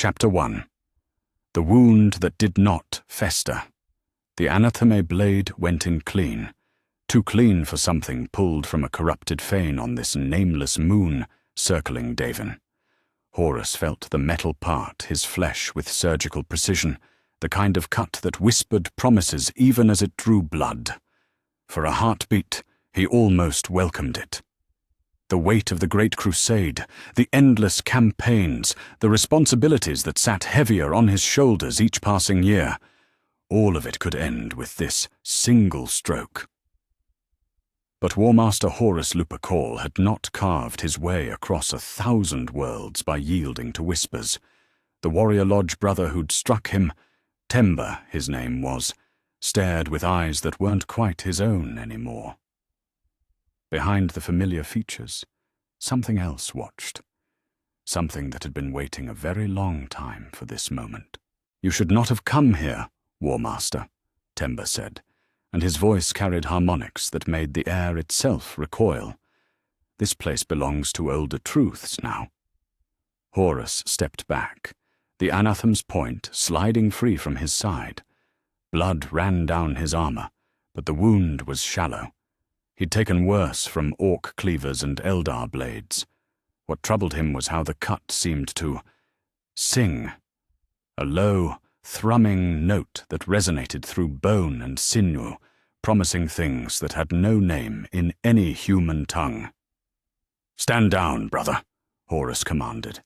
Chapter 1. The Wound That Did Not Fester. The anatheme blade went in clean, too clean for something pulled from a corrupted fane on this nameless moon circling Davin. Horus felt the metal part his flesh with surgical precision, the kind of cut that whispered promises even as it drew blood. For a heartbeat, he almost welcomed it. The weight of the Great Crusade, the endless campaigns, the responsibilities that sat heavier on his shoulders each passing year, all of it could end with this single stroke. But War Master Horus Lupercal had not carved his way across 1,000 worlds by yielding to whispers. The warrior lodge brother who'd struck him, Temba his name was, stared with eyes that weren't quite his own anymore. Behind the familiar features, something else watched. Something that had been waiting a very long time for this moment. "You should not have come here, War Master," Temba said, and his voice carried harmonics that made the air itself recoil. "This place belongs to older truths now." Horus stepped back, the anathem's point sliding free from his side. Blood ran down his armor, but the wound was shallow. He'd taken worse from orc cleavers and eldar blades. What troubled him was how the cut seemed to sing, a low, thrumming note that resonated through bone and sinew, promising things that had no name in any human tongue. "Stand down, brother," Horus commanded,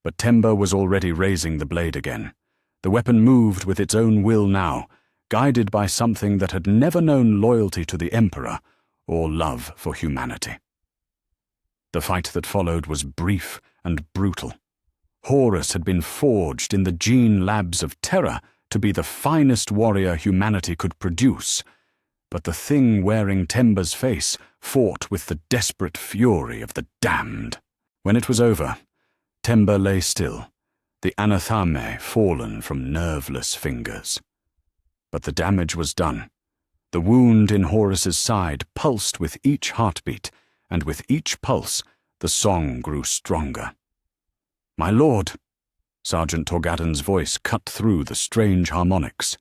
but Temba was already raising the blade again. The weapon moved with its own will now, guided by something that had never known loyalty to the Emperor or love for humanity. The fight that followed was brief and brutal. Horus had been forged in the gene labs of terror to be the finest warrior humanity could produce, but the thing wearing Temba's face fought with the desperate fury of the damned. When it was over, Temba lay still, the anatheme fallen from nerveless fingers. But the damage was done. The wound in Horus's side pulsed with each heartbeat, and with each pulse the song grew stronger. "My lord," Sergeant Torgadon's voice cut through the strange harmonics.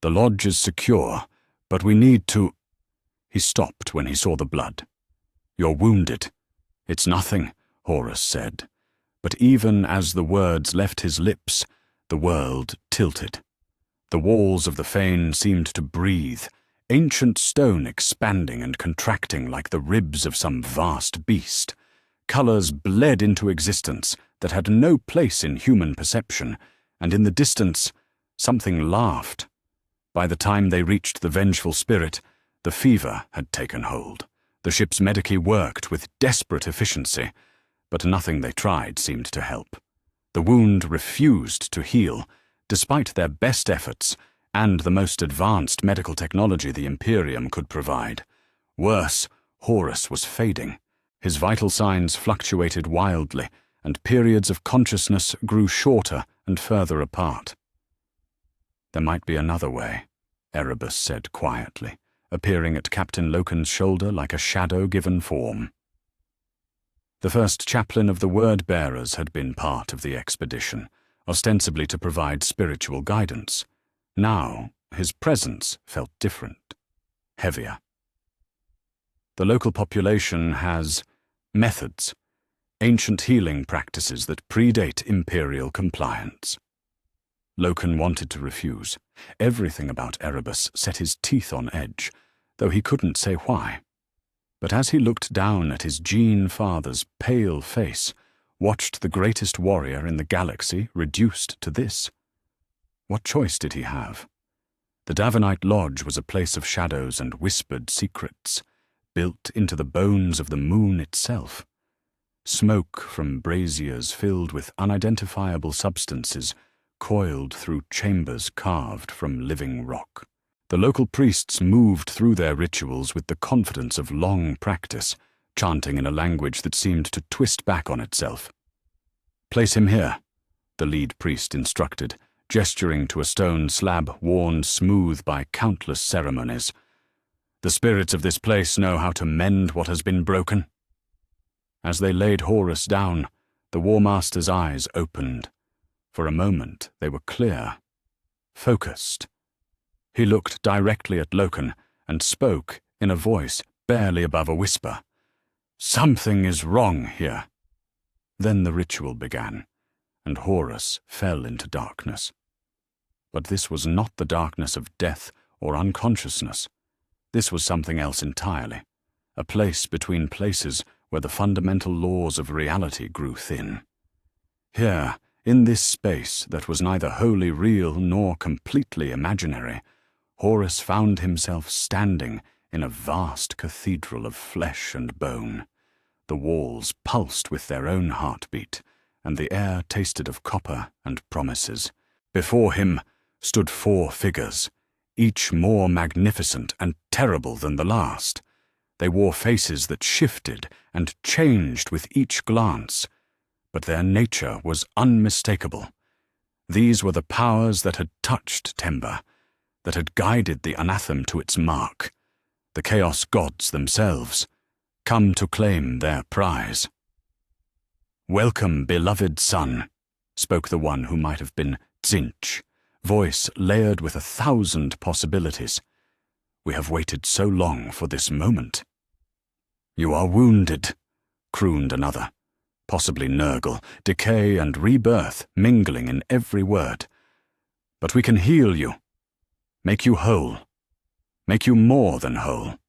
"The lodge is secure, but we need to—" He stopped when he saw the blood. "You're wounded." "It's nothing," Horus said. But even as the words left his lips, the world tilted. The walls of the fane seemed to breathe, ancient stone expanding and contracting like the ribs of some vast beast. Colors bled into existence that had no place in human perception, and in the distance, something laughed. By the time they reached the vengeful spirit, the fever had taken hold. The ship's medici worked with desperate efficiency, but nothing they tried seemed to help. The wound refused to heal, despite their best efforts and the most advanced medical technology the Imperium could provide. Worse, Horus was fading. His vital signs fluctuated wildly, and periods of consciousness grew shorter and further apart. "There might be another way," Erebus said quietly, appearing at Captain Loken's shoulder like a shadow given form. The first chaplain of the Word-Bearers had been part of the expedition, ostensibly to provide spiritual guidance. Now, his presence felt different, heavier. The local population has methods, ancient healing practices that predate imperial compliance. Loken wanted to refuse. Everything about Erebus set his teeth on edge, though he couldn't say why. But as he looked down at his gene father's pale face, watched the greatest warrior in the galaxy reduced to this, what choice did he have? The Davenite Lodge was a place of shadows and whispered secrets, built into the bones of the moon itself. Smoke from braziers filled with unidentifiable substances coiled through chambers carved from living rock. The local priests moved through their rituals with the confidence of long practice, chanting in a language that seemed to twist back on itself. "Place him here," the lead priest instructed, gesturing to a stone slab worn smooth by countless ceremonies. "The spirits of this place know how to mend what has been broken." As they laid Horus down, the War Master's eyes opened. For a moment they were clear, focused. He looked directly at Loken and spoke in a voice barely above a whisper. "Something is wrong here." Then the ritual began, and Horus fell into darkness. But this was not the darkness of death or unconsciousness. This was something else entirely, a place between places where the fundamental laws of reality grew thin. Here, in this space that was neither wholly real nor completely imaginary, Horus found himself standing in a vast cathedral of flesh and bone. The walls pulsed with their own heartbeat, and the air tasted of copper and promises. Before him stood 4 figures, each more magnificent and terrible than the last. They wore faces that shifted and changed with each glance, but their nature was unmistakable. These were the powers that had touched Temba, that had guided the Anathem to its mark, the Chaos Gods themselves, come to claim their prize. "Welcome, beloved son," spoke the one who might have been Tzinch, voice layered with 1,000 possibilities. "We have waited so long for this moment." "You are wounded," crooned another, possibly Nurgle, decay and rebirth mingling in every word. "But we can heal you, make you whole, make you more than whole.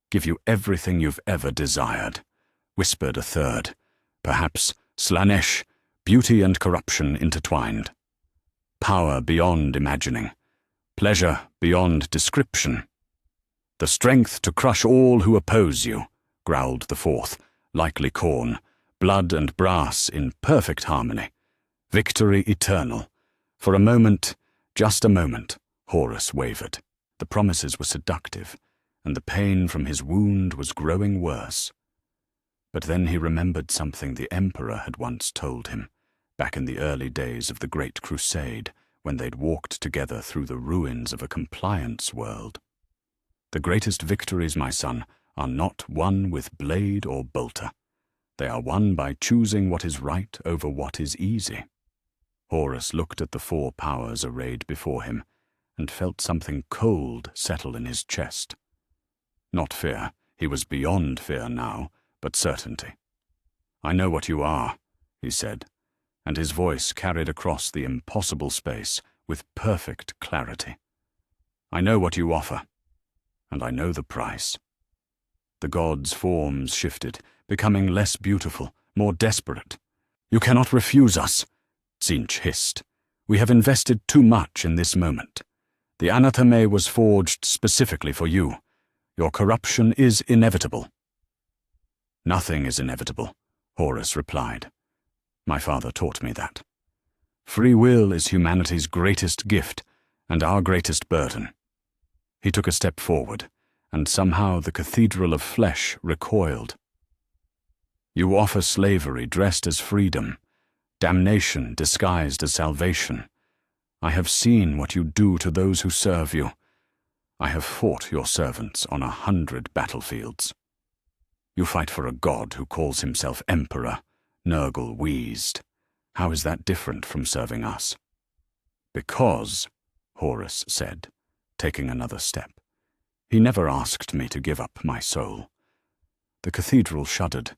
Give you everything you've ever desired," whispered a third, perhaps Slanesh, beauty and corruption intertwined. "Power beyond imagining, pleasure beyond description. The strength to crush all who oppose you," growled the fourth, likely Khorne, blood and brass in perfect harmony. "Victory eternal." For a moment, just a moment, Horus wavered. The promises were seductive, and the pain from his wound was growing worse. But then he remembered something the Emperor had once told him, back in the early days of the Great Crusade, when they'd walked together through the ruins of a compliance world. "The greatest victories, my son, are not won with blade or bolter. They are won by choosing what is right over what is easy." Horus looked at the 4 powers arrayed before him, and felt something cold settle in his chest. Not fear, he was beyond fear now, but certainty. "I know what you are," he said, and his voice carried across the impossible space with perfect clarity. "I know what you offer, and I know the price." The gods' forms shifted, becoming less beautiful, more desperate. "You cannot refuse us," Tzinch hissed. "We have invested too much in this moment. The anatheme was forged specifically for you. Your corruption is inevitable." "Nothing is inevitable," Horus replied. "My father taught me that. Free will is humanity's greatest gift and our greatest burden." He took a step forward, and somehow the cathedral of flesh recoiled. "You offer slavery dressed as freedom, damnation disguised as salvation. I have seen what you do to those who serve you. I have fought your servants on 100 battlefields." "You fight for a god who calls himself Emperor," Nurgle wheezed. "How is that different from serving us?" "Because," Horus said, taking another step, "he never asked me to give up my soul." The cathedral shuddered.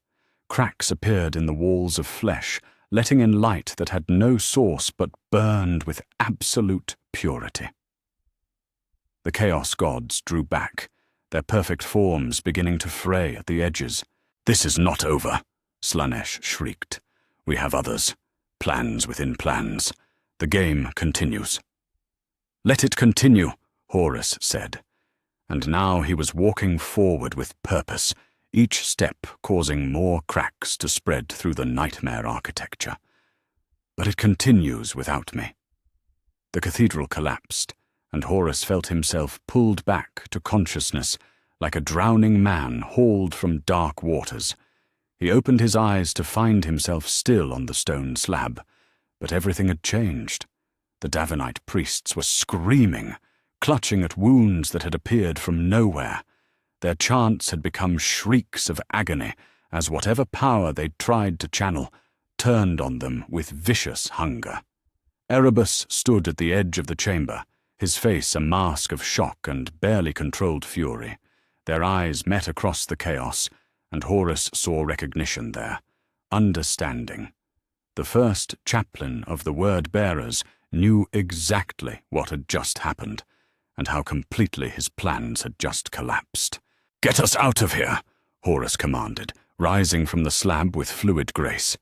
Cracks appeared in the walls of flesh, letting in light that had no source but burned with absolute purity. The Chaos Gods drew back, their perfect forms beginning to fray at the edges. "This is not over," Slanesh shrieked. "We have others, plans within plans. The game continues." "Let it continue," Horus said. And now he was walking forward with purpose, each step causing more cracks to spread through the nightmare architecture. "But it continues without me." The cathedral collapsed, and Horus felt himself pulled back to consciousness like a drowning man hauled from dark waters. He opened his eyes to find himself still on the stone slab, but everything had changed. The Davenite priests were screaming, clutching at wounds that had appeared from nowhere. Their chants had become shrieks of agony as whatever power they'd tried to channel turned on them with vicious hunger. Erebus stood at the edge of the chamber, his face a mask of shock and barely controlled fury. Their eyes met across the chaos, and Horus saw recognition there, understanding. The first chaplain of the Word-Bearers knew exactly what had just happened, and how completely his plans had just collapsed. "Get us out of here," Horus commanded, rising from the slab with fluid grace.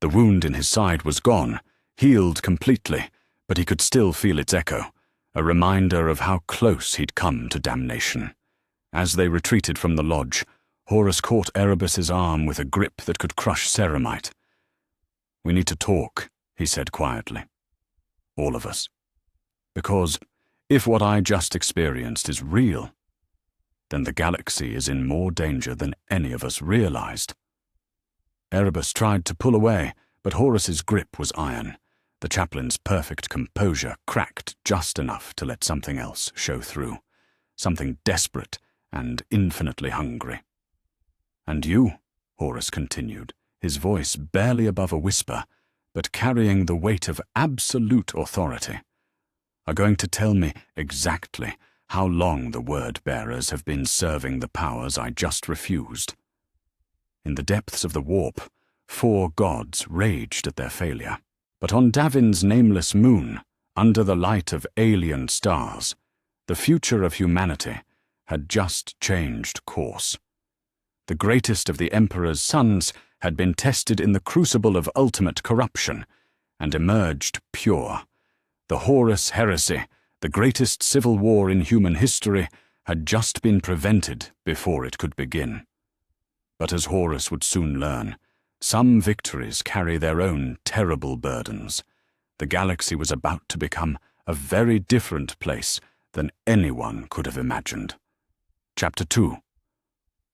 The wound in his side was gone, healed completely, but he could still feel its echo, a reminder of how close he'd come to damnation. As they retreated from the lodge, Horus caught Erebus's arm with a grip that could crush ceramite. "We need to talk," he said quietly. "All of us. Because if what I just experienced is real, then the galaxy is in more danger than any of us realized." Erebus tried to pull away, but Horus's grip was iron. The chaplain's perfect composure cracked just enough to let something else show through, something desperate and infinitely hungry. "And you," Horus continued, his voice barely above a whisper, but carrying the weight of absolute authority, "are going to tell me exactly how long the Word-Bearers have been serving the powers I just refused." In the depths of the warp, 4 gods raged at their failure. But on Davin's nameless moon, under the light of alien stars, the future of humanity had just changed course. The greatest of the Emperor's sons had been tested in the crucible of ultimate corruption and emerged pure. The Horus heresy, the greatest civil war in human history, had just been prevented before it could begin. But as Horus would soon learn, some victories carry their own terrible burdens. The galaxy was about to become a very different place than anyone could have imagined. Chapter 2.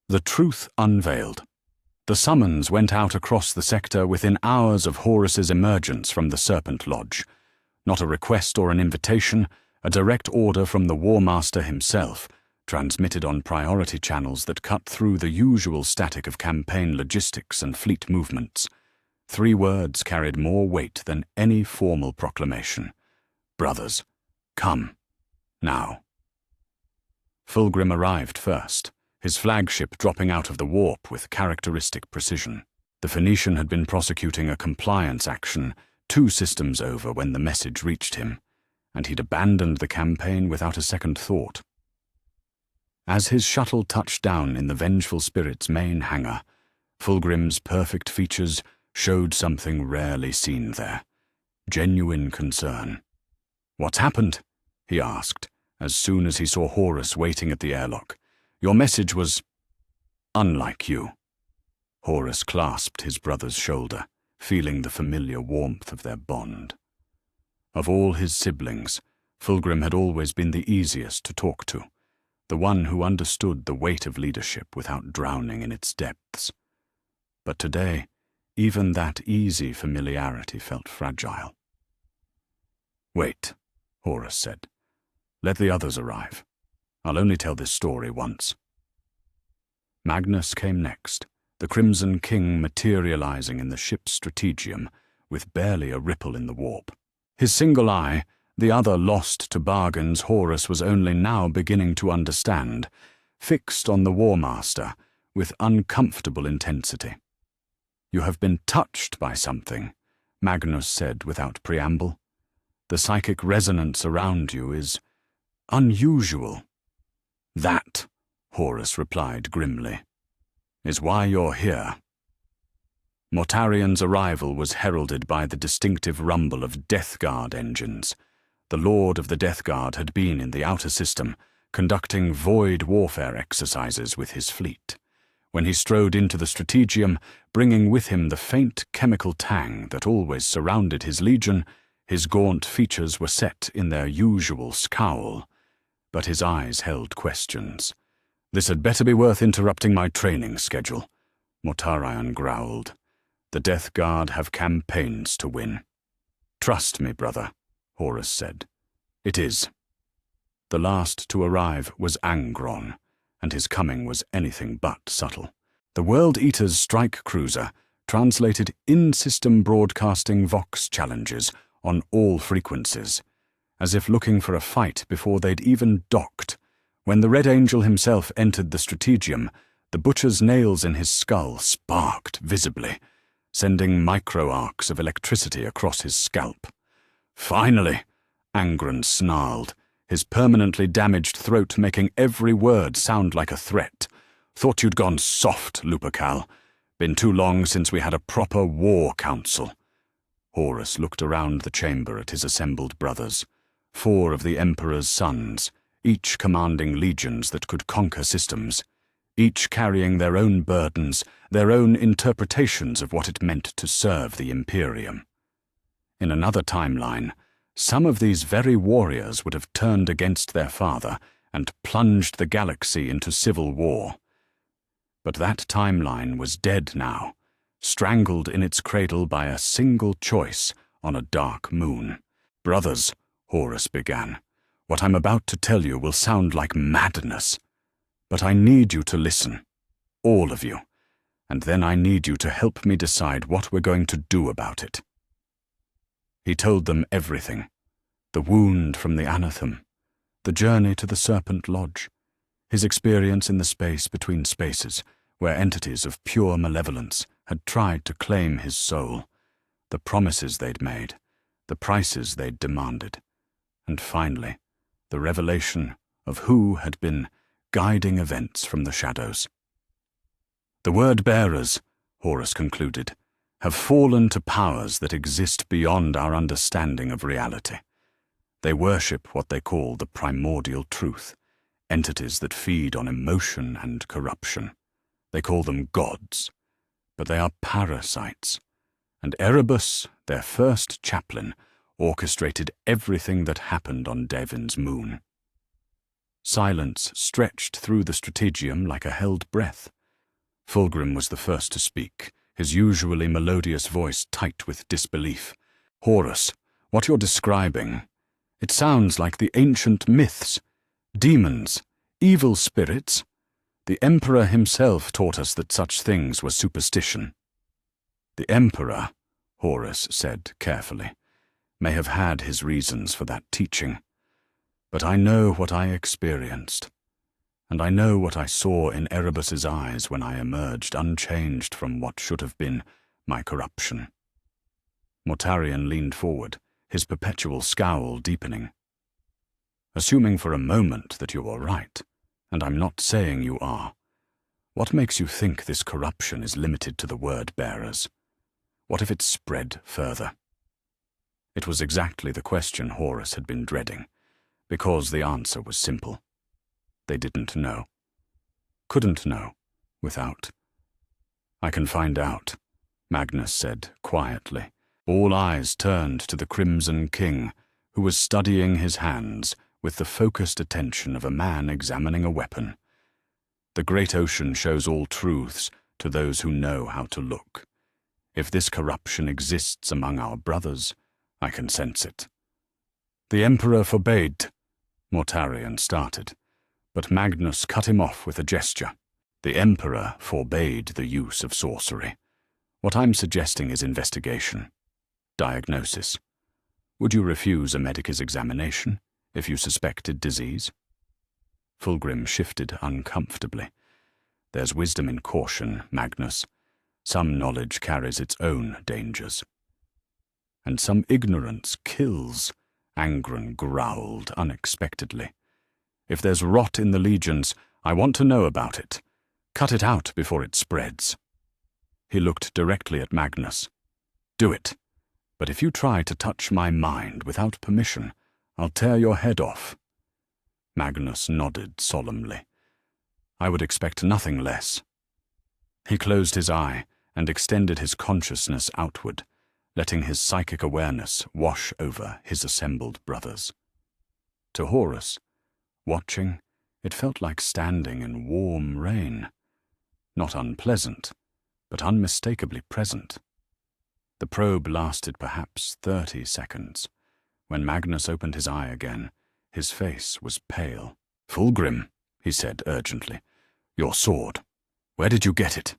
The Truth Unveiled. The summons went out across the sector within hours of Horus's emergence from the Serpent Lodge. Not a request or an invitation, a direct order from the War Master himself, transmitted on priority channels that cut through the usual static of campaign logistics and fleet movements. 3 words carried more weight than any formal proclamation. "Brothers, come, now." Fulgrim arrived first, his flagship dropping out of the warp with characteristic precision. The Phoenician had been prosecuting a compliance action 2 systems over when the message reached him, and he'd abandoned the campaign without a second thought. As his shuttle touched down in the Vengeful Spirit's main hangar, Fulgrim's perfect features showed something rarely seen there: genuine concern. "What's happened?" he asked, as soon as he saw Horus waiting at the airlock. "Your message was unlike you." Horus clasped his brother's shoulder, feeling the familiar warmth of their bond. Of all his siblings, Fulgrim had always been the easiest to talk to, the one who understood the weight of leadership without drowning in its depths. But today, even that easy familiarity felt fragile. "Wait," Horus said. "Let the others arrive. I'll only tell this story once." Magnus came next, the Crimson King materializing in the ship's strategium with barely a ripple in the warp. His single eye, the other lost to bargains Horus was only now beginning to understand, fixed on the War Master with uncomfortable intensity. "You have been touched by something," Magnus said without preamble. "The psychic resonance around you is unusual." "That," Horus replied grimly, "is why you're here." Mortarian's arrival was heralded by the distinctive rumble of Death Guard engines. The Lord of the Death Guard had been in the outer system, conducting void warfare exercises with his fleet. When he strode into the strategium, bringing with him the faint chemical tang that always surrounded his legion, his gaunt features were set in their usual scowl, but his eyes held questions. "This had better be worth interrupting my training schedule," Mortarion growled. "The Death Guard have campaigns to win." "Trust me, brother," Horus said. "It is." The last to arrive was Angron, and his coming was anything but subtle. The World Eater's strike cruiser translated in-system broadcasting Vox challenges on all frequencies, as if looking for a fight before they'd even docked. When the Red Angel himself entered the strategium, the butcher's nails in his skull sparked visibly, sending micro-arcs of electricity across his scalp. "Finally!" Angren snarled, his permanently damaged throat making every word sound like a threat. "Thought you'd gone soft, Lupercal. Been too long since we had a proper war council." Horus looked around the chamber at his assembled brothers, 4 of the Emperor's sons, each commanding legions that could conquer systems, each carrying their own burdens, their own interpretations of what it meant to serve the Imperium. In another timeline, some of these very warriors would have turned against their father and plunged the galaxy into civil war. But that timeline was dead now, strangled in its cradle by a single choice on a dark moon. "Brothers," Horus began, "what I'm about to tell you will sound like madness. But I need you to listen, all of you, and then I need you to help me decide what we're going to do about it." He told them everything: the wound from the Anathem, the journey to the Serpent Lodge, his experience in the space between spaces, where entities of pure malevolence had tried to claim his soul, the promises they'd made, the prices they'd demanded, and finally, the revelation of who had been guiding events from the shadows. "The word-bearers," Horus concluded, "have fallen to powers that exist beyond our understanding of reality. They worship what they call the primordial truth, entities that feed on emotion and corruption. They call them gods, but they are parasites, and Erebus, their first chaplain, orchestrated everything that happened on Devin's moon." Silence stretched through the strategium like a held breath. Fulgrim was the first to speak, his usually melodious voice tight with disbelief. "Horus, what you're describing, it sounds like the ancient myths. Demons, evil spirits. The Emperor himself taught us that such things were superstition." "The Emperor," Horus said carefully, "may have had his reasons for that teaching. But I know what I experienced, and I know what I saw in Erebus's eyes when I emerged unchanged from what should have been my corruption." Mortarion leaned forward, his perpetual scowl deepening. "Assuming for a moment that you are right, and I'm not saying you are, what makes you think this corruption is limited to the word-bearers? What if it spread further?" It was exactly the question Horus had been dreading, because the answer was simple. They didn't know. Couldn't know, without. "I can find out," Magnus said quietly. All eyes turned to the Crimson King, who was studying his hands with the focused attention of a man examining a weapon. "The great ocean shows all truths to those who know how to look. If this corruption exists among our brothers, I can sense it." "The Emperor forbade," Mortarion started, but Magnus cut him off with a gesture. "The Emperor forbade the use of sorcery. What I'm suggesting is investigation. Diagnosis. Would you refuse a medic's examination if you suspected disease?" Fulgrim shifted uncomfortably. "There's wisdom in caution, Magnus. Some knowledge carries its own dangers." "And some ignorance kills," Angren growled unexpectedly. "If there's rot in the legions, I want to know about it. Cut it out before it spreads." He looked directly at Magnus. "Do it. But if you try to touch my mind without permission, I'll tear your head off." Magnus nodded solemnly. "I would expect nothing less." He closed his eye and extended his consciousness outward, letting his psychic awareness wash over his assembled brothers. To Horus, watching, it felt like standing in warm rain. Not unpleasant, but unmistakably present. The probe lasted perhaps 30 seconds. When Magnus opened his eye again, his face was pale. "Fulgrim," he said urgently, "your sword. Where did you get it?"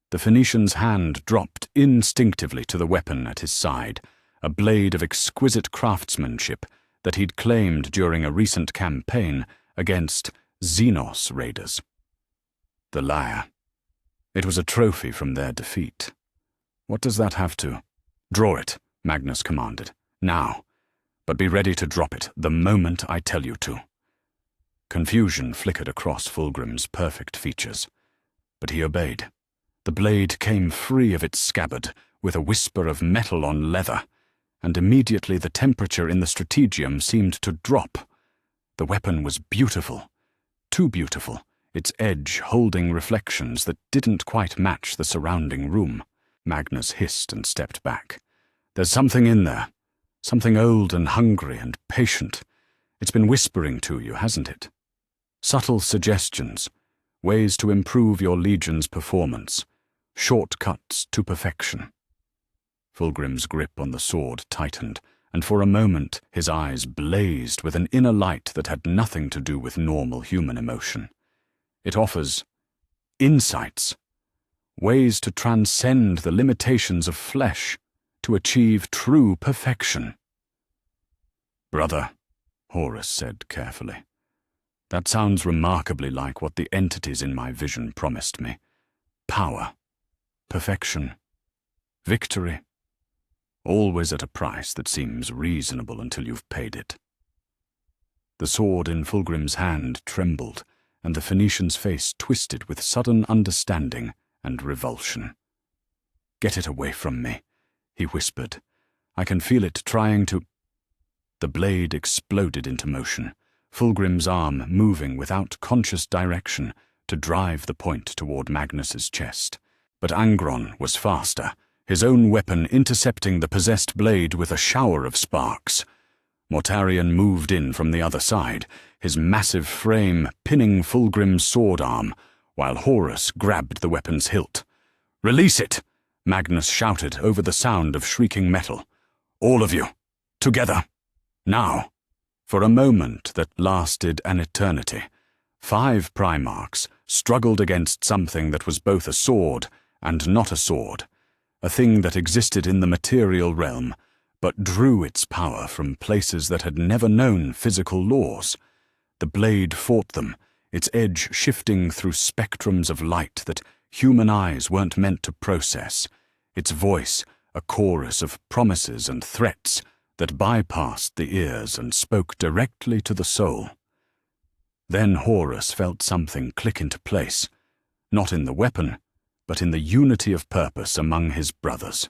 The Phoenician's hand dropped instinctively to the weapon at his side, a blade of exquisite craftsmanship that he'd claimed during a recent campaign against Xenos raiders. The lyre. It was a trophy from their defeat. What does that have to? Draw it, Magnus commanded. Now. But be ready to drop it the moment I tell you to. Confusion flickered across Fulgrim's perfect features, but he obeyed. The blade came free of its scabbard with a whisper of metal on leather, and immediately the temperature in the strategium seemed to drop. The weapon was beautiful, too beautiful, its edge holding reflections that didn't quite match the surrounding room. Magnus hissed and stepped back. There's something in there, something old and hungry and patient. It's been whispering to you, hasn't it? Subtle suggestions, ways to improve your legion's performance, shortcuts to perfection. Fulgrim's grip on the sword tightened, and for a moment his eyes blazed with an inner light that had nothing to do with normal human emotion. It offers insights, ways to transcend the limitations of flesh, to achieve true perfection. Brother, Horus said carefully, that sounds remarkably like what the entities in my vision promised me. Power, perfection, victory, always at a price that seems reasonable until you've paid it. The sword in Fulgrim's hand trembled, and the Phoenician's face twisted with sudden understanding and revulsion. Get it away from me, he whispered. I can feel it trying to... The blade exploded into motion, Fulgrim's arm moving without conscious direction to drive the point toward Magnus's chest. But Angron was faster, his own weapon intercepting the possessed blade with a shower of sparks. Mortarion moved in from the other side, his massive frame pinning Fulgrim's sword arm, while Horus grabbed the weapon's hilt. "Release it!" Magnus shouted over the sound of shrieking metal. "All of you, together, now!" For a moment that lasted an eternity, 5 Primarchs struggled against something that was both a sword and not a sword, a thing that existed in the material realm, but drew its power from places that had never known physical laws. The blade fought them, its edge shifting through spectrums of light that human eyes weren't meant to process, its voice a chorus of promises and threats that bypassed the ears and spoke directly to the soul. Then Horus felt something click into place, not in the weapon, but in the unity of purpose among his brothers.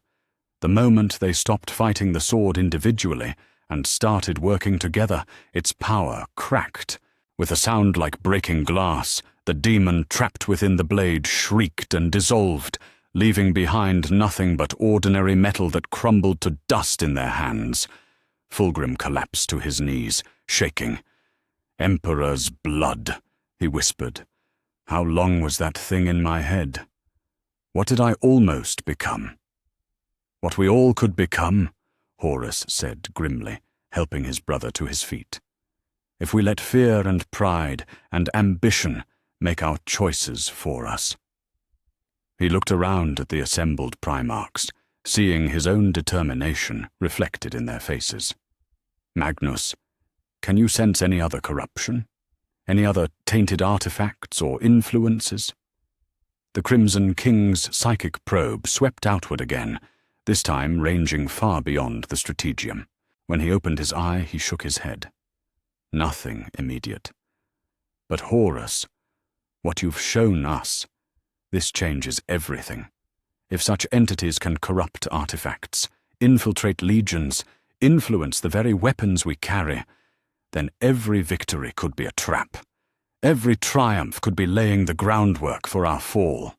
The moment they stopped fighting the sword individually and started working together, its power cracked. With a sound like breaking glass, the demon trapped within the blade shrieked and dissolved, leaving behind nothing but ordinary metal that crumbled to dust in their hands. Fulgrim collapsed to his knees, shaking. "Emperor's blood," he whispered. "How long was that thing in my head? What did I almost become?" "What we all could become," Horus said grimly, helping his brother to his feet. "If we let fear and pride and ambition make our choices for us." He looked around at the assembled Primarchs, seeing his own determination reflected in their faces. "Magnus, can you sense any other corruption? Any other tainted artifacts or influences?" The Crimson King's psychic probe swept outward again, this time ranging far beyond the strategium. When he opened his eye, he shook his head. "Nothing immediate. But Horus, what you've shown us, this changes everything. If such entities can corrupt artifacts, infiltrate legions, influence the very weapons we carry, then every victory could be a trap. Every triumph could be laying the groundwork for our fall.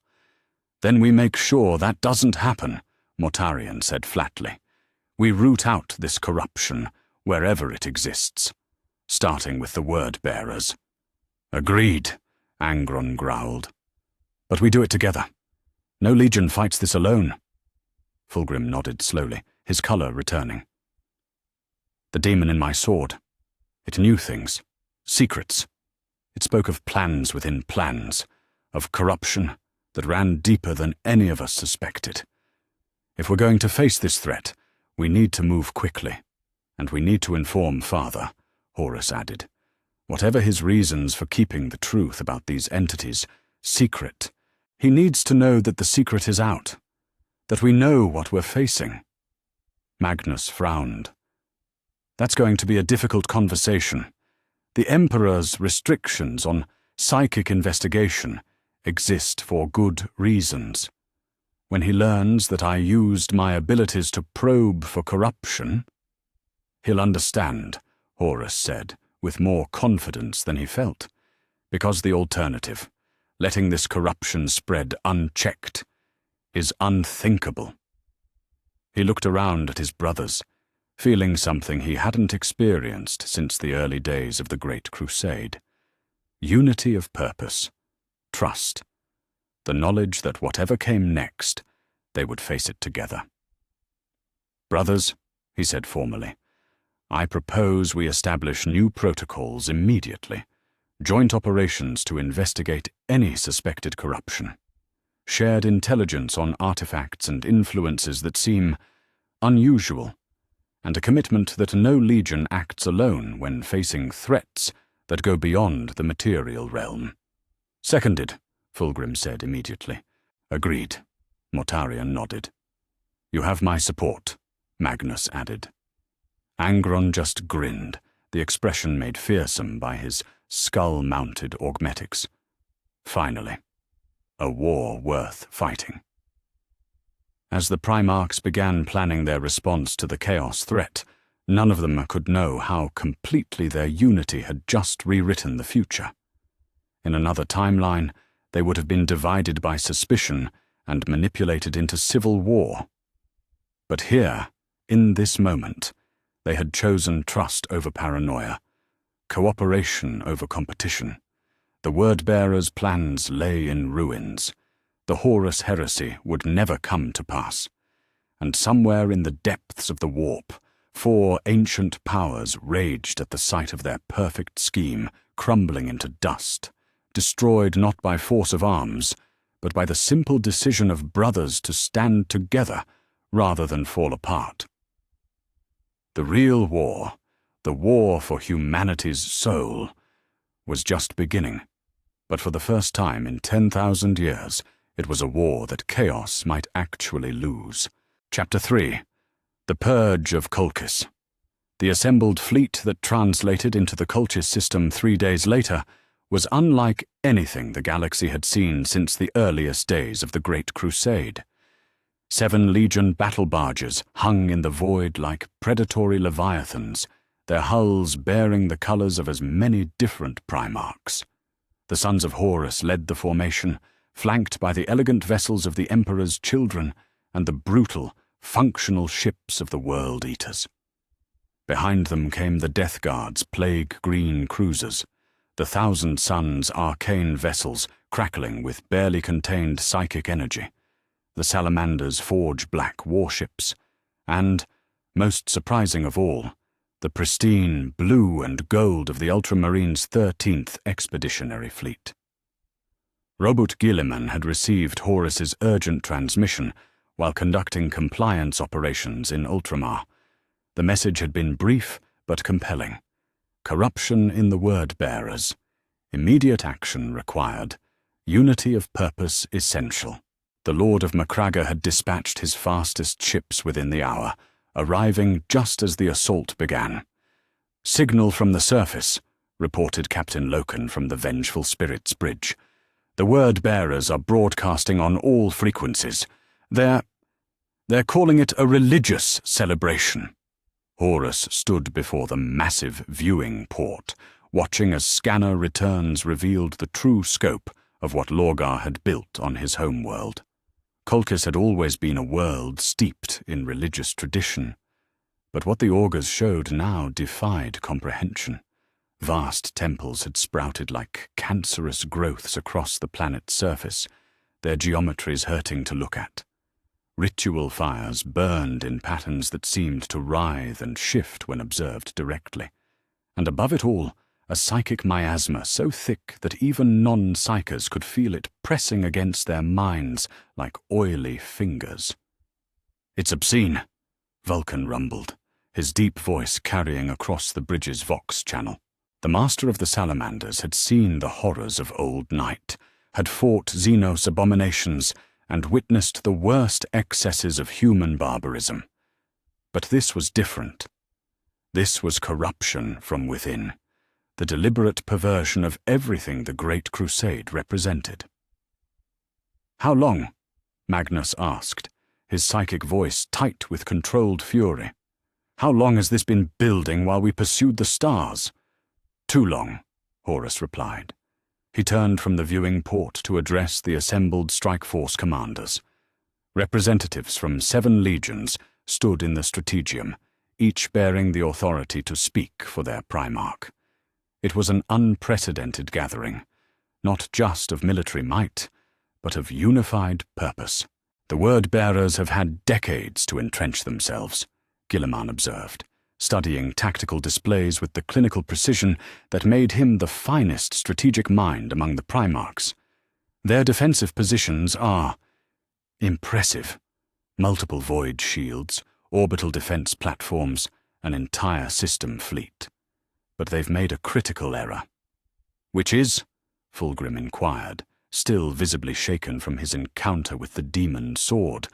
Then we make sure that doesn't happen," Mortarion said flatly. "We root out this corruption wherever it exists, starting with the word-bearers." "Agreed," Angron growled. "But we do it together. No legion fights this alone." Fulgrim nodded slowly, his color returning. "The demon in my sword. It knew things, secrets. It spoke of plans within plans, of corruption that ran deeper than any of us suspected. If we're going to face this threat, We need to move quickly, and we need to inform Father, Horus added. Whatever his reasons for keeping the truth about these entities secret, he needs to know that the secret is out, that we know what we're facing. Magnus frowned. That's going to be a difficult conversation. The Emperor's restrictions on psychic investigation exist for good reasons. When he learns that I used my abilities to probe for corruption, he'll understand, Horus said, with more confidence than he felt, because the alternative, letting this corruption spread unchecked, is unthinkable. He looked around at his brothers, feeling something he hadn't experienced since the early days of the Great Crusade. Unity of purpose, trust, the knowledge that whatever came next, they would face it together. Brothers, he said formally, I propose we establish new protocols immediately, joint operations to investigate any suspected corruption, shared intelligence on artifacts and influences that seem unusual, and a commitment that no legion acts alone when facing threats that go beyond the material realm. Seconded, Fulgrim said immediately. Agreed, Mortarion nodded. You have my support, Magnus added. Angron just grinned, the expression made fearsome by his skull-mounted augmetics. Finally, a war worth fighting. As the Primarchs began planning their response to the Chaos threat, none of them could know how completely their unity had just rewritten the future. In another timeline, they would have been divided by suspicion and manipulated into civil war. But here, in this moment, they had chosen trust over paranoia, cooperation over competition. The Word-Bearers' plans lay in ruins. The Horus heresy would never come to pass. And somewhere in the depths of the warp, 4 ancient powers raged at the sight of their perfect scheme crumbling into dust, destroyed not by force of arms, but by the simple decision of brothers to stand together rather than fall apart. The real war, the war for humanity's soul, was just beginning, but for the first time in 10,000 years, it was a war that Chaos might actually lose. Chapter 3. The Purge of Colchis. The assembled fleet that translated into the Colchis system 3 days later was unlike anything the galaxy had seen since the earliest days of the Great Crusade. 7 Legion battle barges hung in the void like predatory leviathans, their hulls bearing the colors of as many different Primarchs. The sons of Horus led the formation, flanked by the elegant vessels of the Emperor's children and the brutal, functional ships of the World Eaters. Behind them came the Death Guard's plague-green cruisers, the Thousand Suns' arcane vessels crackling with barely contained psychic energy, the Salamander's forge-black warships, and, most surprising of all, the pristine blue and gold of the Ultramarines' 13th Expeditionary Fleet. Robert Guilliman had received Horus's urgent transmission while conducting compliance operations in Ultramar. The message had been brief but compelling. Corruption in the Word-Bearers. Immediate action required. Unity of purpose essential. The Lord of Macragga had dispatched his fastest ships within the hour, arriving just as the assault began. Signal from the surface, reported Captain Loken from the Vengeful Spirits Bridge. The Word-Bearers are broadcasting on all frequencies. They're calling it a religious celebration. Horus stood before the massive viewing port, watching as scanner returns revealed the true scope of what Lorgar had built on his homeworld. Colchis had always been a world steeped in religious tradition, but what the augurs showed now defied comprehension. Vast temples had sprouted like cancerous growths across the planet's surface, their geometries hurting to look at. Ritual fires burned in patterns that seemed to writhe and shift when observed directly. And above it all, a psychic miasma so thick that even non-psychers could feel it pressing against their minds like oily fingers. "It's obscene," Vulcan rumbled, his deep voice carrying across the bridge's vox channel. The master of the salamanders had seen the horrors of old night, had fought Xenos abominations, and witnessed the worst excesses of human barbarism. But this was different. This was corruption from within, the deliberate perversion of everything the Great Crusade represented. "How long?" Magnus asked, his psychic voice tight with controlled fury. "How long has this been building while we pursued the stars?" "Too long," Horus replied. He turned from the viewing port to address the assembled strike force commanders. Representatives from 7 legions stood in the strategium, each bearing the authority to speak for their Primarch. It was an unprecedented gathering, not just of military might, but of unified purpose. "The word-bearers have had decades to entrench themselves," Guilliman observed, studying tactical displays with the clinical precision that made him the finest strategic mind among the Primarchs. "Their defensive positions are impressive. Multiple void shields, orbital defense platforms, an entire system fleet. But they've made a critical error." "Which is?" Fulgrim inquired, still visibly shaken from his encounter with the demon sword,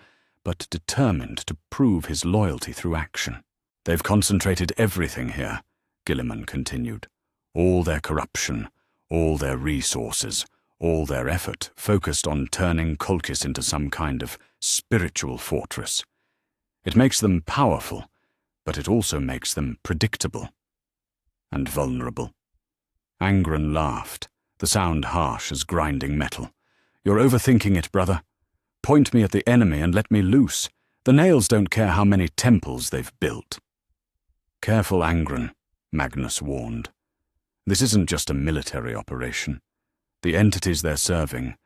but determined to prove his loyalty through action. "They've concentrated everything here," Guilliman continued. "All their corruption, all their resources, all their effort focused on turning Colchis into some kind of spiritual fortress. It makes them powerful, but it also makes them predictable and vulnerable." Angren laughed, the sound harsh as grinding metal. "You're overthinking it, brother. Point me at the enemy and let me loose. The nails don't care how many temples they've built." "Careful, Angren," Magnus warned. "This isn't just a military operation. The entities they're serving,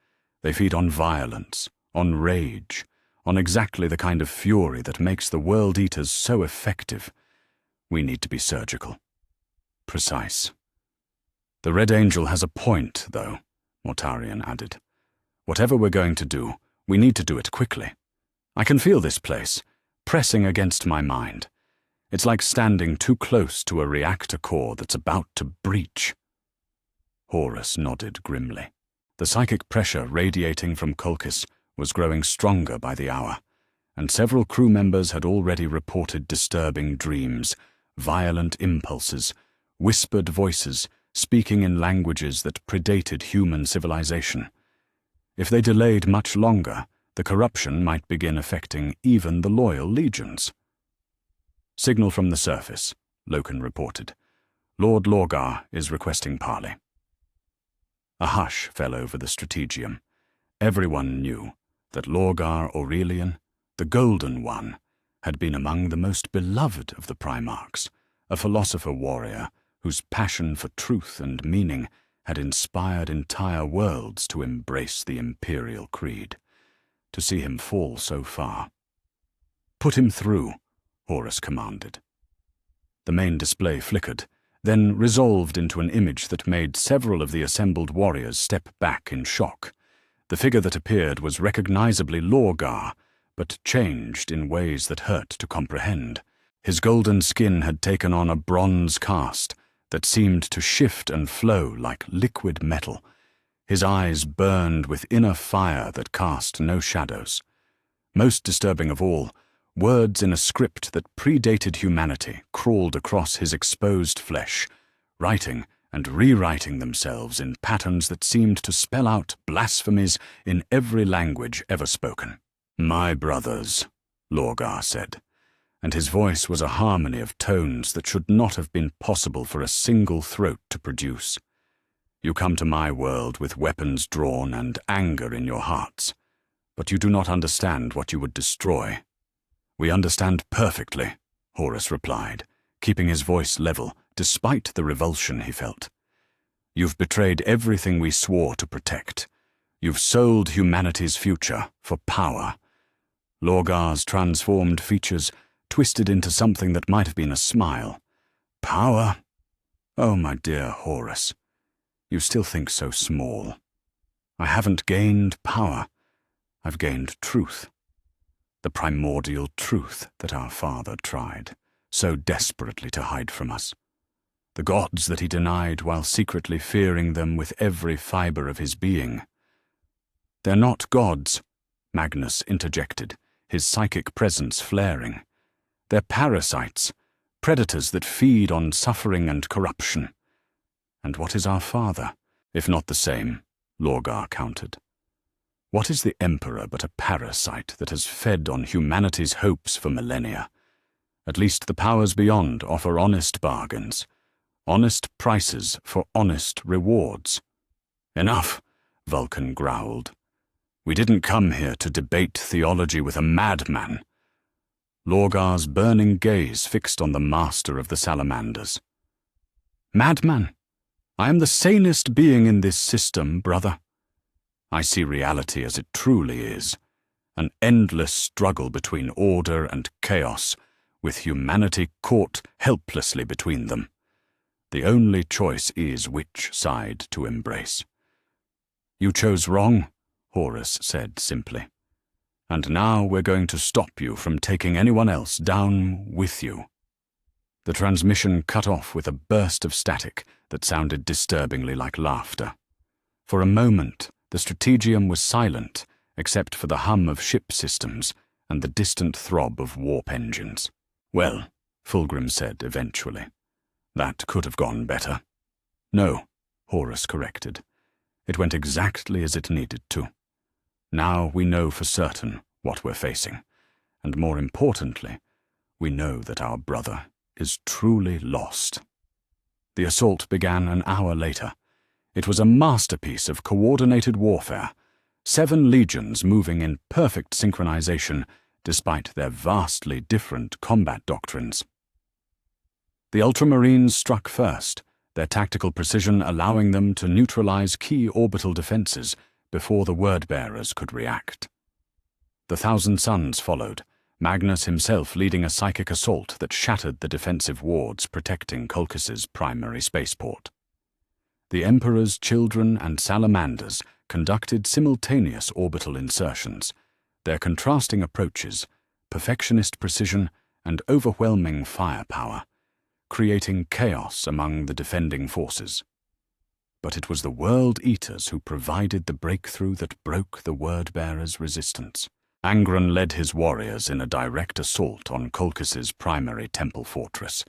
they feed on violence, on rage, on exactly the kind of fury that makes the World Eaters so effective. We need to be surgical. Precise." "The Red Angel has a point, though," Mortarion added. "Whatever we're going to do, we need to do it quickly. I can feel this place, pressing against my mind. It's like standing too close to a reactor core that's about to breach." Horus nodded grimly. The psychic pressure radiating from Colchis was growing stronger by the hour, and several crew members had already reported disturbing dreams, violent impulses, whispered voices speaking in languages that predated human civilization. If they delayed much longer, the corruption might begin affecting even the loyal legions. "Signal from the surface," Loken reported. "Lord Lorgar is requesting parley." A hush fell over the strategium. Everyone knew that Lorgar Aurelian, the Golden One, had been among the most beloved of the Primarchs, a philosopher-warrior whose passion for truth and meaning had inspired entire worlds to embrace the imperial creed. To see him fall so far. "Put him through," Horus commanded. The main display flickered, then resolved into an image that made several of the assembled warriors step back in shock. The figure that appeared was recognizably Lorgar, but changed in ways that hurt to comprehend. His golden skin had taken on a bronze cast that seemed to shift and flow like liquid metal. His eyes burned with inner fire that cast no shadows. Most disturbing of all, words in a script that predated humanity crawled across his exposed flesh, writing and rewriting themselves in patterns that seemed to spell out blasphemies in every language ever spoken. "My brothers," Lorgar said, and his voice was a harmony of tones that should not have been possible for a single throat to produce. "You come to my world with weapons drawn and anger in your hearts, but you do not understand what you would destroy." "We understand perfectly," Horus replied, keeping his voice level despite the revulsion he felt. "You've betrayed everything we swore to protect. You've sold humanity's future for power." Lorgar's transformed features twisted into something that might have been a smile. "Power? Oh, my dear Horus, you still think so small. I haven't gained power. I've gained truth. the primordial truth that our father tried so desperately to hide from us. The gods that he denied while secretly fearing them with every fibre of his being. "They're not gods," Magnus interjected, his psychic presence flaring. "They're parasites, predators that feed on suffering and corruption." "And what is our father, if not the same?" Lorgar countered. "What is the Emperor but a parasite that has fed on humanity's hopes for millennia? At least the powers beyond offer honest bargains, honest prices for honest rewards." "Enough," Vulcan growled. "We didn't come here to debate theology with a madman." Lorgar's burning gaze fixed on the master of the salamanders. "Madman? I am the sanest being in this system, brother. I see reality as it truly is, an endless struggle between order and chaos, with humanity caught helplessly between them. The only choice is which side to embrace." "You chose wrong," Horus said simply. "And now we're going to stop you from taking anyone else down with you." The transmission cut off with a burst of static that sounded disturbingly like laughter. For a moment, the strategium was silent, except for the hum of ship systems and the distant throb of warp engines. "Well," Fulgrim said eventually, "that could have gone better." "No," Horus corrected. "It went exactly as it needed to. Now we know for certain what we're facing, and more importantly, we know that our brother is truly lost." The assault began an hour later. It was a masterpiece of coordinated warfare, 7 legions moving in perfect synchronization despite their vastly different combat doctrines. The Ultramarines struck first, their tactical precision allowing them to neutralize key orbital defenses before the word-bearers could react. The Thousand Suns followed, Magnus himself leading a psychic assault that shattered the defensive wards protecting Colchis's primary spaceport. The Emperor's children and salamanders conducted simultaneous orbital insertions, their contrasting approaches, perfectionist precision and overwhelming firepower, creating chaos among the defending forces. But it was the World Eaters who provided the breakthrough that broke the Word-Bearers' resistance. Angron led his warriors in a direct assault on Colchis's primary temple fortress,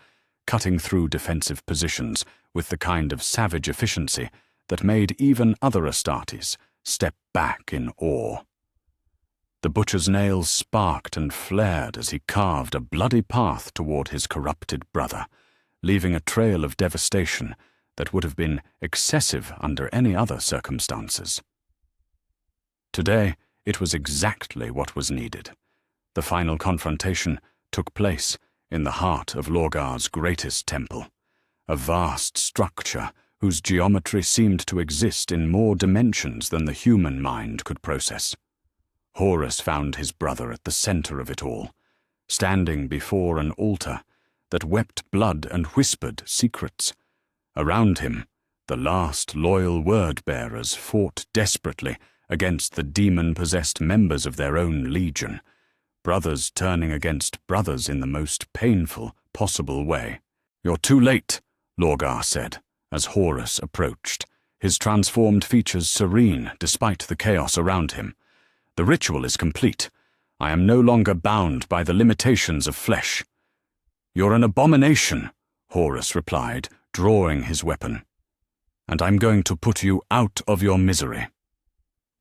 cutting through defensive positions with the kind of savage efficiency that made even other Astartes step back in awe. The butcher's nails sparked and flared as he carved a bloody path toward his corrupted brother, leaving a trail of devastation that would have been excessive under any other circumstances. Today, it was exactly what was needed. The final confrontation took place in the heart of Lorgar's greatest temple, a vast structure whose geometry seemed to exist in more dimensions than the human mind could process. Horus found his brother at the center of it all, standing before an altar that wept blood and whispered secrets. Around him, the last loyal word-bearers fought desperately against the demon-possessed members of their own legion, brothers turning against brothers in the most painful possible way. "You're too late," Lorgar said, as Horus approached, his transformed features serene despite the chaos around him. "The ritual is complete. I am no longer bound by the limitations of flesh." "You're an abomination," Horus replied, drawing his weapon. "And I'm going to put you out of your misery."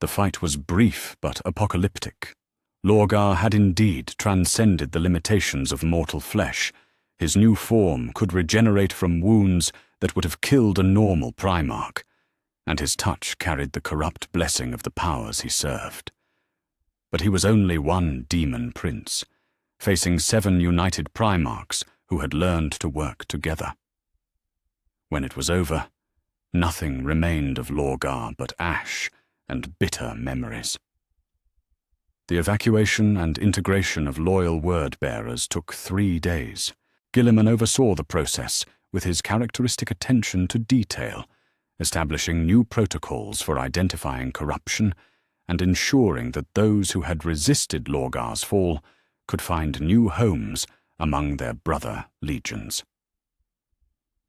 The fight was brief but apocalyptic. Lorgar had indeed transcended the limitations of mortal flesh. His new form could regenerate from wounds that would have killed a normal Primarch, and his touch carried the corrupt blessing of the powers he served. But he was only one demon prince, facing 7 united Primarchs who had learned to work together. When it was over, nothing remained of Lorgar but ash and bitter memories. The evacuation and integration of loyal word-bearers took 3 days. Gilliman oversaw the process with his characteristic attention to detail, establishing new protocols for identifying corruption and ensuring that those who had resisted Lorgar's fall could find new homes among their brother legions.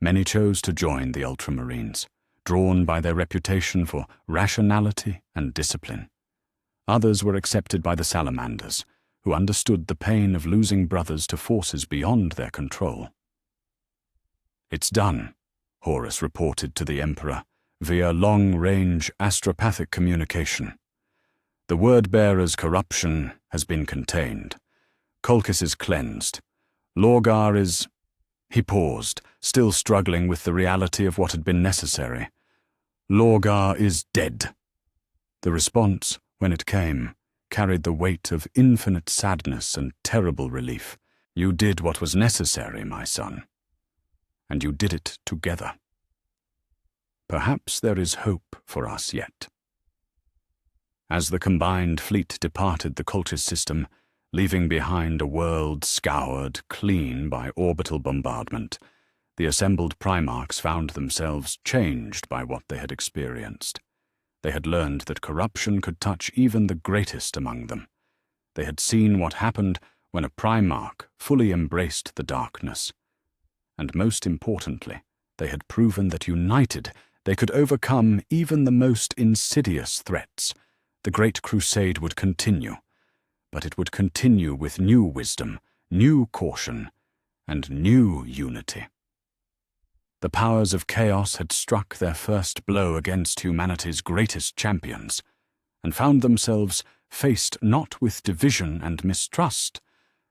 Many chose to join the Ultramarines, drawn by their reputation for rationality and discipline. Others were accepted by the Salamanders, who understood the pain of losing brothers to forces beyond their control. "It's done," Horus reported to the Emperor via long-range astropathic communication. "The Word-Bearer's corruption has been contained. Colchis is cleansed. Lorgar is—" He paused, still struggling with the reality of what had been necessary. "Lorgar is dead." The response, when it came, carried the weight of infinite sadness and terrible relief. "You did what was necessary, my son. And you did it together. Perhaps there is hope for us yet." As the combined fleet departed the Colchis system, leaving behind a world scoured clean by orbital bombardment, the assembled Primarchs found themselves changed by what they had experienced. They had learned that corruption could touch even the greatest among them. They had seen what happened when a Primarch fully embraced the darkness. And most importantly, they had proven that united, they could overcome even the most insidious threats. The Great Crusade would continue, but it would continue with new wisdom, new caution, and new unity. The powers of chaos had struck their first blow against humanity's greatest champions, and found themselves faced not with division and mistrust,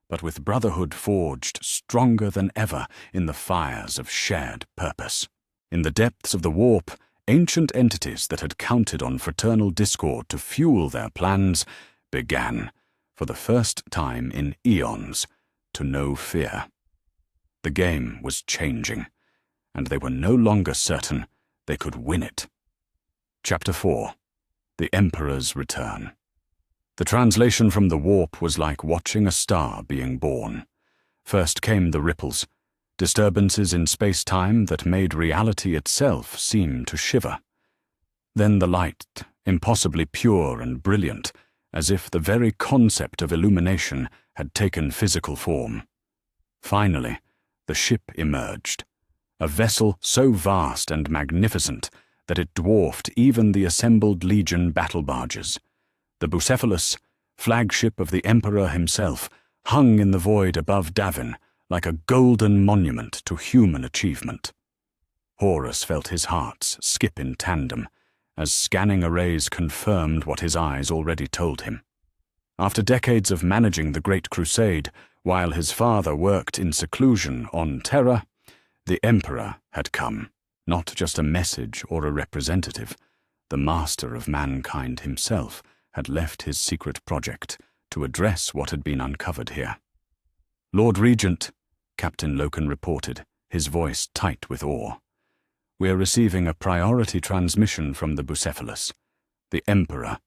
but with brotherhood forged stronger than ever in the fires of shared purpose. In the depths of the warp, ancient entities that had counted on fraternal discord to fuel their plans began, for the first time in eons, to know fear. The game was changing, and they were no longer certain they could win it. Chapter 4. The Emperor's Return. The translation from the warp was like watching a star being born. First came the ripples, disturbances in space-time that made reality itself seem to shiver. Then the light, impossibly pure and brilliant, as if the very concept of illumination had taken physical form. Finally, the ship emerged, a vessel so vast and magnificent that it dwarfed even the assembled legion battle barges. The Bucephalus, flagship of the Emperor himself, hung in the void above Davin like a golden monument to human achievement. Horus felt his heart skip in tandem, as scanning arrays confirmed what his eyes already told him. After decades of managing the Great Crusade, while his father worked in seclusion on Terra, the Emperor had come, not just a message or a representative. The master of mankind himself had left his secret project to address what had been uncovered here. "Lord Regent," Captain Loken reported, his voice tight with awe. "We're receiving a priority transmission from the Bucephalus. The Emperor.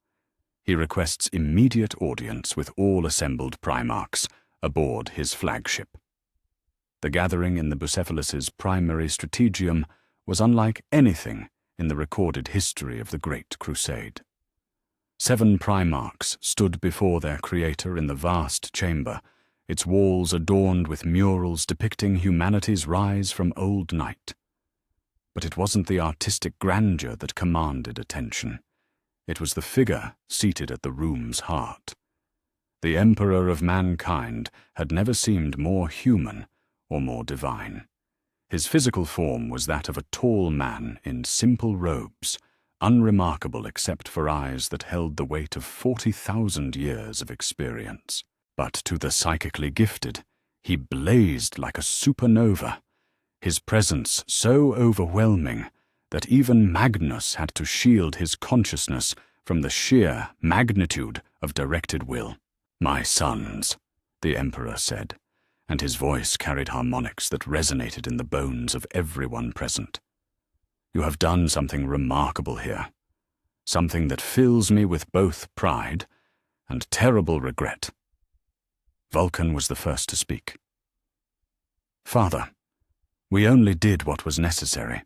He requests immediate audience with all assembled Primarchs aboard his flagship." The gathering in the Bucephalus's primary strategium was unlike anything in the recorded history of the Great Crusade. 7 Primarchs stood before their creator in the vast chamber, its walls adorned with murals depicting humanity's rise from old night. But it wasn't the artistic grandeur that commanded attention. It was the figure seated at the room's heart. The Emperor of mankind had never seemed more human or more divine. His physical form was that of a tall man in simple robes, unremarkable except for eyes that held the weight of 40,000 years of experience. But to the psychically gifted, he blazed like a supernova, his presence so overwhelming that even Magnus had to shield his consciousness from the sheer magnitude of directed will. "My sons," the Emperor said, and his voice carried harmonics that resonated in the bones of everyone present. "You have done something remarkable here, something that fills me with both pride and terrible regret." Vulcan was the first to speak. "Father, we only did what was necessary.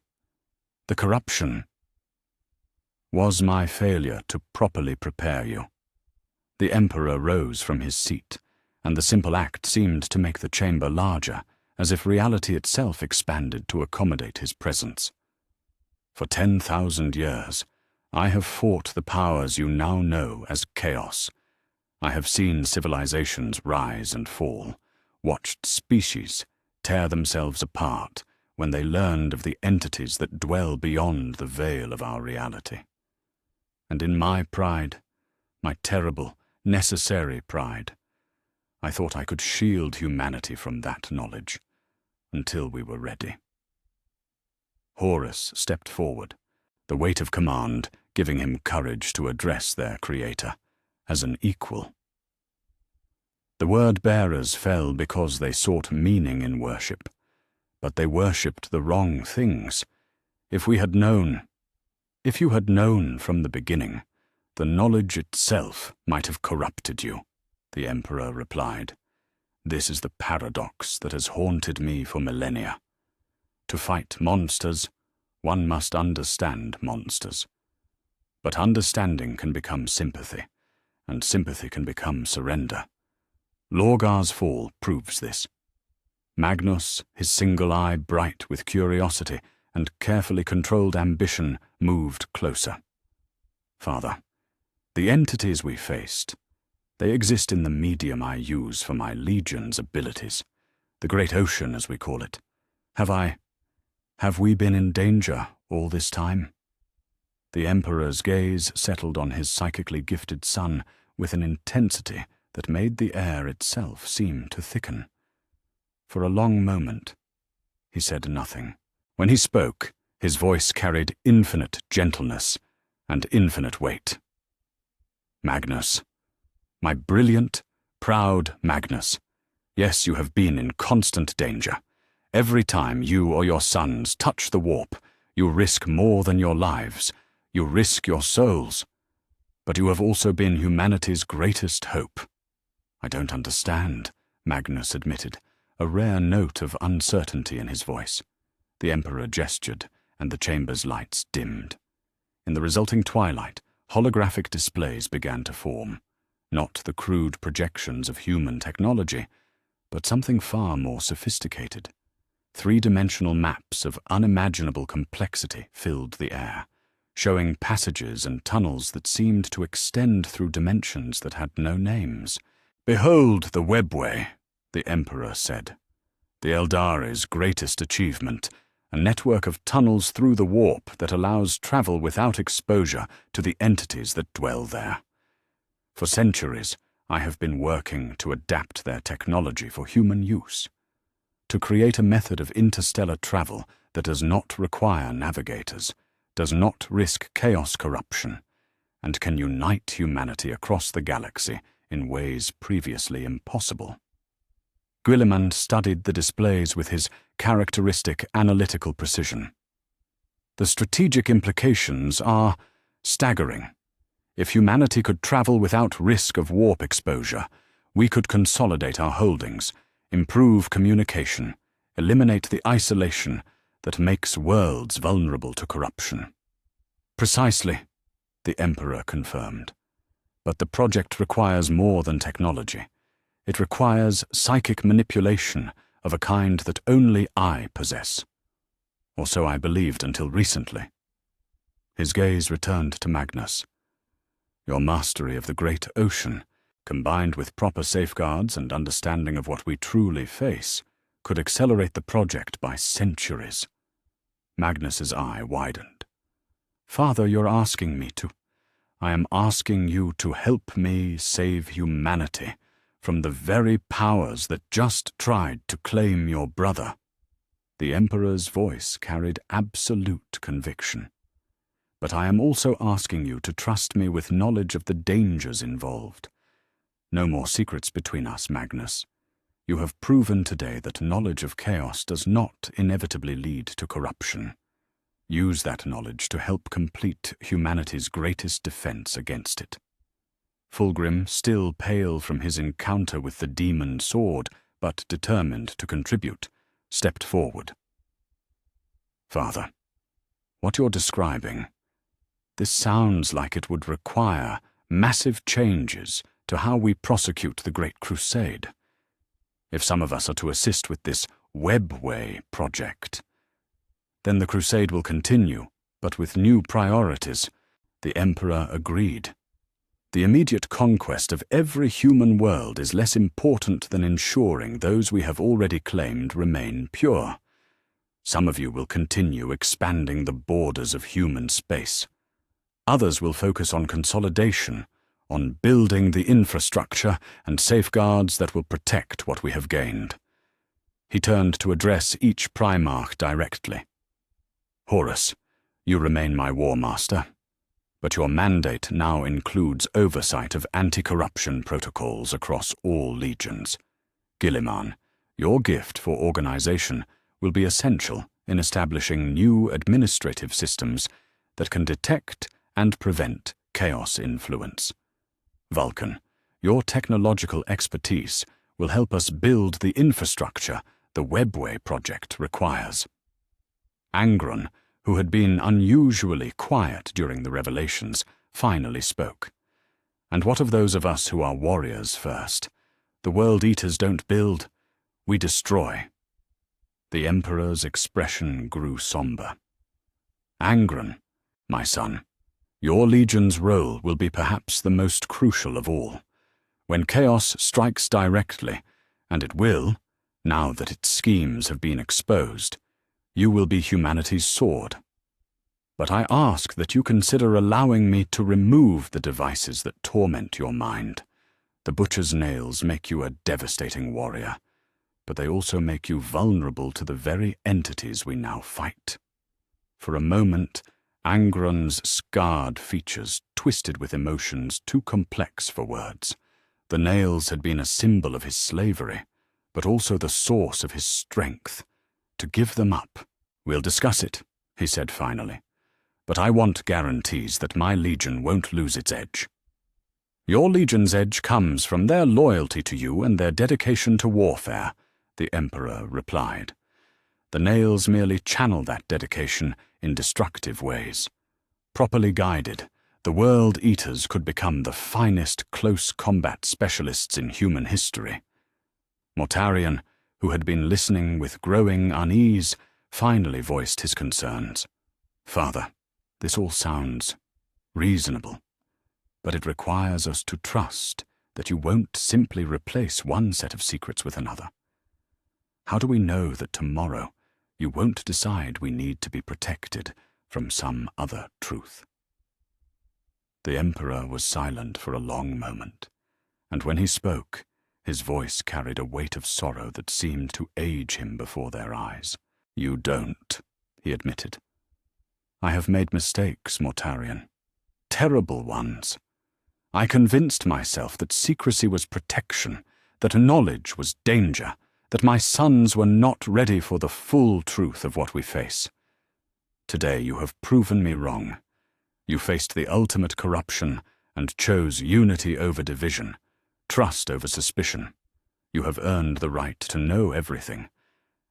The corruption..." Was my failure to properly prepare you?" The Emperor rose from his seat, and the simple act seemed to make the chamber larger, as if reality itself expanded to accommodate his presence. "For 10,000 years, I have fought the powers you now know as chaos. I have seen civilizations rise and fall, watched species tear themselves apart when they learned of the entities that dwell beyond the veil of our reality. And in my pride, my terrible, necessary pride, I thought I could shield humanity from that knowledge until we were ready." Horus stepped forward, the weight of command giving him courage to address their creator as an equal. The word-bearers fell because they sought meaning in worship, but they worshipped the wrong things. If you had known from the beginning, the knowledge itself might have corrupted you," the Emperor replied. "This is the paradox that has haunted me for millennia. To fight monsters, one must understand monsters. But understanding can become sympathy, and sympathy can become surrender. Lorgar's fall proves this." Magnus, his single eye bright with curiosity and carefully controlled ambition, moved closer. "Father, the entities we faced, they exist in the medium I use for my legion's abilities, the great ocean as we call it. Have we been in danger all this time?" The Emperor's gaze settled on his psychically gifted son with an intensity that made the air itself seem to thicken. For a long moment, he said nothing. When he spoke, his voice carried infinite gentleness and infinite weight. "Magnus, my brilliant, proud Magnus, yes, you have been in constant danger. Every time you or your sons touch the warp, you risk more than your lives. You risk your souls. But you have also been humanity's greatest hope." "I don't understand," Magnus admitted, a rare note of uncertainty in his voice. The Emperor gestured, and the chamber's lights dimmed. In the resulting twilight, holographic displays began to form. Not the crude projections of human technology, but something far more sophisticated. Three-dimensional maps of unimaginable complexity filled the air, showing passages and tunnels that seemed to extend through dimensions that had no names. "Behold the webway," the Emperor said. "The Eldari's greatest achievement, a network of tunnels through the warp that allows travel without exposure to the entities that dwell there. For centuries, I have been working to adapt their technology for human use, to create a method of interstellar travel that does not require navigators, does not risk chaos corruption, and can unite humanity across the galaxy in ways previously impossible." Guilliman studied the displays with his characteristic analytical precision. "The strategic implications are staggering. If humanity could travel without risk of warp exposure, we could consolidate our holdings, improve communication, eliminate the isolation that makes worlds vulnerable to corruption." "Precisely," the Emperor confirmed. "But the project requires more than technology. It requires psychic manipulation of a kind that only I possess. Or so I believed until recently." His gaze returned to Magnus. "Your mastery of the great ocean, combined with proper safeguards and understanding of what we truly face, could accelerate the project by centuries." Magnus's eye widened. "Father, you're asking me to. I am asking you to help me save humanity from the very powers that just tried to claim your brother." The Emperor's voice carried absolute conviction. "But I am also asking you to trust me with knowledge of the dangers involved. No more secrets between us, Magnus. You have proven today that knowledge of chaos does not inevitably lead to corruption. Use that knowledge to help complete humanity's greatest defense against it." Fulgrim, still pale from his encounter with the demon sword, but determined to contribute, stepped forward. "Father, what you're describing, This sounds like it would require massive changes to how we prosecute the Great Crusade. If some of us are to assist with this Webway project, then the crusade will continue, but with new priorities. The Emperor agreed. The immediate conquest of every human world is less important than ensuring those we have already claimed remain pure. Some of you will continue expanding the borders of human space. Others will focus on consolidation, on building the infrastructure and safeguards that will protect what we have gained. He turned to address each Primarch directly. Horus, you remain my war master, but your mandate now includes oversight of anti-corruption protocols across all legions. Guilliman, your gift for organization will be essential in establishing new administrative systems that can detect and prevent chaos influence. Vulcan, your technological expertise will help us build the infrastructure the Webway project requires. Angron, who had been unusually quiet during the revelations, finally spoke. And what of those of us who are warriors first? The World Eaters don't build, we destroy. The Emperor's expression grew somber. Angron, my son, your legion's role will be perhaps the most crucial of all. When chaos strikes directly, and it will, now that its schemes have been exposed, you will be humanity's sword. But I ask that you consider allowing me to remove the devices that torment your mind. The butcher's nails make you a devastating warrior, but they also make you vulnerable to the very entities we now fight. For a moment, Angron's scarred features twisted with emotions too complex for words. The nails had been a symbol of his slavery, but also the source of his strength. To give them up, we'll discuss it, he said finally. But I want guarantees that my legion won't lose its edge. Your legion's edge comes from their loyalty to you and their dedication to warfare, the Emperor replied. The nails merely channel that dedication in destructive ways. Properly guided, the World Eaters could become the finest close combat specialists in human history. Mortarion, who had been listening with growing unease, finally voiced his concerns. Father, this all sounds reasonable, but it requires us to trust that you won't simply replace one set of secrets with another. How do we know that tomorrow you won't decide we need to be protected from some other truth? The Emperor was silent for a long moment, and when he spoke, his voice carried a weight of sorrow that seemed to age him before their eyes. You don't, he admitted. I have made mistakes, Mortarion. Terrible ones. I convinced myself that secrecy was protection, that knowledge was danger, that my sons were not ready for the full truth of what we face. Today you have proven me wrong. You faced the ultimate corruption and chose unity over division, trust over suspicion. You have earned the right to know everything,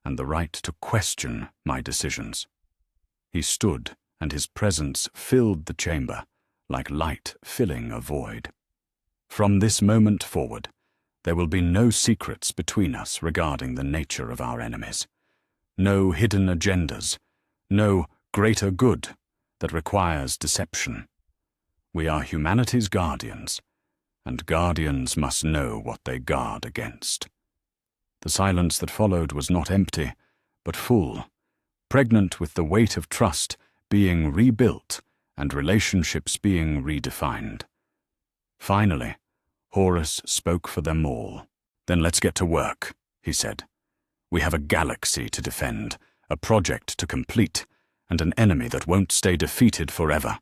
and the right to question my decisions. He stood, and his presence filled the chamber, like light filling a void. From this moment forward, there will be no secrets between us regarding the nature of our enemies. No hidden agendas, no greater good that requires deception. We are humanity's guardians, and guardians must know what they guard against. The silence that followed was not empty, but full, pregnant with the weight of trust being rebuilt and relationships being redefined. Finally, Horus spoke for them all. Then let's get to work, he said. We have a galaxy to defend, a project to complete, and an enemy that won't stay defeated forever.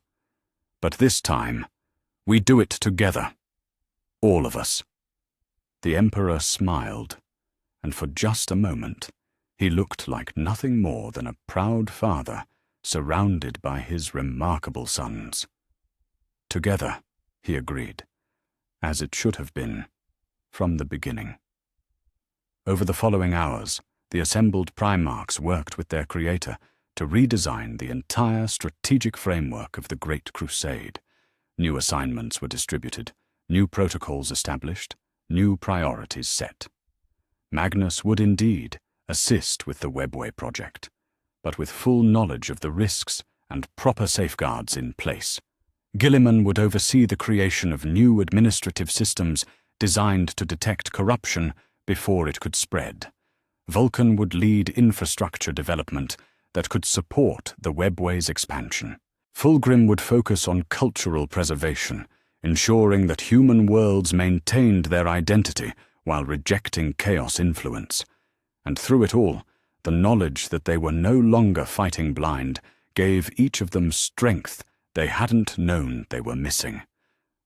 But this time, we do it together. All of us. The Emperor smiled, and for just a moment, he looked like nothing more than a proud father surrounded by his remarkable sons. Together, he agreed, as it should have been from the beginning. Over the following hours, the assembled Primarchs worked with their creator to redesign the entire strategic framework of the Great Crusade. New assignments were distributed, new protocols established, new priorities set. Magnus would indeed assist with the Webway project, but with full knowledge of the risks and proper safeguards in place. Gilliman would oversee the creation of new administrative systems designed to detect corruption before it could spread. Vulcan would lead infrastructure development that could support the Webway's expansion. Fulgrim would focus on cultural preservation, ensuring that human worlds maintained their identity while rejecting chaos influence. And through it all, the knowledge that they were no longer fighting blind gave each of them strength they hadn't known they were missing.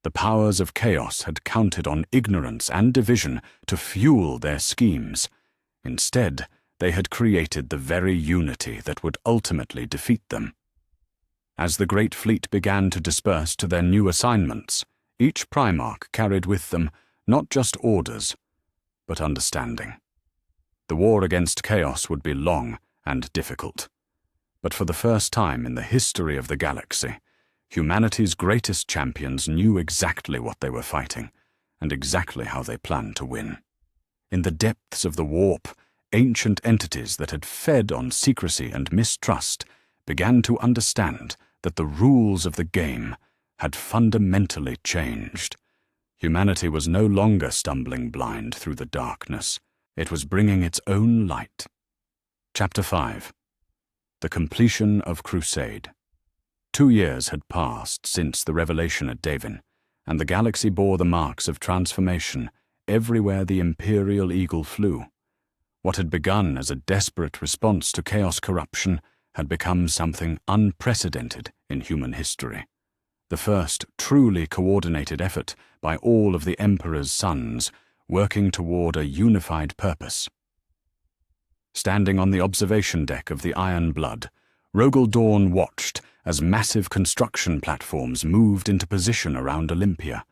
The powers of chaos had counted on ignorance and division to fuel their schemes. Instead, they had created the very unity that would ultimately defeat them. As the great fleet began to disperse to their new assignments, each Primarch carried with them not just orders, but understanding. The war against chaos would be long and difficult. But for the first time in the history of the galaxy, humanity's greatest champions knew exactly what they were fighting, and exactly how they planned to win. In the depths of the warp, ancient entities that had fed on secrecy and mistrust began to understand that the rules of the game had fundamentally changed. Humanity was no longer stumbling blind through the darkness. It was bringing its own light. Chapter 5. The Completion of Crusade. 2 years had passed since the revelation at Davin, and the galaxy bore the marks of transformation everywhere the Imperial Eagle flew. What had begun as a desperate response to chaos corruption had become something unprecedented in human history. The first truly coordinated effort by all of the Emperor's sons working toward a unified purpose. Standing on the observation deck of the Iron Blood, Rogel Dawn watched as massive construction platforms moved into position around Olympia.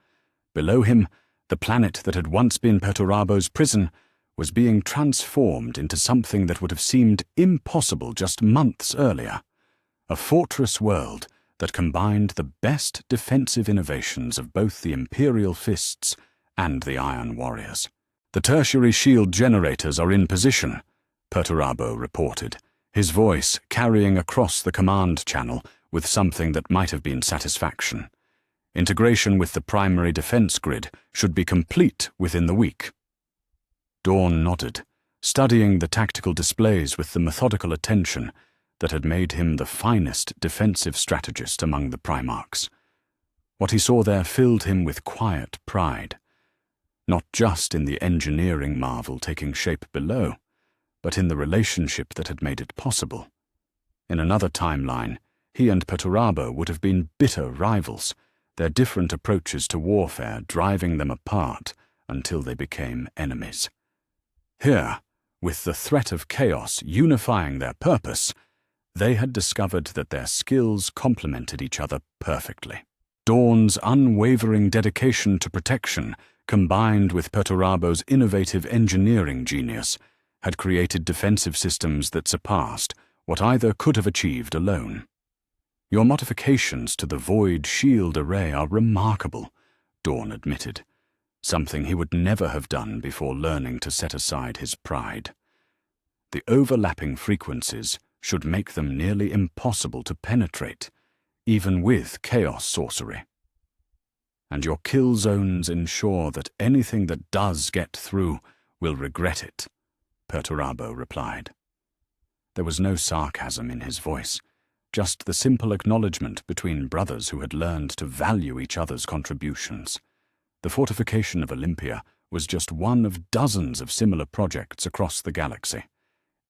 Below him, the planet that had once been Perturabo's prison was being transformed into something that would have seemed impossible just months earlier. A fortress world that combined the best defensive innovations of both the Imperial Fists and the Iron Warriors. "The tertiary shield generators are in position," Perturabo reported, his voice carrying across the command channel with something that might have been satisfaction. "Integration with the primary defense grid should be complete within the week." Dawn nodded, studying the tactical displays with the methodical attention that had made him the finest defensive strategist among the Primarchs. What he saw there filled him with quiet pride, not just in the engineering marvel taking shape below, but in the relationship that had made it possible. In another timeline, he and Perturabo would have been bitter rivals, their different approaches to warfare driving them apart until they became enemies. Here, with the threat of chaos unifying their purpose, they had discovered that their skills complemented each other perfectly. Dawn's unwavering dedication to protection, combined with Perturabo's innovative engineering genius, had created defensive systems that surpassed what either could have achieved alone. "Your modifications to the Void Shield array are remarkable," Dawn admitted, something he would never have done before learning to set aside his pride. The overlapping frequencies should make them nearly impossible to penetrate, even with chaos sorcery. "And your kill zones ensure that anything that does get through will regret it," Perturabo replied. There was no sarcasm in his voice, just the simple acknowledgement between brothers who had learned to value each other's contributions. The fortification of Olympia was just one of dozens of similar projects across the galaxy.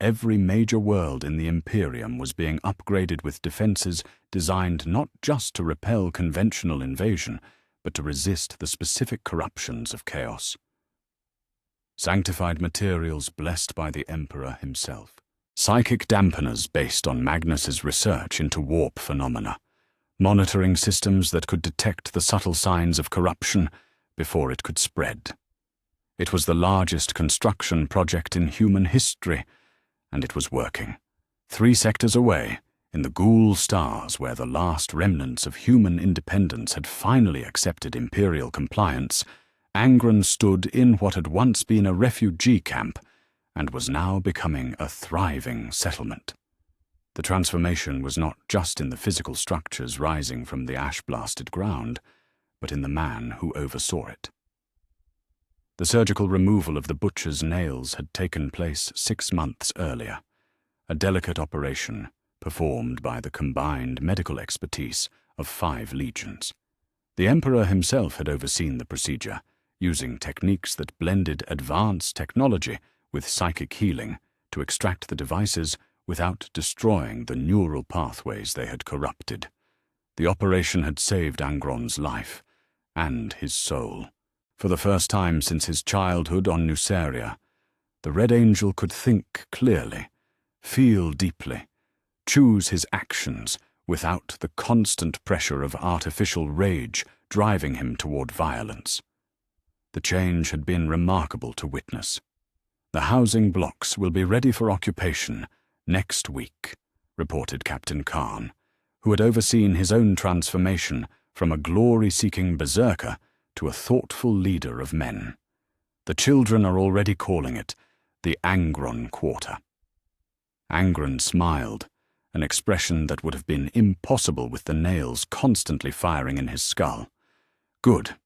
Every major world in the Imperium was being upgraded with defenses designed not just to repel conventional invasion, but to resist the specific corruptions of chaos. Sanctified materials blessed by the Emperor himself. Psychic dampeners based on Magnus's research into warp phenomena. Monitoring systems that could detect the subtle signs of corruption before it could spread. It was the largest construction project in human history, and it was working. 3 sectors away, in the Ghoul stars where the last remnants of human independence had finally accepted imperial compliance, Angron stood in what had once been a refugee camp and was now becoming a thriving settlement. The transformation was not just in the physical structures rising from the ash-blasted ground, but in the man who oversaw it. The surgical removal of the butcher's nails had taken place 6 months earlier, a delicate operation performed by the combined medical expertise of 5 legions. The Emperor himself had overseen the procedure, using techniques that blended advanced technology with psychic healing to extract the devices without destroying the neural pathways they had corrupted. The operation had saved Angron's life and his soul. For the first time since his childhood on Nuceria, the Red Angel could think clearly, feel deeply, choose his actions without the constant pressure of artificial rage driving him toward violence. The change had been remarkable to witness. "The housing blocks will be ready for occupation next week," reported Captain Khan, who had overseen his own transformation from a glory-seeking berserker to a thoughtful leader of men. "The children are already calling it the Angron Quarter." Angron smiled, an expression that would have been impossible with the nails constantly firing in his skull. "Good.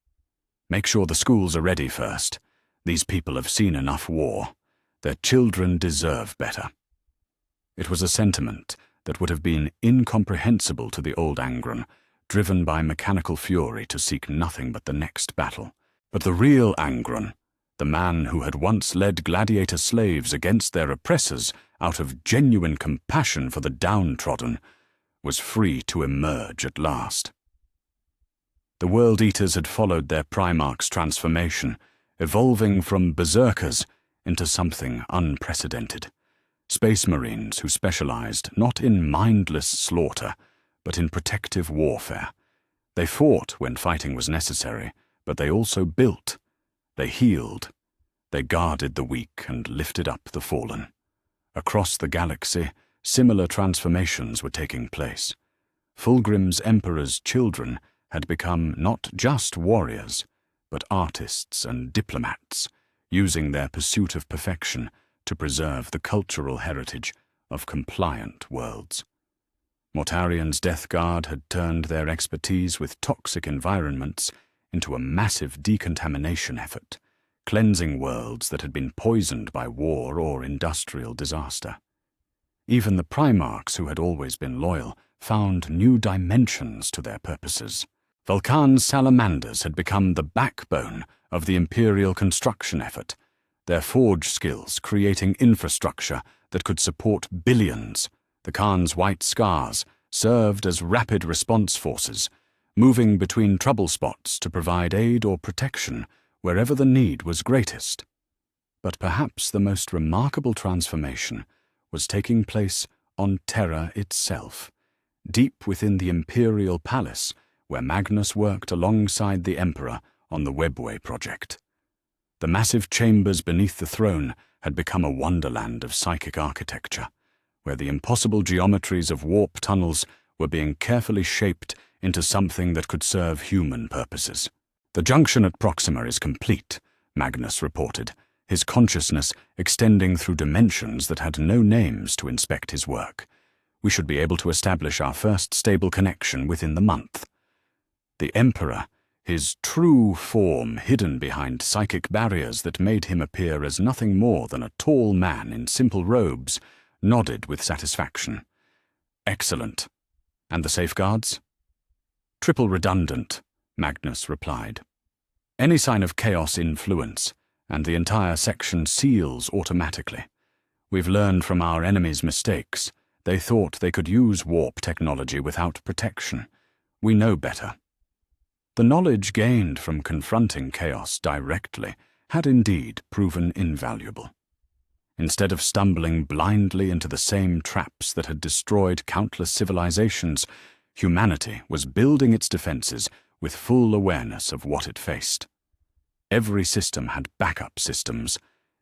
Make sure the schools are ready first. These people have seen enough war. Their children deserve better." It was a sentiment that would have been incomprehensible to the old Angron, driven by mechanical fury to seek nothing but the next battle. But the real Angron, the man who had once led gladiator slaves against their oppressors out of genuine compassion for the downtrodden, was free to emerge at last. The World Eaters had followed their Primarchs' transformation, evolving from berserkers into something unprecedented. Space Marines who specialized not in mindless slaughter, but in protective warfare. They fought when fighting was necessary, but they also built. They healed. They guarded the weak and lifted up the fallen. Across the galaxy, similar transformations were taking place. Fulgrim's Emperor's children had become not just warriors, but artists and diplomats, using their pursuit of perfection to preserve the cultural heritage of compliant worlds. Mortarian's Death Guard had turned their expertise with toxic environments into a massive decontamination effort, cleansing worlds that had been poisoned by war or industrial disaster. Even the Primarchs, who had always been loyal, found new dimensions to their purposes. Vulcan's salamanders had become the backbone of the Imperial construction effort, their forge skills creating infrastructure that could support billions. The Khan's white scars served as rapid response forces, moving between trouble spots to provide aid or protection wherever the need was greatest. But perhaps the most remarkable transformation was taking place on Terra itself, deep within the Imperial Palace, where Magnus worked alongside the Emperor on the Webway project. The massive chambers beneath the throne had become a wonderland of psychic architecture, where the impossible geometries of warp tunnels were being carefully shaped into something that could serve human purposes. "The junction at Proxima is complete," Magnus reported, his consciousness extending through dimensions that had no names to inspect his work. "We should be able to establish our first stable connection within the month." The Emperor, his true form hidden behind psychic barriers that made him appear as nothing more than a tall man in simple robes, nodded with satisfaction. "Excellent. And the safeguards?" "Triple redundant," Magnus replied. "Any sign of chaos influence, and the entire section seals automatically. We've learned from our enemies' mistakes. They thought they could use warp technology without protection. We know better." The knowledge gained from confronting chaos directly had indeed proven invaluable. Instead of stumbling blindly into the same traps that had destroyed countless civilizations, humanity was building its defenses with full awareness of what it faced. Every system had backup systems.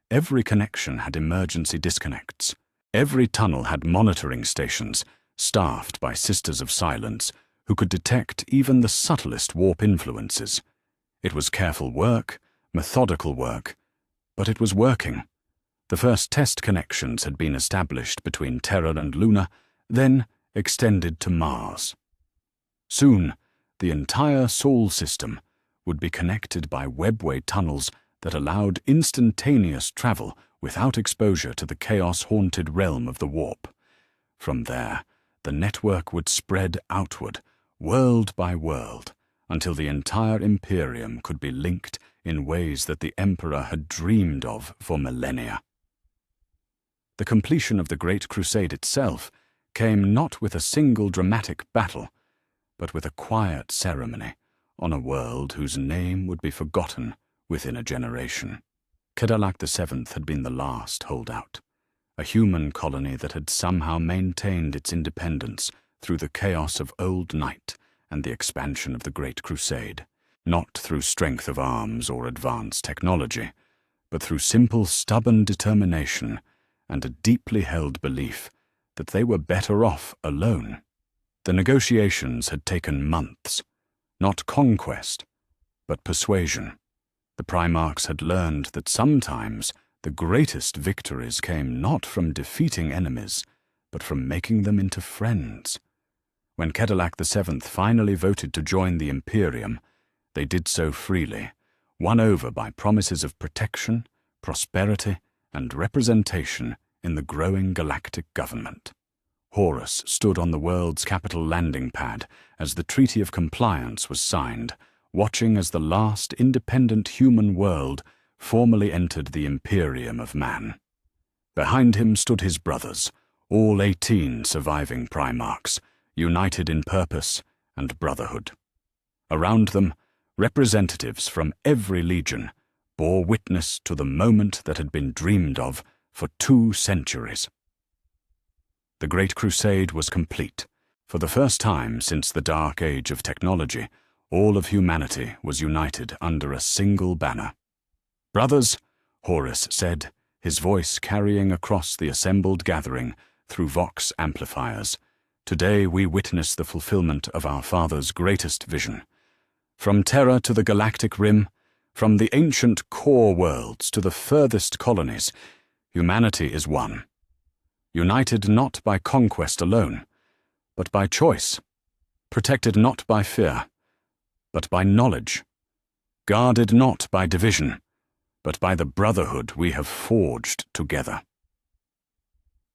Every connection had emergency disconnects. Every tunnel had monitoring stations, staffed by Sisters of Silence, who could detect even the subtlest warp influences. It was careful work, methodical work, but it was working. The first test connections had been established between Terra and Luna, then extended to Mars. Soon, the entire Sol system would be connected by webway tunnels that allowed instantaneous travel without exposure to the chaos-haunted realm of the warp. From there, the network would spread outward, world by world, until the entire Imperium could be linked in ways that the Emperor had dreamed of for millennia. The completion of the Great Crusade itself came not with a single dramatic battle, but with a quiet ceremony on a world whose name would be forgotten within a generation. Kedalak VII had been the last holdout, a human colony that had somehow maintained its independence through the chaos of Old Night and the expansion of the Great Crusade, not through strength of arms or advanced technology, but through simple, stubborn determination and a deeply held belief that they were better off alone. The negotiations had taken months, not conquest, but persuasion. The Primarchs had learned that sometimes the greatest victories came not from defeating enemies, but from making them into friends. When Kedalak VII finally voted to join the Imperium, they did so freely, won over by promises of protection, prosperity, and representation in the growing galactic government. Horus stood on the world's capital landing pad as the Treaty of Compliance was signed, watching as the last independent human world formally entered the Imperium of Man. Behind him stood his brothers, all 18 surviving Primarchs, united in purpose and brotherhood. Around them, representatives from every legion bore witness to the moment that had been dreamed of for 2 centuries. The Great Crusade was complete. For the first time since the Dark Age of technology, all of humanity was united under a single banner. "Brothers," Horus said, his voice carrying across the assembled gathering through Vox amplifiers, "today we witness the fulfillment of our Father's greatest vision. From Terra to the galactic rim, from the ancient core worlds to the furthest colonies, humanity is one. United not by conquest alone, but by choice, protected not by fear, but by knowledge, guarded not by division, but by the brotherhood we have forged together."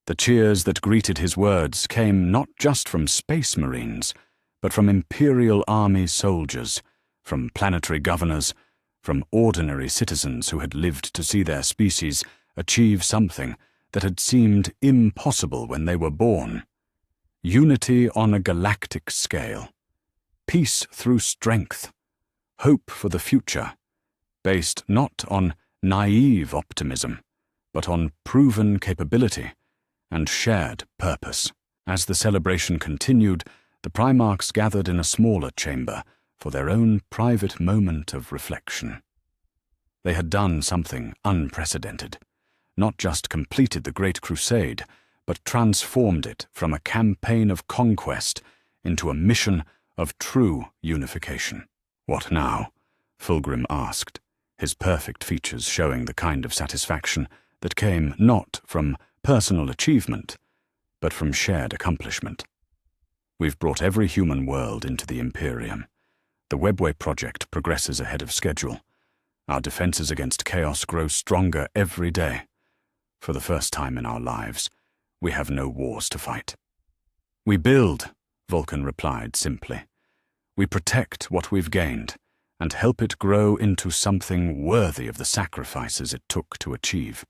The cheers that greeted his words came not just from space marines, but from Imperial Army soldiers, from planetary governors, from ordinary citizens who had lived to see their species achieve something that had seemed impossible when they were born. Unity on a galactic scale. Peace through strength. Hope for the future, based not on naive optimism, but on proven capability and shared purpose. As the celebration continued, the Primarchs gathered in a smaller chamber for their own private moment of reflection. They had done something unprecedented. Not just completed the Great Crusade, but transformed it from a campaign of conquest into a mission of true unification. "What now?" Fulgrim asked, his perfect features showing the kind of satisfaction that came not from personal achievement, but from shared accomplishment. "We've brought every human world into the Imperium. The Webway project progresses ahead of schedule. Our defenses against chaos grow stronger every day. For the first time in our lives, we have no wars to fight." "We build," Vulcan replied simply. "We protect what we've gained and help it grow into something worthy of the sacrifices it took to achieve."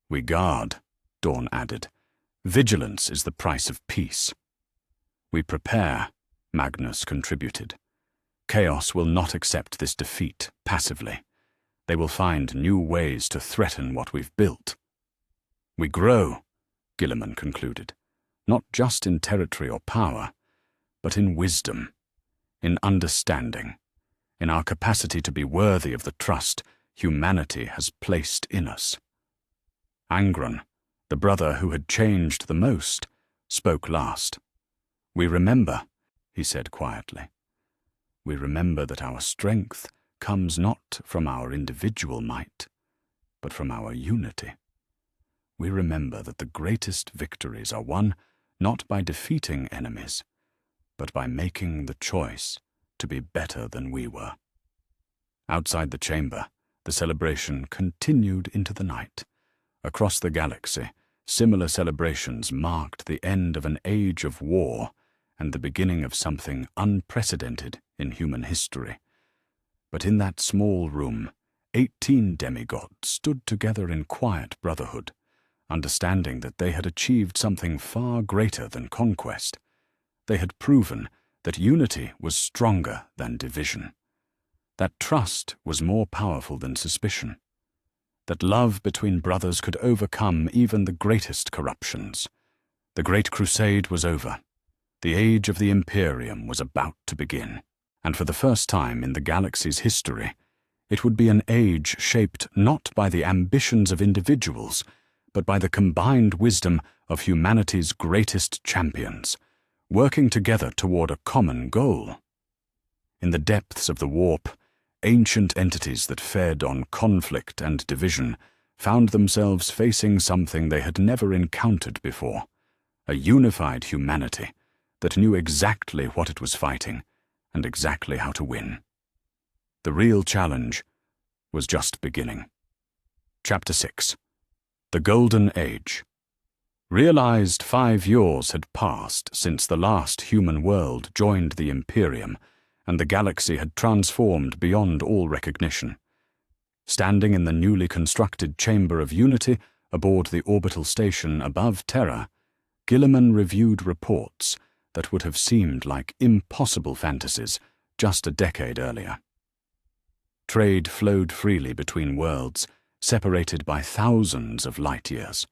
"We guard," Dawn added. "Vigilance is the price of peace." "We prepare," Magnus contributed. "Chaos will not accept this defeat passively. They will find new ways to threaten what we've built." "We grow," Gilliman concluded, "not just in territory or power, but in wisdom, in understanding, in our capacity to be worthy of the trust humanity has placed in us." Angron, The brother who had changed the most spoke last. "We remember," he said quietly. "We remember that our strength comes not from our individual might, but from our unity. We remember that the greatest victories are won not by defeating enemies, but by making the choice to be better than we were." Outside the chamber, the celebration continued into the night. Across the galaxy, similar celebrations marked the end of an age of war and the beginning of something unprecedented in human history. But in that small room, 18 demigods stood together in quiet brotherhood, understanding that they had achieved something far greater than conquest. They had proven that unity was stronger than division, that trust was more powerful than suspicion, that love between brothers could overcome even the greatest corruptions. The Great Crusade was over. The age of the Imperium was about to begin, and for the first time in the galaxy's history, it would be an age shaped not by the ambitions of individuals, but by the combined wisdom of humanity's greatest champions, working together toward a common goal. In the depths of the warp, ancient entities that fed on conflict and division found themselves facing something they had never encountered before, a unified humanity that knew exactly what it was fighting and exactly how to win. The real challenge was just beginning. Chapter 6. The Golden Age. Realized 5 years had passed since the last human world joined the Imperium, and the galaxy had transformed beyond all recognition. Standing in the newly constructed Chamber of Unity aboard the orbital station above Terra, Gilliman reviewed reports that would have seemed like impossible fantasies just a decade earlier. Trade flowed freely between worlds, separated by thousands of light years.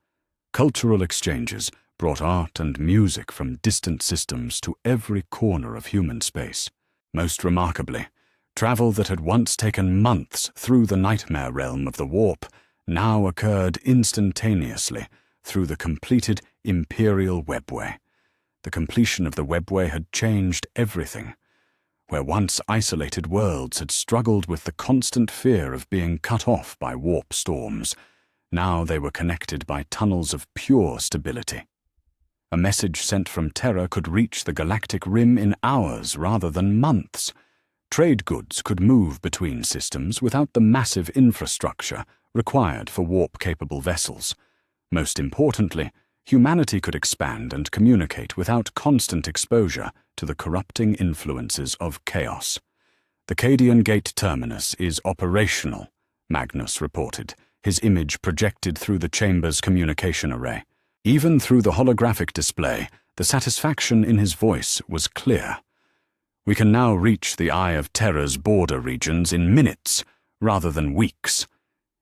Cultural exchanges brought art and music from distant systems to every corner of human space. Most remarkably, travel that had once taken months through the nightmare realm of the warp now occurred instantaneously through the completed Imperial Webway. The completion of the Webway had changed everything. Where once isolated worlds had struggled with the constant fear of being cut off by warp storms, now they were connected by tunnels of pure stability. A message sent from Terra could reach the galactic rim in hours rather than months. Trade goods could move between systems without the massive infrastructure required for warp-capable vessels. Most importantly, humanity could expand and communicate without constant exposure to the corrupting influences of chaos. "The Cadian Gate terminus is operational," Magnus reported, his image projected through the chamber's communication array. Even through the holographic display, the satisfaction in his voice was clear. "We can now reach the Eye of Terror's border regions in minutes, rather than weeks.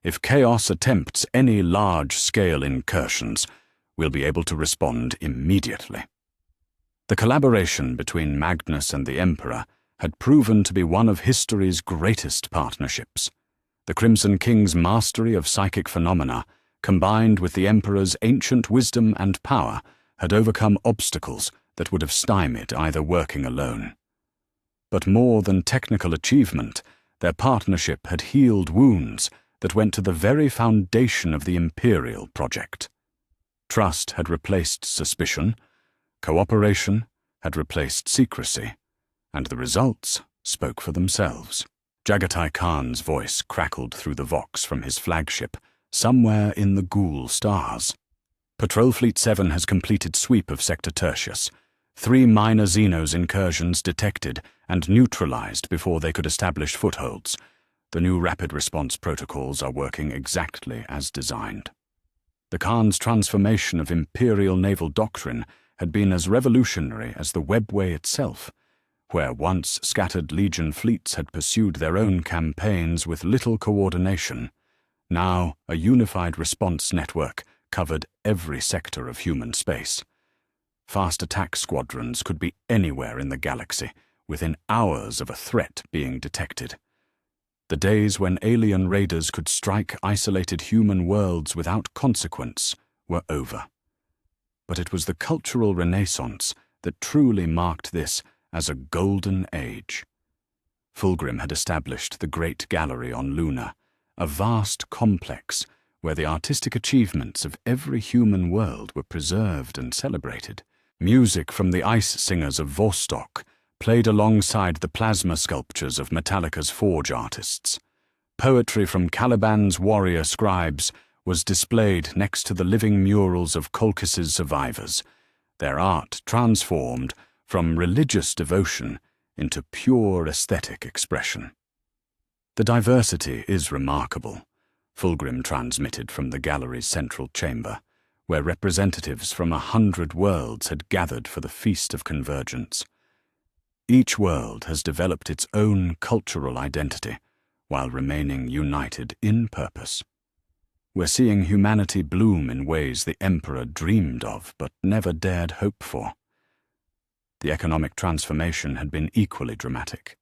If Chaos attempts any large-scale incursions, we'll be able to respond immediately." The collaboration between Magnus and the Emperor had proven to be one of history's greatest partnerships. The Crimson King's mastery of psychic phenomena, combined with the Emperor's ancient wisdom and power, had overcome obstacles that would have stymied either working alone. But more than technical achievement, their partnership had healed wounds that went to the very foundation of the Imperial project. Trust had replaced suspicion, cooperation had replaced secrecy, and the results spoke for themselves. Jagatai Khan's voice crackled through the vox from his flagship, somewhere in the Ghoul stars. "Patrol Fleet 7 has completed sweep of Sector Tertius. 3 minor Xenos incursions detected and neutralized before they could establish footholds. The new rapid response protocols are working exactly as designed." The Khan's transformation of Imperial naval doctrine had been as revolutionary as the Webway itself. Where once scattered Legion fleets had pursued their own campaigns with little coordination, now a unified response network covered every sector of human space. Fast attack squadrons could be anywhere in the galaxy, within hours of a threat being detected. The days when alien raiders could strike isolated human worlds without consequence were over. But it was the cultural renaissance that truly marked this as a golden age. Fulgrim had established the Great Gallery on Luna, a vast complex where the artistic achievements of every human world were preserved and celebrated. Music from the ice singers of Vostok played alongside the plasma sculptures of Metallica's Forge artists. Poetry from Caliban's warrior scribes was displayed next to the living murals of Colchis's survivors, their art transformed from religious devotion into pure aesthetic expression. The diversity is remarkable, Fulgrim transmitted from the gallery's central chamber, where representatives from 100 worlds had gathered for the Feast of Convergence. Each world has developed its own cultural identity, while remaining united in purpose. We're seeing humanity bloom in ways the Emperor dreamed of but never dared hope for. The economic transformation had been equally dramatic.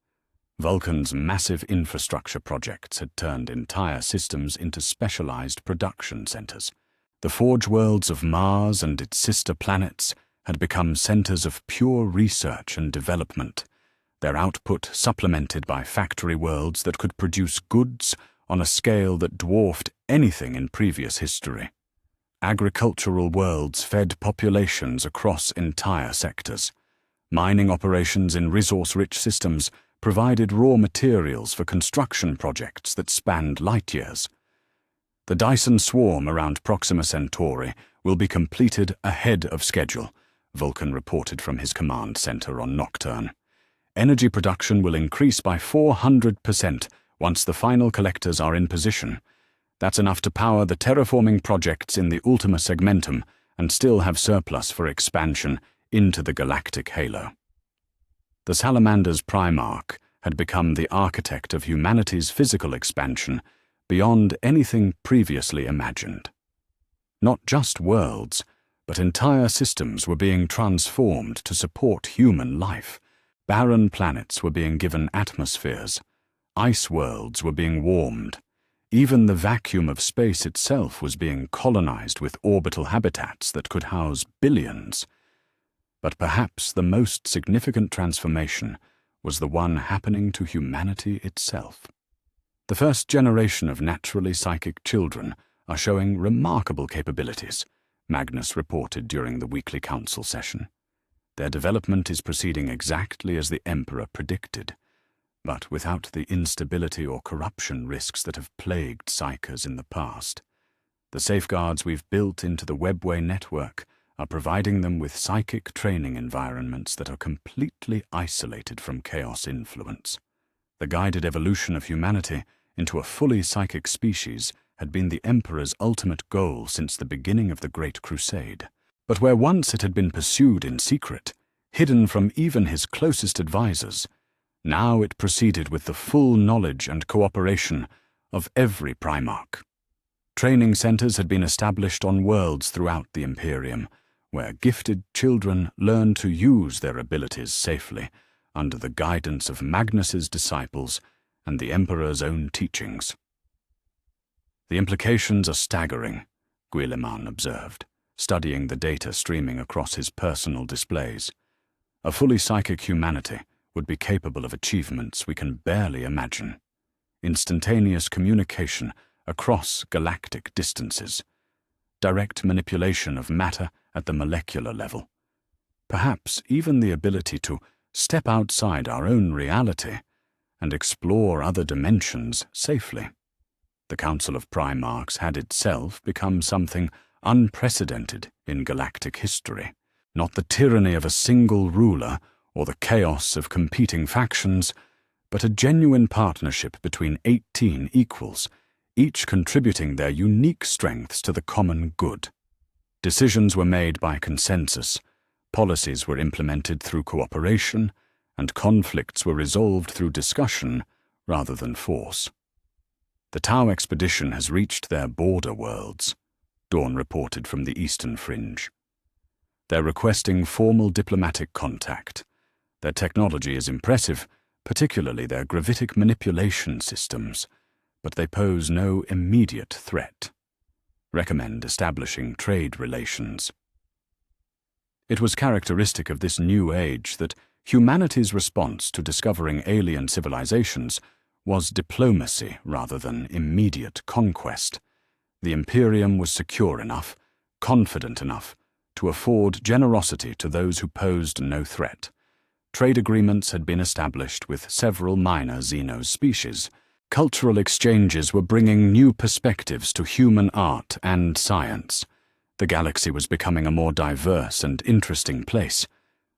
Vulcan's massive infrastructure projects had turned entire systems into specialized production centers. The forge worlds of Mars and its sister planets had become centers of pure research and development, their output supplemented by factory worlds that could produce goods on a scale that dwarfed anything in previous history. Agricultural worlds fed populations across entire sectors. Mining operations in resource-rich systems provided raw materials for construction projects that spanned light years. The Dyson swarm around Proxima Centauri will be completed ahead of schedule, Vulcan reported from his command center on Nocturne. Energy production will increase by 400% once the final collectors are in position. That's enough to power the terraforming projects in the Ultima Segmentum and still have surplus for expansion into the galactic halo. The Salamander's Primarch had become the architect of humanity's physical expansion beyond anything previously imagined. Not just worlds, but entire systems were being transformed to support human life. Barren planets were being given atmospheres. Ice worlds were being warmed. Even the vacuum of space itself was being colonized with orbital habitats that could house billions. But perhaps the most significant transformation was the one happening to humanity itself. The first generation of naturally psychic children are showing remarkable capabilities, Magnus reported during the weekly council session. Their development is proceeding exactly as the Emperor predicted, but without the instability or corruption risks that have plagued psychers in the past. The safeguards we've built into the Webway network are providing them with psychic training environments that are completely isolated from chaos influence. The guided evolution of humanity into a fully psychic species had been the Emperor's ultimate goal since the beginning of the Great Crusade. But where once it had been pursued in secret, hidden from even his closest advisors, now it proceeded with the full knowledge and cooperation of every Primarch. Training centers had been established on worlds throughout the Imperium, where gifted children learn to use their abilities safely under the guidance of Magnus's disciples and the Emperor's own teachings. The implications are staggering, Guillemin observed, studying the data streaming across his personal displays. A fully psychic humanity would be capable of achievements we can barely imagine. Instantaneous communication across galactic distances, direct manipulation of matter at the molecular level, perhaps even the ability to step outside our own reality and explore other dimensions safely. The Council of Primarchs had itself become something unprecedented in galactic history, not the tyranny of a single ruler or the chaos of competing factions, but a genuine partnership between 18 equals, each contributing their unique strengths to the common good. Decisions were made by consensus, policies were implemented through cooperation, and conflicts were resolved through discussion rather than force. The Tau expedition has reached their border worlds, Dawn reported from the eastern fringe. They're requesting formal diplomatic contact. Their technology is impressive, particularly their gravitic manipulation systems, but they pose no immediate threat. recommend establishing trade relations. It was characteristic of this new age that humanity's response to discovering alien civilizations was diplomacy rather than immediate conquest. The Imperium was secure enough, confident enough, to afford generosity to those who posed no threat. Trade agreements had been established with several minor Xeno species. Cultural exchanges were bringing new perspectives to human art and science. The galaxy was becoming a more diverse and interesting place.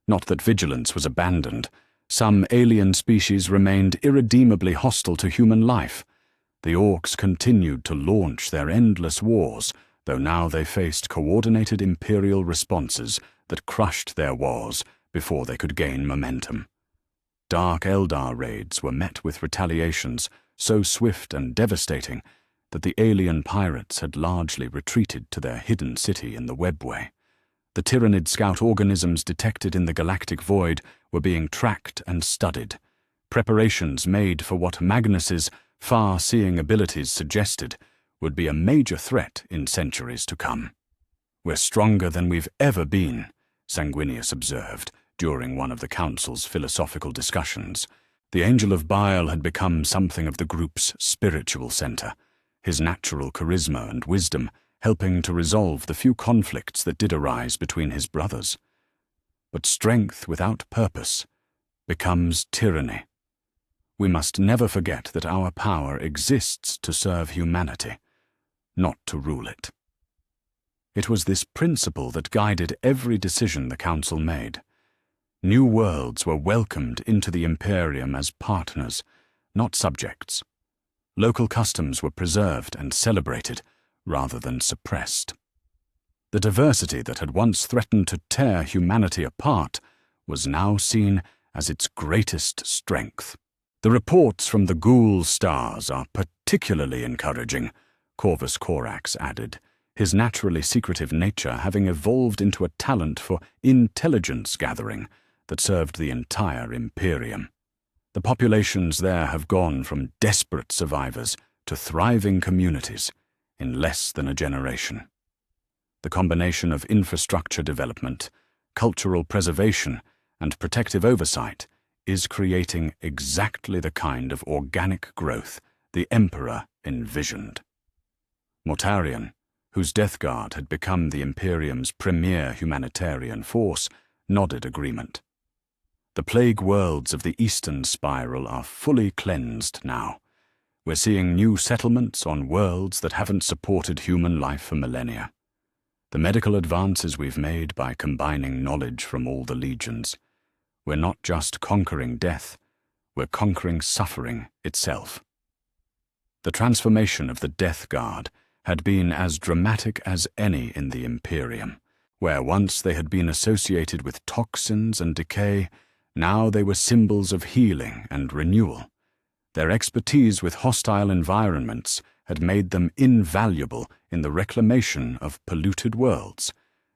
Not that vigilance was abandoned. Some alien species remained irredeemably hostile to human life. The Orcs continued to launch their endless wars, though now they faced coordinated Imperial responses that crushed their wars before they could gain momentum. Dark Eldar raids were met with retaliations so swift and devastating that the alien pirates had largely retreated to their hidden city in the Webway. The Tyrannid scout organisms detected in the galactic void were being tracked and studied. Preparations made for what Magnus's far-seeing abilities suggested would be a major threat in centuries to come. "We're stronger than we've ever been," Sanguinius observed during one of the Council's philosophical discussions. The Angel of Bile had become something of the group's spiritual center, his natural charisma and wisdom helping to resolve the few conflicts that did arise between his brothers. But strength without purpose becomes tyranny. We must never forget that our power exists to serve humanity, not to rule it. It was this principle that guided every decision the Council made. New worlds were welcomed into the Imperium as partners, not subjects. Local customs were preserved and celebrated, rather than suppressed. The diversity that had once threatened to tear humanity apart was now seen as its greatest strength. "The reports from the Ghoul stars are particularly encouraging," Corvus Corax added, his naturally secretive nature having evolved into a talent for intelligence gathering that served the entire Imperium. "The populations there have gone from desperate survivors to thriving communities in less than a generation. The combination of infrastructure development, cultural preservation, and protective oversight is creating exactly the kind of organic growth the Emperor envisioned." Mortarion, whose Death Guard had become the Imperium's premier humanitarian force, nodded agreement. "The plague worlds of the Eastern Spiral are fully cleansed now. We're seeing new settlements on worlds that haven't supported human life for millennia. The medical advances we've made by combining knowledge from all the legions. We're not just conquering death, we're conquering suffering itself." The transformation of the Death Guard had been as dramatic as any in the Imperium. Where once they had been associated with toxins and decay, now they were symbols of healing and renewal. Their expertise with hostile environments had made them invaluable in the reclamation of polluted worlds.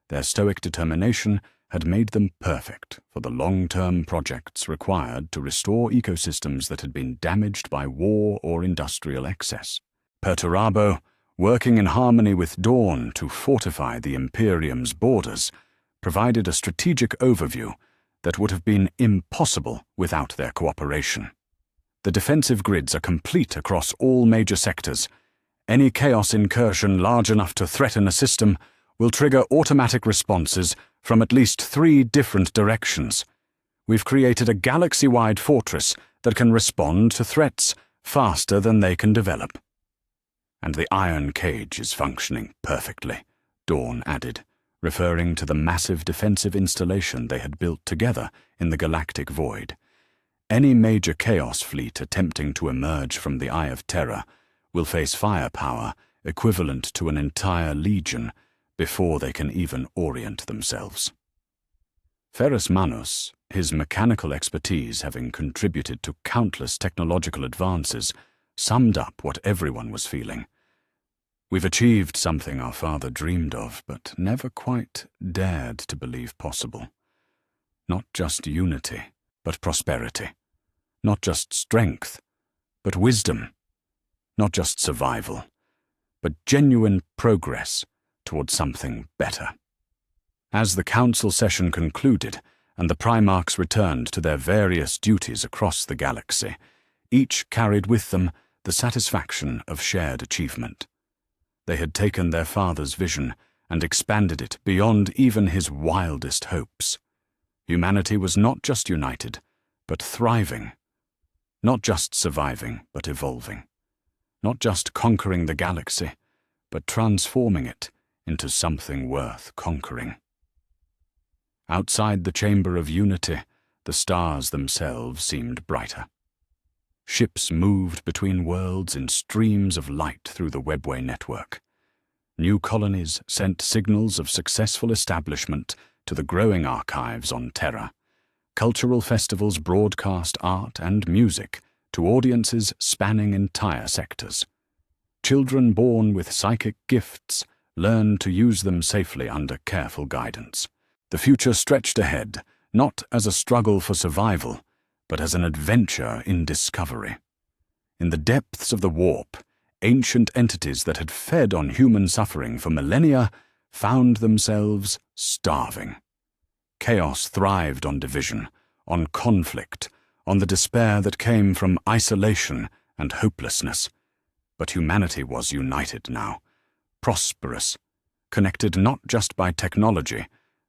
Their stoic determination had made them perfect for the long-term projects required to restore ecosystems that had been damaged by war or industrial excess. Perturabo, working in harmony with Dawn to fortify the Imperium's borders, provided a strategic overview that would have been impossible without their cooperation. The defensive grids are complete across all major sectors. Any chaos incursion large enough to threaten a system will trigger automatic responses from at least 3 different directions. We've created a galaxy-wide fortress that can respond to threats faster than they can develop. And the iron cage is functioning perfectly, Dawn added, referring to the massive defensive installation they had built together in the galactic void. Any major Chaos fleet attempting to emerge from the Eye of Terror will face firepower equivalent to an entire legion before they can even orient themselves. Ferrus Manus, his mechanical expertise having contributed to countless technological advances, summed up what everyone was feeling. "We've achieved something our father dreamed of, but never quite dared to believe possible. Not just unity, but prosperity. Not just strength, but wisdom. Not just survival, but genuine progress toward something better. As the council session concluded and the Primarchs returned to their various duties across the galaxy, each carried with them the satisfaction of shared achievement. They had taken their father's vision and expanded it beyond even his wildest hopes. Humanity was not just united, but thriving. Not just surviving, but evolving. Not just conquering the galaxy, but transforming it into something worth conquering. Outside the Chamber of Unity, the stars themselves seemed brighter. Ships moved between worlds in streams of light through the webway network. New colonies sent signals of successful establishment to the growing archives on Terra. Cultural festivals broadcast art and music to audiences spanning entire sectors. Children born with psychic gifts learned to use them safely under careful guidance. The future stretched ahead, not as a struggle for survival, but as an adventure in discovery. In the depths of the warp, ancient entities that had fed on human suffering for millennia found themselves starving. Chaos thrived on division, on conflict, on the despair that came from isolation and hopelessness. But humanity was united now, prosperous, connected not just by technology,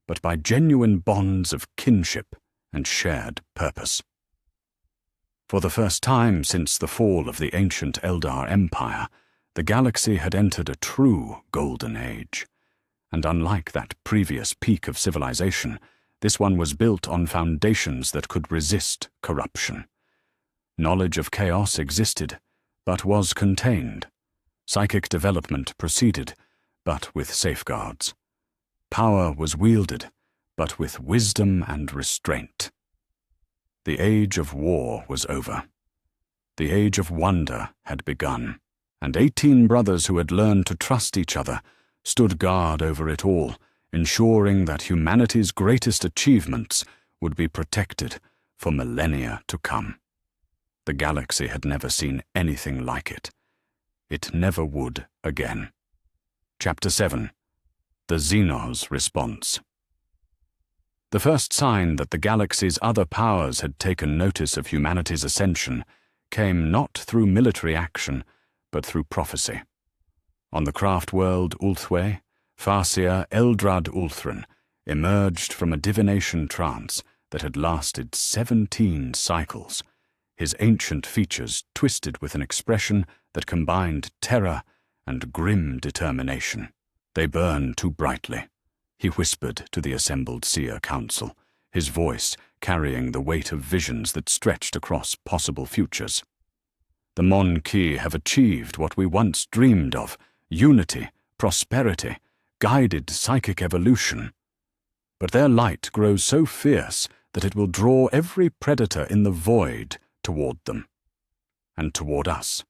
but by genuine bonds of kinship and shared purpose. For the first time since the fall of the ancient Eldar Empire, the galaxy had entered a true golden age. And unlike that previous peak of civilization, this one was built on foundations that could resist corruption. Knowledge of chaos existed, but was contained. Psychic development proceeded, but with safeguards. Power was wielded, but with wisdom and restraint. The age of war was over. The age of wonder had begun, and 18 brothers who had learned to trust each other stood guard over it all, ensuring that humanity's greatest achievements would be protected for millennia to come. The galaxy had never seen anything like it. It never would again. Chapter 7. The Xenos Response. The first sign that the galaxy's other powers had taken notice of humanity's ascension came not through military action, but through prophecy. On the craft world Ulthwé, Farseer Eldrad Ulthran emerged from a divination trance that had lasted 17 cycles, his ancient features twisted with an expression that combined terror and grim determination. They burned too brightly, he whispered to the assembled Seer Council, his voice carrying the weight of visions that stretched across possible futures. The Mon-Ki have achieved what we once dreamed of: unity, prosperity, guided psychic evolution. But their light grows so fierce that it will draw every predator in the void toward them, and toward us.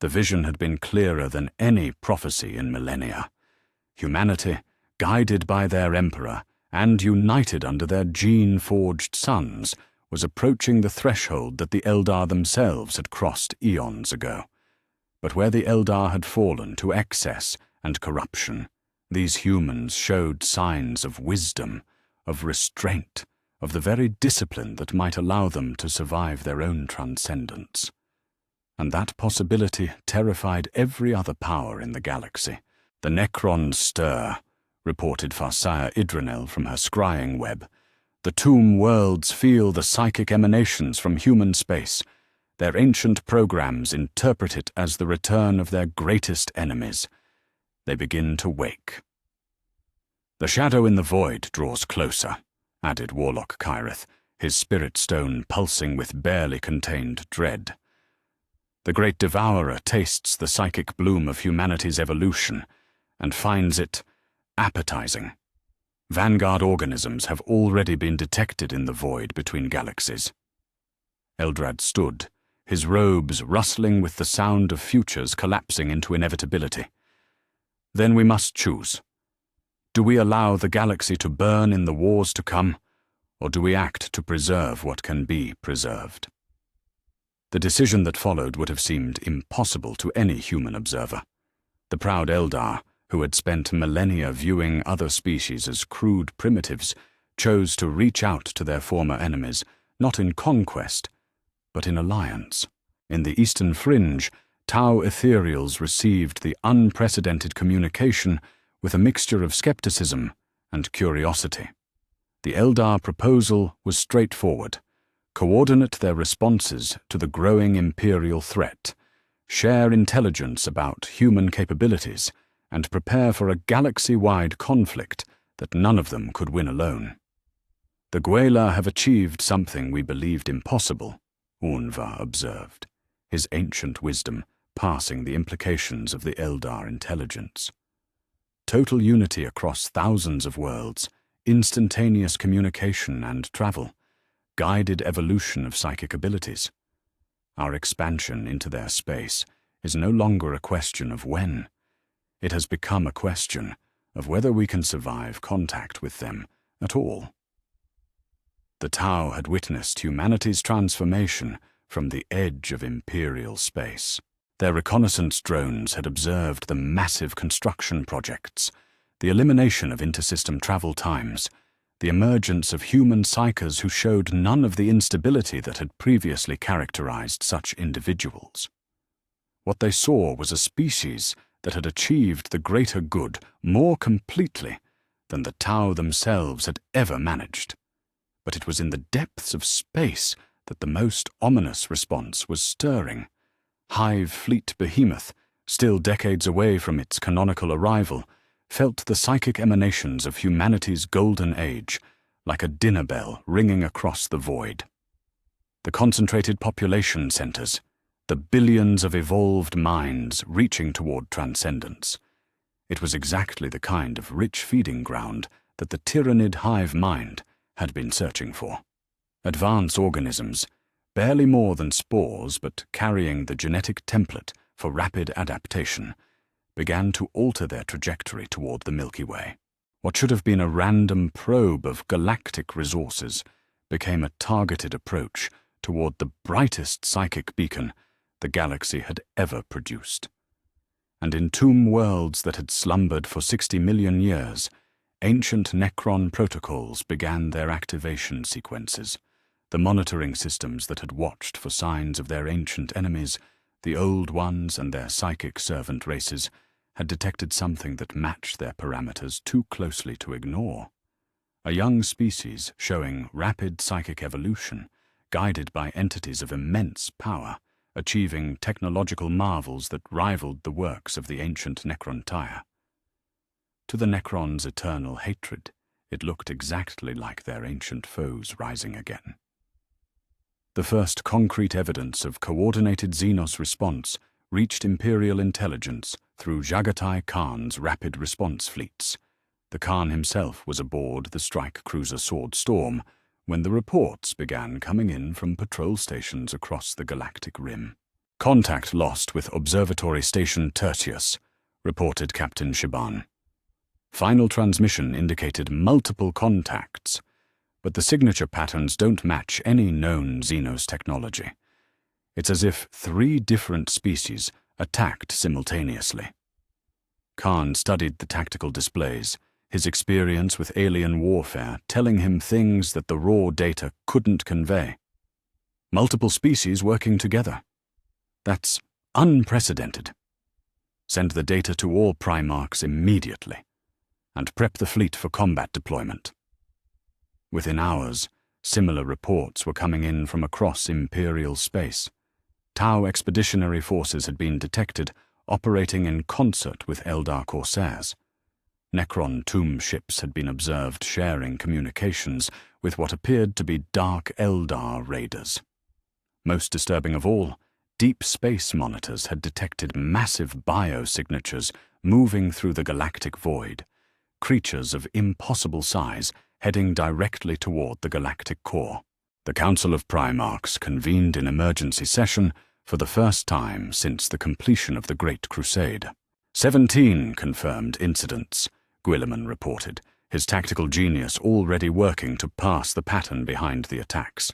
The vision had been clearer than any prophecy in millennia. Humanity, guided by their emperor and united under their gene-forged sons, was approaching the threshold that the Eldar themselves had crossed eons ago. But where the Eldar had fallen to excess and corruption, these humans showed signs of wisdom, of restraint, of the very discipline that might allow them to survive their own transcendence. And that possibility terrified every other power in the galaxy. The Necrons stir, reported Farseer Idranel from her scrying web. The tomb worlds feel the psychic emanations from human space. Their ancient programs interpret it as the return of their greatest enemies. They begin to wake. The shadow in the void draws closer, added Warlock Kyrith, his spirit stone pulsing with barely contained dread. The great devourer tastes the psychic bloom of humanity's evolution and finds it appetizing. Vanguard organisms have already been detected in the void between galaxies. Eldrad stood, his robes rustling with the sound of futures collapsing into inevitability. Then we must choose. Do we allow the galaxy to burn in the wars to come, or do we act to preserve what can be preserved? The decision that followed would have seemed impossible to any human observer. The proud Eldar, who had spent millennia viewing other species as crude primitives, chose to reach out to their former enemies, not in conquest, but in alliance. In the Eastern Fringe, Tau Ethereals received the unprecedented communication with a mixture of skepticism and curiosity. The Eldar proposal was straightforward: coordinate their responses to the growing Imperial threat, share intelligence about human capabilities, and prepare for a galaxy-wide conflict that none of them could win alone. The Gwaela have achieved something we believed impossible, Unva observed, his ancient wisdom passing the implications of the Eldar intelligence. Total unity across thousands of worlds, instantaneous communication and travel, guided evolution of psychic abilities. Our expansion into their space is no longer a question of when. It has become a question of whether we can survive contact with them at all. The Tau had witnessed humanity's transformation from the edge of Imperial space. Their reconnaissance drones had observed the massive construction projects, the elimination of intersystem travel times, the emergence of human psychers who showed none of the instability that had previously characterized such individuals. What they saw was a species that had achieved the greater good more completely than the Tau themselves had ever managed. But it was in the depths of space that the most ominous response was stirring. Hive Fleet Behemoth, still decades away from its canonical arrival, felt the psychic emanations of humanity's golden age, like a dinner bell ringing across the void. The concentrated population centers, the billions of evolved minds reaching toward transcendence. It was exactly the kind of rich feeding ground that the tyrannid hive mind had been searching for. Advanced organisms, barely more than spores but carrying the genetic template for rapid adaptation, began to alter their trajectory toward the Milky Way. What should have been a random probe of galactic resources became a targeted approach toward the brightest psychic beacon the galaxy had ever produced. And in tomb worlds that had slumbered for 60 million years, ancient Necron protocols began their activation sequences. The monitoring systems that had watched for signs of their ancient enemies, the Old Ones and their psychic servant races, had detected something that matched their parameters too closely to ignore. A young species showing rapid psychic evolution, guided by entities of immense power, achieving technological marvels that rivaled the works of the ancient Necron-Tyre. To the Necrons' eternal hatred, it looked exactly like their ancient foes rising again. The first concrete evidence of coordinated Xenos response reached Imperial intelligence through Jagatai Khan's rapid response fleets. The Khan himself was aboard the strike cruiser Sword Storm when the reports began coming in from patrol stations across the galactic rim. "Contact lost with Observatory Station Tertius," reported Captain Shiban. Final transmission indicated multiple contacts, but the signature patterns don't match any known Xenos technology. It's as if 3 different species attacked simultaneously. Khan studied the tactical displays, his experience with alien warfare telling him things that the raw data couldn't convey. Multiple species working together. That's unprecedented. Send the data to all Primarchs immediately, and prep the fleet for combat deployment. Within hours, similar reports were coming in from across Imperial space. Tau expeditionary forces had been detected operating in concert with Eldar corsairs. Necron tomb ships had been observed sharing communications with what appeared to be dark Eldar raiders. Most disturbing of all, deep space monitors had detected massive biosignatures moving through the galactic void, creatures of impossible size heading directly toward the galactic core. The Council of Primarchs convened in emergency session for the first time since the completion of the Great Crusade. 17 confirmed incidents, Guilliman reported, his tactical genius already working to pass the pattern behind the attacks.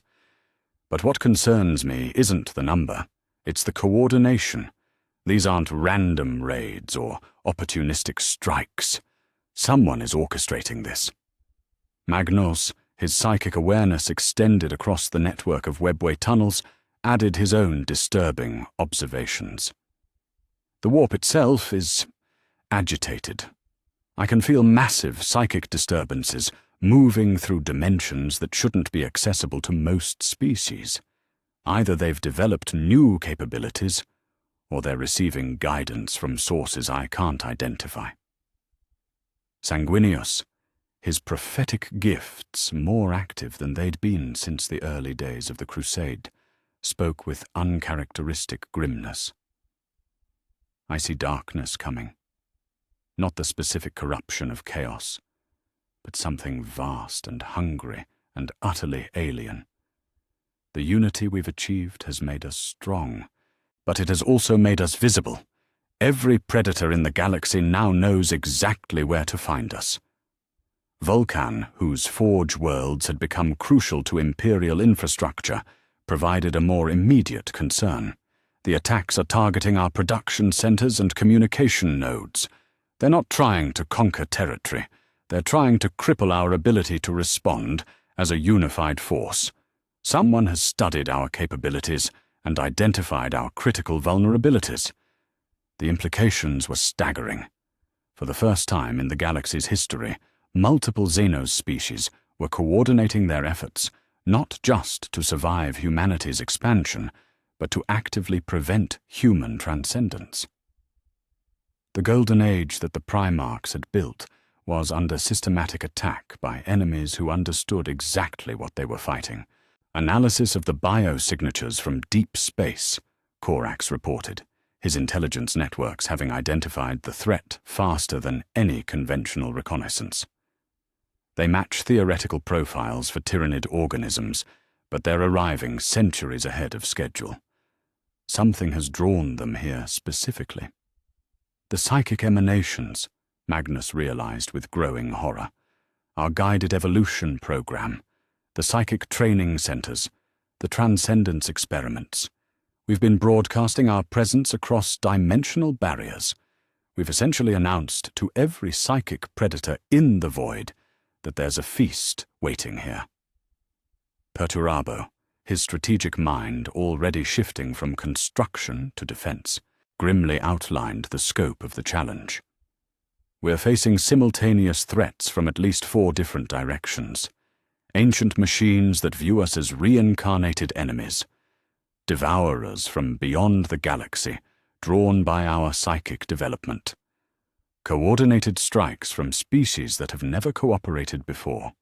But what concerns me isn't the number, it's the coordination. These aren't random raids or opportunistic strikes. Someone is orchestrating this. Magnus, his psychic awareness extended across the network of webway tunnels, added his own disturbing observations. The warp itself is agitated. I can feel massive psychic disturbances moving through dimensions that shouldn't be accessible to most species. Either they've developed new capabilities, or they're receiving guidance from sources I can't identify. Sanguinius, his prophetic gifts more active than they'd been since the early days of the Crusade, spoke with uncharacteristic grimness. I see darkness coming. Not the specific corruption of chaos, but something vast and hungry and utterly alien. The unity we've achieved has made us strong, but it has also made us visible. Every predator in the galaxy now knows exactly where to find us. Vulcan, whose forge worlds had become crucial to Imperial infrastructure, provided a more immediate concern. The attacks are targeting our production centers and communication nodes. They're not trying to conquer territory. They're trying to cripple our ability to respond as a unified force. Someone has studied our capabilities and identified our critical vulnerabilities. The implications were staggering. For the first time in the galaxy's history, multiple Xenos species were coordinating their efforts, not just to survive humanity's expansion, but to actively prevent human transcendence. The golden age that the Primarchs had built was under systematic attack by enemies who understood exactly what they were fighting. Analysis of the biosignatures from deep space, Corax reported, his intelligence networks having identified the threat faster than any conventional reconnaissance. They match theoretical profiles for tyrannid organisms, but they're arriving centuries ahead of schedule. Something has drawn them here specifically. The psychic emanations, Magnus realized with growing horror. Our guided evolution program, the psychic training centers, the transcendence experiments. We've been broadcasting our presence across dimensional barriers. We've essentially announced to every psychic predator in the void that there's a feast waiting here. Perturabo, his strategic mind already shifting from construction to defense, grimly outlined the scope of the challenge. We're facing simultaneous threats from at least 4 different directions. Ancient machines that view us as reincarnated enemies. Devourers from beyond the galaxy, drawn by our psychic development. Coordinated strikes from species that have never cooperated before.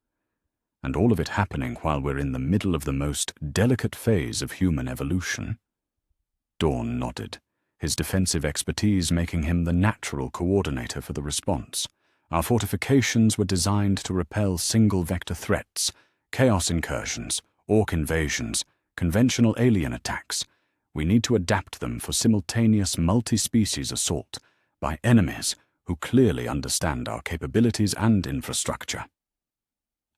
And all of it happening while we're in the middle of the most delicate phase of human evolution. Dawn nodded, his defensive expertise making him the natural coordinator for the response. Our fortifications were designed to repel single-vector threats, chaos incursions, orc invasions, conventional alien attacks. We need to adapt them for simultaneous multi-species assault by enemies who clearly understand our capabilities and infrastructure.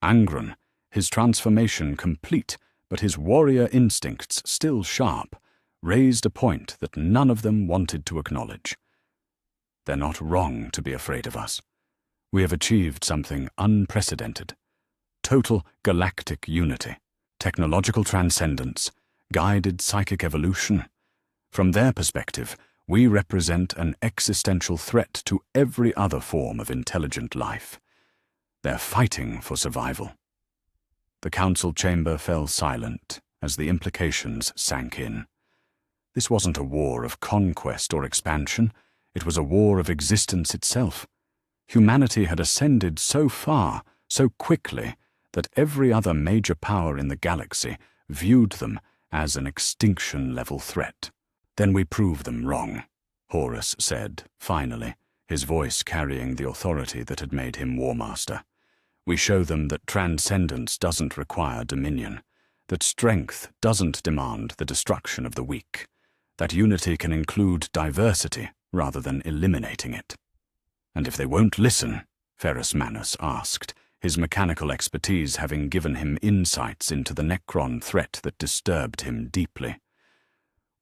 Angron, his transformation complete, but his warrior instincts still sharp, raised a point that none of them wanted to acknowledge. They're not wrong to be afraid of us. We have achieved something unprecedented. Total galactic unity, technological transcendence, guided psychic evolution. From their perspective, we represent an existential threat to every other form of intelligent life. They're fighting for survival. The council chamber fell silent as the implications sank in. This wasn't a war of conquest or expansion. It was a war of existence itself. Humanity had ascended so far, so quickly, that every other major power in the galaxy viewed them as an extinction-level threat. Then we prove them wrong, Horus said, finally, his voice carrying the authority that had made him War Master. We show them that transcendence doesn't require dominion, that strength doesn't demand the destruction of the weak, that unity can include diversity rather than eliminating it. And if they won't listen, Ferrus Manus asked, his mechanical expertise having given him insights into the Necron threat that disturbed him deeply.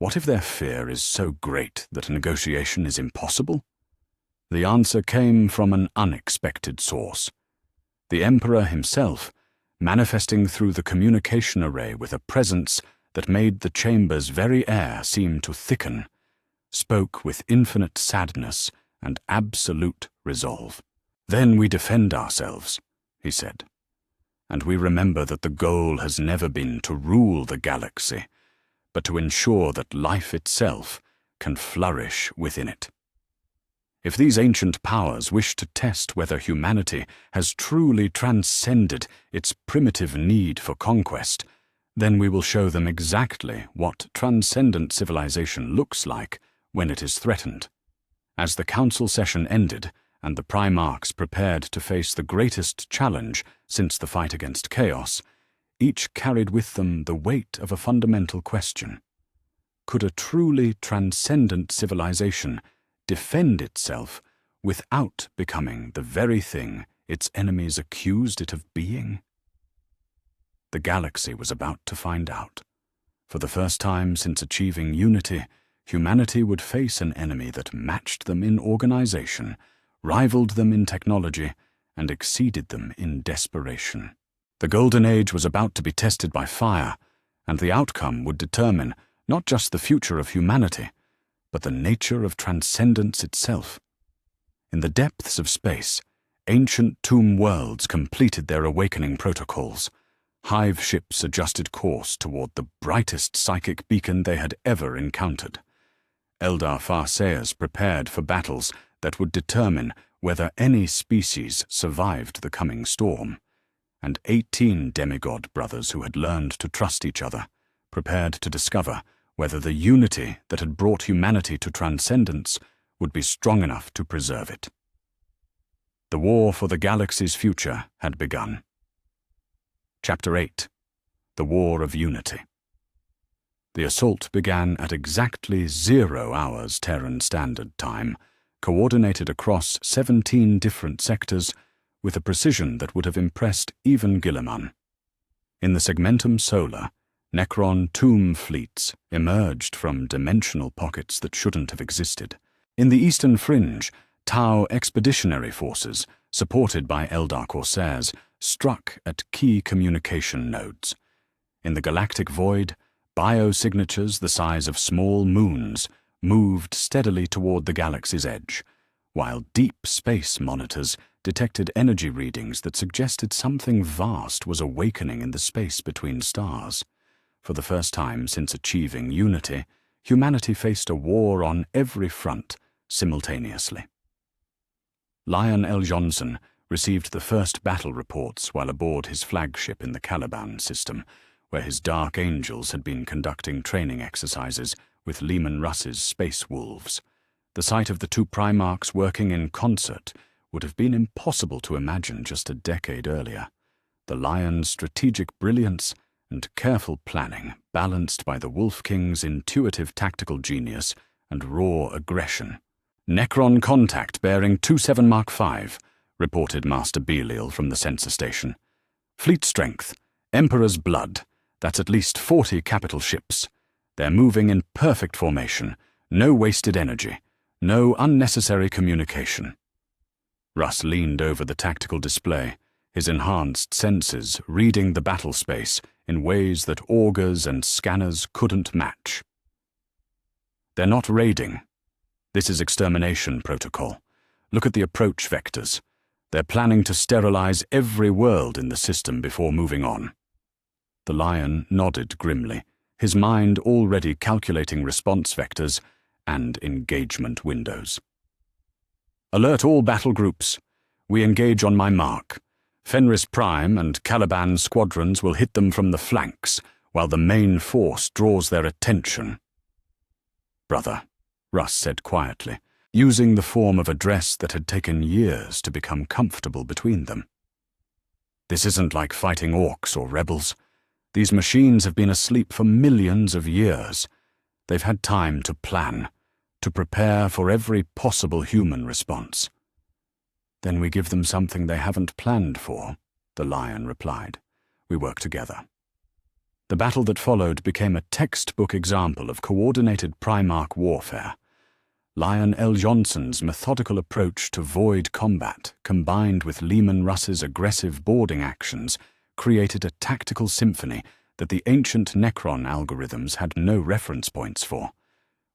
What if their fear is so great that negotiation is impossible? The answer came from an unexpected source. The Emperor himself, manifesting through the communication array with a presence that made the chamber's very air seem to thicken, spoke with infinite sadness and absolute resolve. "Then we defend ourselves," he said, "and we remember that the goal has never been to rule the galaxy, but to ensure that life itself can flourish within it. If these ancient powers wish to test whether humanity has truly transcended its primitive need for conquest, then we will show them exactly what transcendent civilization looks like when it is threatened." As the council session ended and the Primarchs prepared to face the greatest challenge since the fight against chaos, each carried with them the weight of a fundamental question. Could a truly transcendent civilization defend itself without becoming the very thing its enemies accused it of being? The galaxy was about to find out. For the first time since achieving unity, humanity would face an enemy that matched them in organization, rivaled them in technology, and exceeded them in desperation. The Golden Age was about to be tested by fire, and the outcome would determine not just the future of humanity, but the nature of transcendence itself. In the depths of space, ancient tomb worlds completed their awakening protocols. Hive ships adjusted course toward the brightest psychic beacon they had ever encountered. Eldar Farseers prepared for battles that would determine whether any species survived the coming storm. And 18 demigod brothers who had learned to trust each other prepared to discover whether the unity that had brought humanity to transcendence would be strong enough to preserve it. The war for the galaxy's future had begun. Chapter 8. The War of Unity. The assault began at exactly 0 hours Terran Standard Time, coordinated across 17 different sectors with a precision that would have impressed even Guilliman. In the Segmentum Solar, Necron tomb fleets emerged from dimensional pockets that shouldn't have existed. In the Eastern Fringe, Tau expeditionary forces, supported by Eldar Corsairs, struck at key communication nodes. In the galactic void, biosignatures the size of small moons moved steadily toward the galaxy's edge, while deep space monitors detected energy readings that suggested something vast was awakening in the space between stars. For the first time since achieving unity, humanity faced a war on every front simultaneously. Lion L. Johnson received the first battle reports while aboard his flagship in the Caliban system, where his Dark Angels had been conducting training exercises with Lehman Russ's Space Wolves. The sight of the two Primarchs working in concert would have been impossible to imagine just a decade earlier. The Lion's strategic brilliance and careful planning balanced by the Wolf King's intuitive tactical genius and raw aggression. "Necron contact bearing 27 Mark 5, reported Master Belial from the sensor station. "Fleet strength, Emperor's blood, that's at least 40 capital ships. They're moving in perfect formation, no wasted energy, no unnecessary communication." Russ leaned over the tactical display, his enhanced senses reading the battle space in ways that augurs and scanners couldn't match. "They're not raiding. This is extermination protocol. Look at the approach vectors. They're planning to sterilize every world in the system before moving on." The Lion nodded grimly, his mind already calculating response vectors and engagement windows. "Alert all battle groups. We engage on my mark. Fenris Prime and Caliban squadrons will hit them from the flanks, while the main force draws their attention." "Brother," Russ said quietly, using the form of address that had taken years to become comfortable between them. "This isn't like fighting orcs or rebels. These machines have been asleep for millions of years. They've had time to plan, to prepare for every possible human response." "Then we give them something they haven't planned for," the Lion replied. "We work together." The battle that followed became a textbook example of coordinated Primarch warfare. Lion L. Johnson's methodical approach to void combat, combined with Leman Russ's aggressive boarding actions, created a tactical symphony that the ancient Necron algorithms had no reference points for.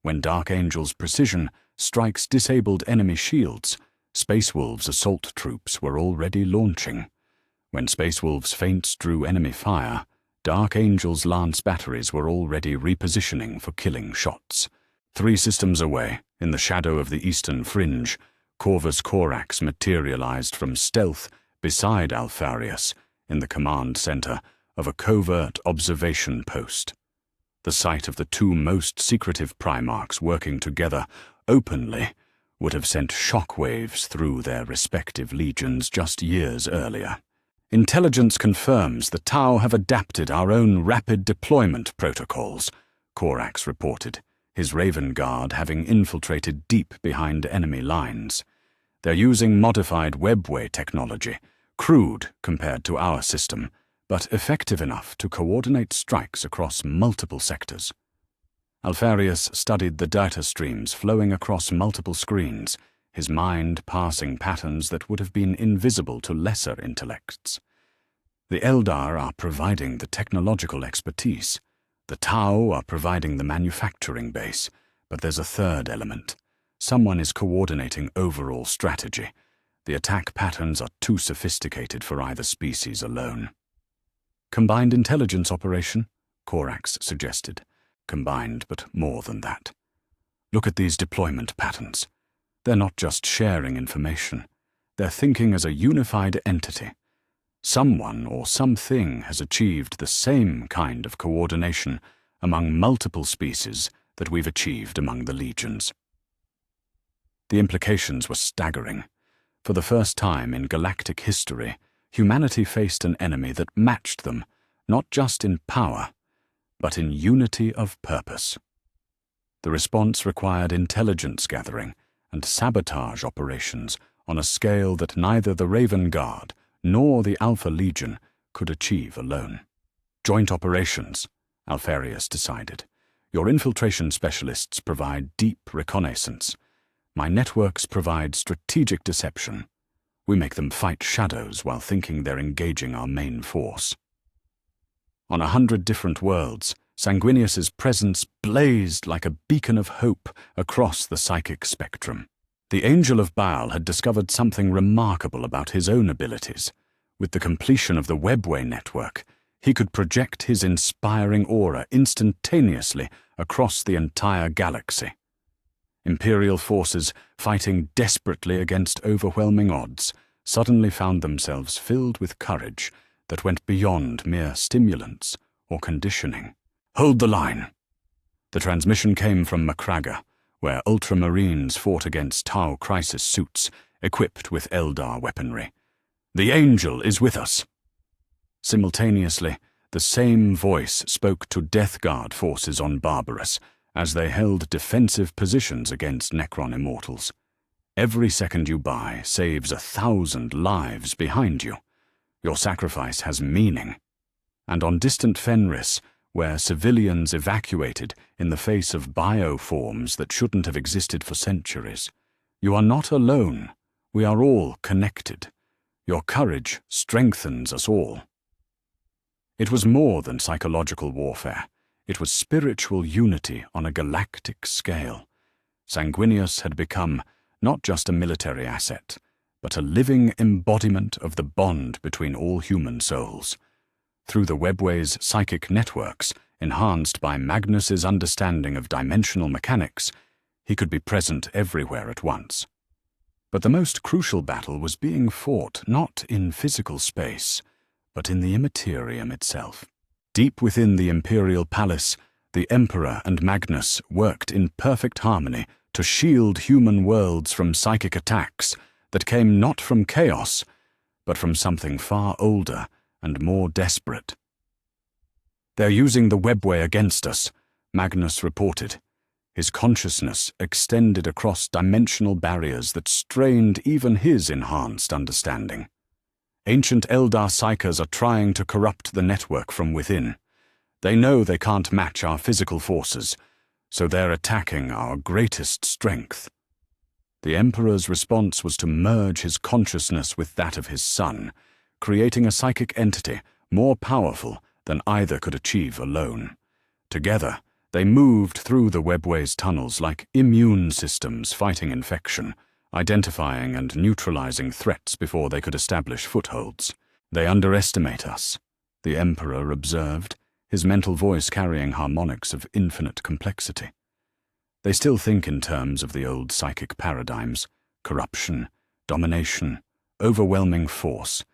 When Dark Angel's precision strikes disabled enemy shields, Space Wolves' assault troops were already launching. When Space Wolves' feints drew enemy fire, Dark Angel's lance batteries were already repositioning for killing shots. 3 systems away, in the shadow of the eastern fringe, Corvus Corax materialized from stealth beside Alfarius in the command center of a covert observation post. The sight of the 2 most secretive Primarchs working together openly would have sent shockwaves through their respective legions just years earlier. Intelligence confirms the Tau have adapted our own rapid deployment protocols, Corax reported, his Raven Guard having infiltrated deep behind enemy lines. They're using modified webway technology, crude compared to our system, but effective enough to coordinate strikes across multiple sectors. Alfarius studied the data streams flowing across multiple screens, his mind parsing patterns that would have been invisible to lesser intellects. The Eldar are providing the technological expertise. The Tau are providing the manufacturing base, but there's a third element. Someone is coordinating overall strategy. The attack patterns are too sophisticated for either species alone. Combined intelligence operation, Corax suggested. Combined, but more than that. Look at these deployment patterns. They're not just sharing information. They're thinking as a unified entity. Someone or something has achieved the same kind of coordination among multiple species that we've achieved among the legions. The implications were staggering. For the first time in galactic history, humanity faced an enemy that matched them, not just in power, but in unity of purpose. The response required intelligence gathering and sabotage operations on a scale that neither the Raven Guard nor the Alpha Legion could achieve alone. Joint operations, Alfarius decided. Your infiltration specialists provide deep reconnaissance. My networks provide strategic deception. We make them fight shadows while thinking they're engaging our main force. On 100 different worlds, Sanguinius's presence blazed like a beacon of hope across the psychic spectrum. The Angel of Baal had discovered something remarkable about his own abilities. With the completion of the Webway network, he could project his inspiring aura instantaneously across the entire galaxy. Imperial forces, fighting desperately against overwhelming odds, suddenly found themselves filled with courage that went beyond mere stimulants or conditioning. Hold the line! The transmission came from Macraga, where Ultramarines fought against Tau crisis suits, equipped with Eldar weaponry. The Angel is with us! Simultaneously, the same voice spoke to Death Guard forces on Barbarous, as they held defensive positions against Necron immortals. Every second you buy saves 1,000 lives behind you. Your sacrifice has meaning. And on distant Fenris, where civilians evacuated in the face of bioforms that shouldn't have existed for centuries, you are not alone. We are all connected. Your courage strengthens us all. It was more than psychological warfare. It was spiritual unity on a galactic scale. Sanguinius had become not just a military asset, but a living embodiment of the bond between all human souls. Through the Webway's psychic networks, enhanced by Magnus's understanding of dimensional mechanics, he could be present everywhere at once. But the most crucial battle was being fought not in physical space, but in the immaterium itself. Deep within the Imperial Palace, the Emperor and Magnus worked in perfect harmony to shield human worlds from psychic attacks that came not from chaos, but from something far older and more desperate. They're using the Webway against us, Magnus reported. His consciousness extended across dimensional barriers that strained even his enhanced understanding. Ancient Eldar psychers are trying to corrupt the network from within. They know they can't match our physical forces, so they're attacking our greatest strength." The Emperor's response was to merge his consciousness with that of his son, creating a psychic entity more powerful than either could achieve alone. Together, they moved through the webway's tunnels like immune systems fighting infection, identifying and neutralizing threats before they could establish footholds. "They underestimate us," the Emperor observed, his mental voice carrying harmonics of infinite complexity. "They still think in terms of the old psychic paradigms: corruption, domination, overwhelming force.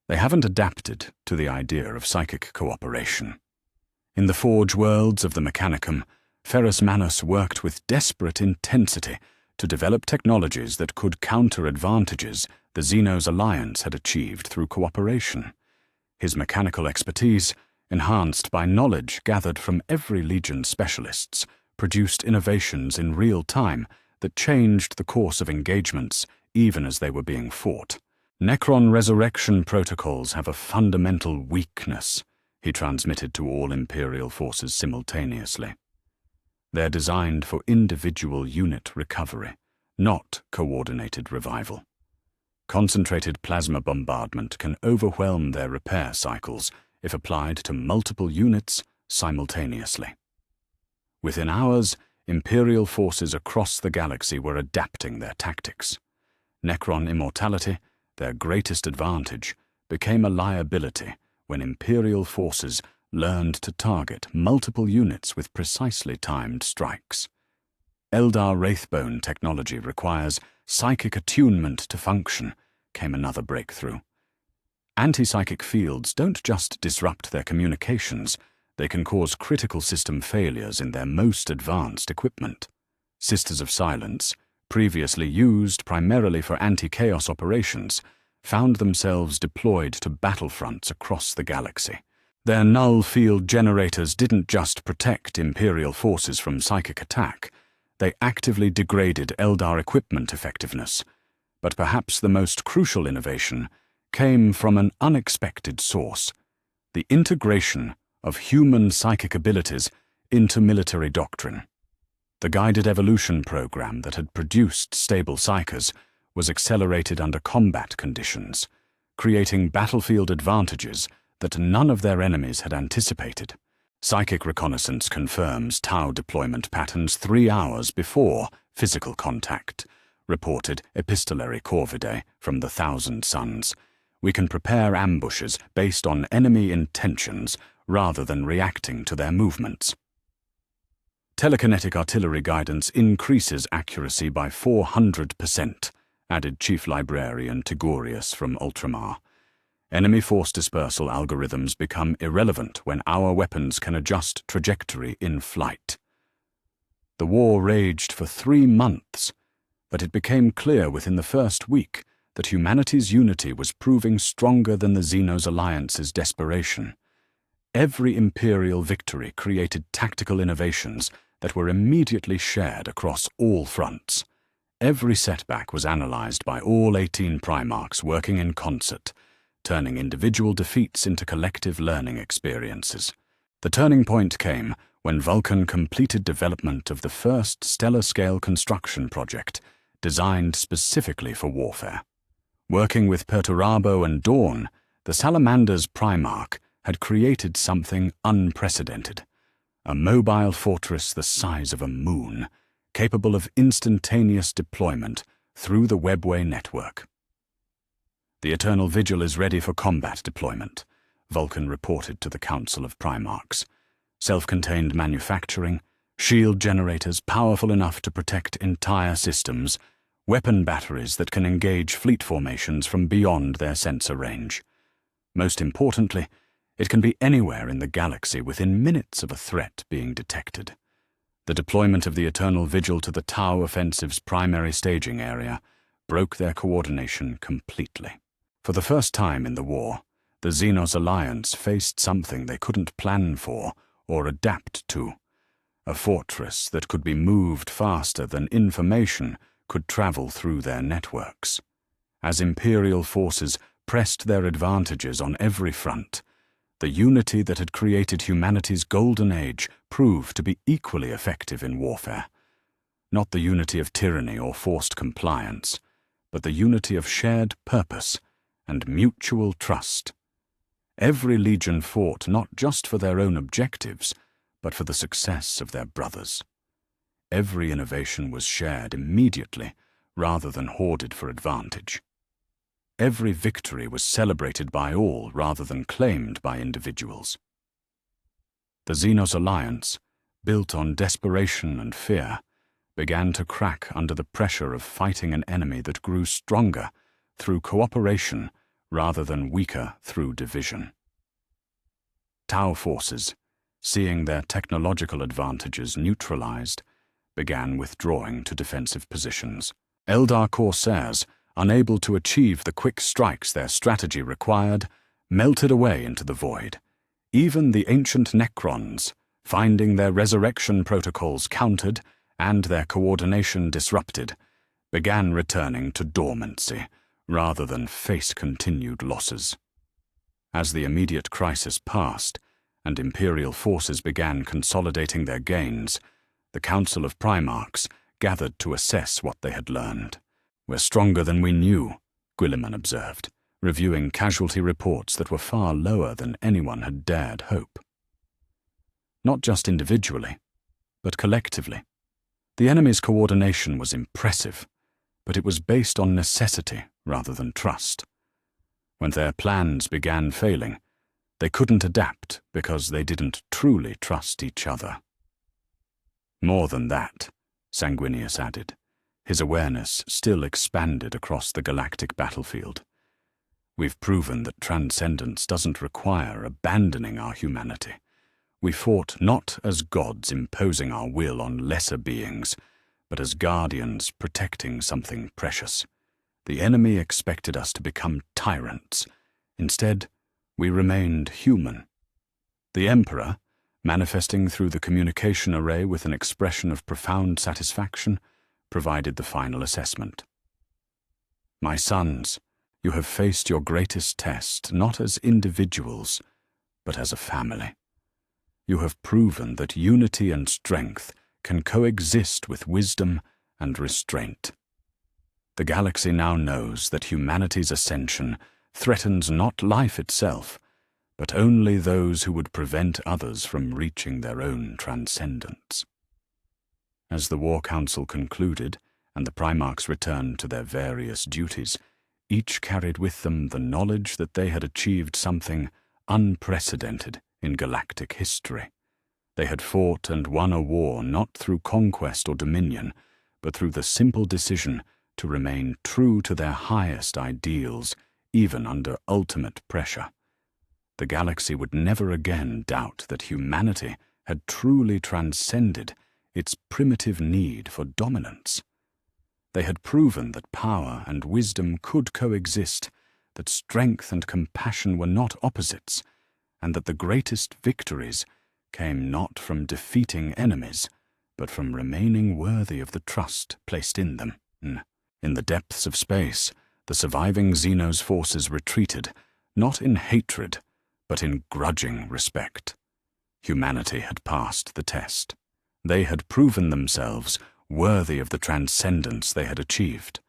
They haven't adapted to the idea of psychic cooperation." In the forge worlds of the Mechanicum, Ferrus Manus worked with desperate intensity to develop technologies that could counter advantages the Xenos Alliance had achieved through cooperation. His mechanical expertise, enhanced by knowledge gathered from every Legion's specialists, produced innovations in real time that changed the course of engagements even as they were being fought. "Necron resurrection protocols have a fundamental weakness," he transmitted to all Imperial forces simultaneously. "They're designed for individual unit recovery, not coordinated revival. Concentrated plasma bombardment can overwhelm their repair cycles if applied to multiple units simultaneously." Within hours, Imperial forces across the galaxy were adapting their tactics. Necron immortality, their greatest advantage, became a liability when Imperial forces learned to target multiple units with precisely timed strikes. Eldar Wraithbone technology requires psychic attunement to function, came another breakthrough. Anti-psychic fields don't just disrupt their communications, they can cause critical system failures in their most advanced equipment. Sisters of Silence, previously used primarily for anti-chaos operations, found themselves deployed to battlefronts across the galaxy. Their null field generators didn't just protect Imperial forces from psychic attack, they actively degraded Eldar equipment effectiveness. But perhaps the most crucial innovation came from an unexpected source: the integration of human psychic abilities into military doctrine. The guided evolution program that had produced stable psychers was accelerated under combat conditions, creating battlefield advantages that none of their enemies had anticipated. Psychic reconnaissance confirms Tau deployment patterns 3 hours before physical contact, reported Epistolary Corvidae from the Thousand Suns. "We can prepare ambushes based on enemy intentions rather than reacting to their movements." "Telekinetic artillery guidance increases accuracy by 400%, added Chief Librarian Tigurius from Ultramar. "Enemy force dispersal algorithms become irrelevant when our weapons can adjust trajectory in flight." The war raged for 3 months, but it became clear within the first week that humanity's unity was proving stronger than the Xenos Alliance's desperation. Every Imperial victory created tactical innovations that were immediately shared across all fronts. Every setback was analyzed by all 18 Primarchs working in concert, turning individual defeats into collective learning experiences. The turning point came when Vulcan completed development of the first stellar-scale construction project designed specifically for warfare. Working with Perturabo and Dawn, the Salamander's Primarch had created something unprecedented: a mobile fortress the size of a moon, capable of instantaneous deployment through the Webway network. "The Eternal Vigil is ready for combat deployment," Vulcan reported to the Council of Primarchs. "Self-contained manufacturing, shield generators powerful enough to protect entire systems, weapon batteries that can engage fleet formations from beyond their sensor range. Most importantly, it can be anywhere in the galaxy within minutes of a threat being detected." The deployment of the Eternal Vigil to the Tau Offensive's primary staging area broke their coordination completely. For the first time in the war, the Xenos Alliance faced something they couldn't plan for or adapt to: a fortress that could be moved faster than information could travel through their networks. As Imperial forces pressed their advantages on every front, The unity that had created humanity's golden age proved to be equally effective in warfare. Not the unity of tyranny or forced compliance, but the unity of shared purpose and mutual trust. Every legion fought not just for their own objectives, but for the success of their brothers. Every innovation was shared immediately, rather than hoarded for advantage. Every victory was celebrated by all rather than claimed by individuals. The Xenos alliance, built on desperation and fear, began to crack under the pressure of fighting an enemy that grew stronger through cooperation rather than weaker through division. Tau forces, seeing their technological advantages neutralized, began withdrawing to defensive positions. Eldar corsairs, unable to achieve the quick strikes their strategy required, melted away into the void. Even the ancient Necrons, finding their resurrection protocols countered and their coordination disrupted, began returning to dormancy rather than face continued losses. As the immediate crisis passed and Imperial forces began consolidating their gains, the Council of Primarchs gathered to assess what they had learned. "We're stronger than we knew," Guilliman observed, reviewing casualty reports that were far lower than anyone had dared hope. Not just individually, but collectively. The enemy's coordination was impressive, but it was based on necessity rather than trust. When their plans began failing, they couldn't adapt because they didn't truly trust each other. More than that, Sanguinius added, his awareness still expanded across the galactic battlefield. We've proven that transcendence doesn't require abandoning our humanity. We fought not as gods imposing our will on lesser beings, but as guardians protecting something precious. The enemy expected us to become tyrants. Instead, we remained human. The Emperor, manifesting through the communication array with an expression of profound satisfaction, provided the final assessment. "My sons, you have faced your greatest test not as individuals, but as a family. You have proven that unity and strength can coexist with wisdom and restraint. The galaxy now knows that humanity's ascension threatens not life itself, but only those who would prevent others from reaching their own transcendence." As the War Council concluded and the Primarchs returned to their various duties, each carried with them the knowledge that they had achieved something unprecedented in galactic history. They had fought and won a war not through conquest or dominion, but through the simple decision to remain true to their highest ideals, even under ultimate pressure. The galaxy would never again doubt that humanity had truly transcended its primitive need for dominance. They had proven that power and wisdom could coexist, that strength and compassion were not opposites, and that the greatest victories came not from defeating enemies, but from remaining worthy of the trust placed in them. In the depths of space, the surviving Xenos forces retreated, not in hatred, but in grudging respect. Humanity had passed the test. They had proven themselves worthy of the transcendence they had achieved.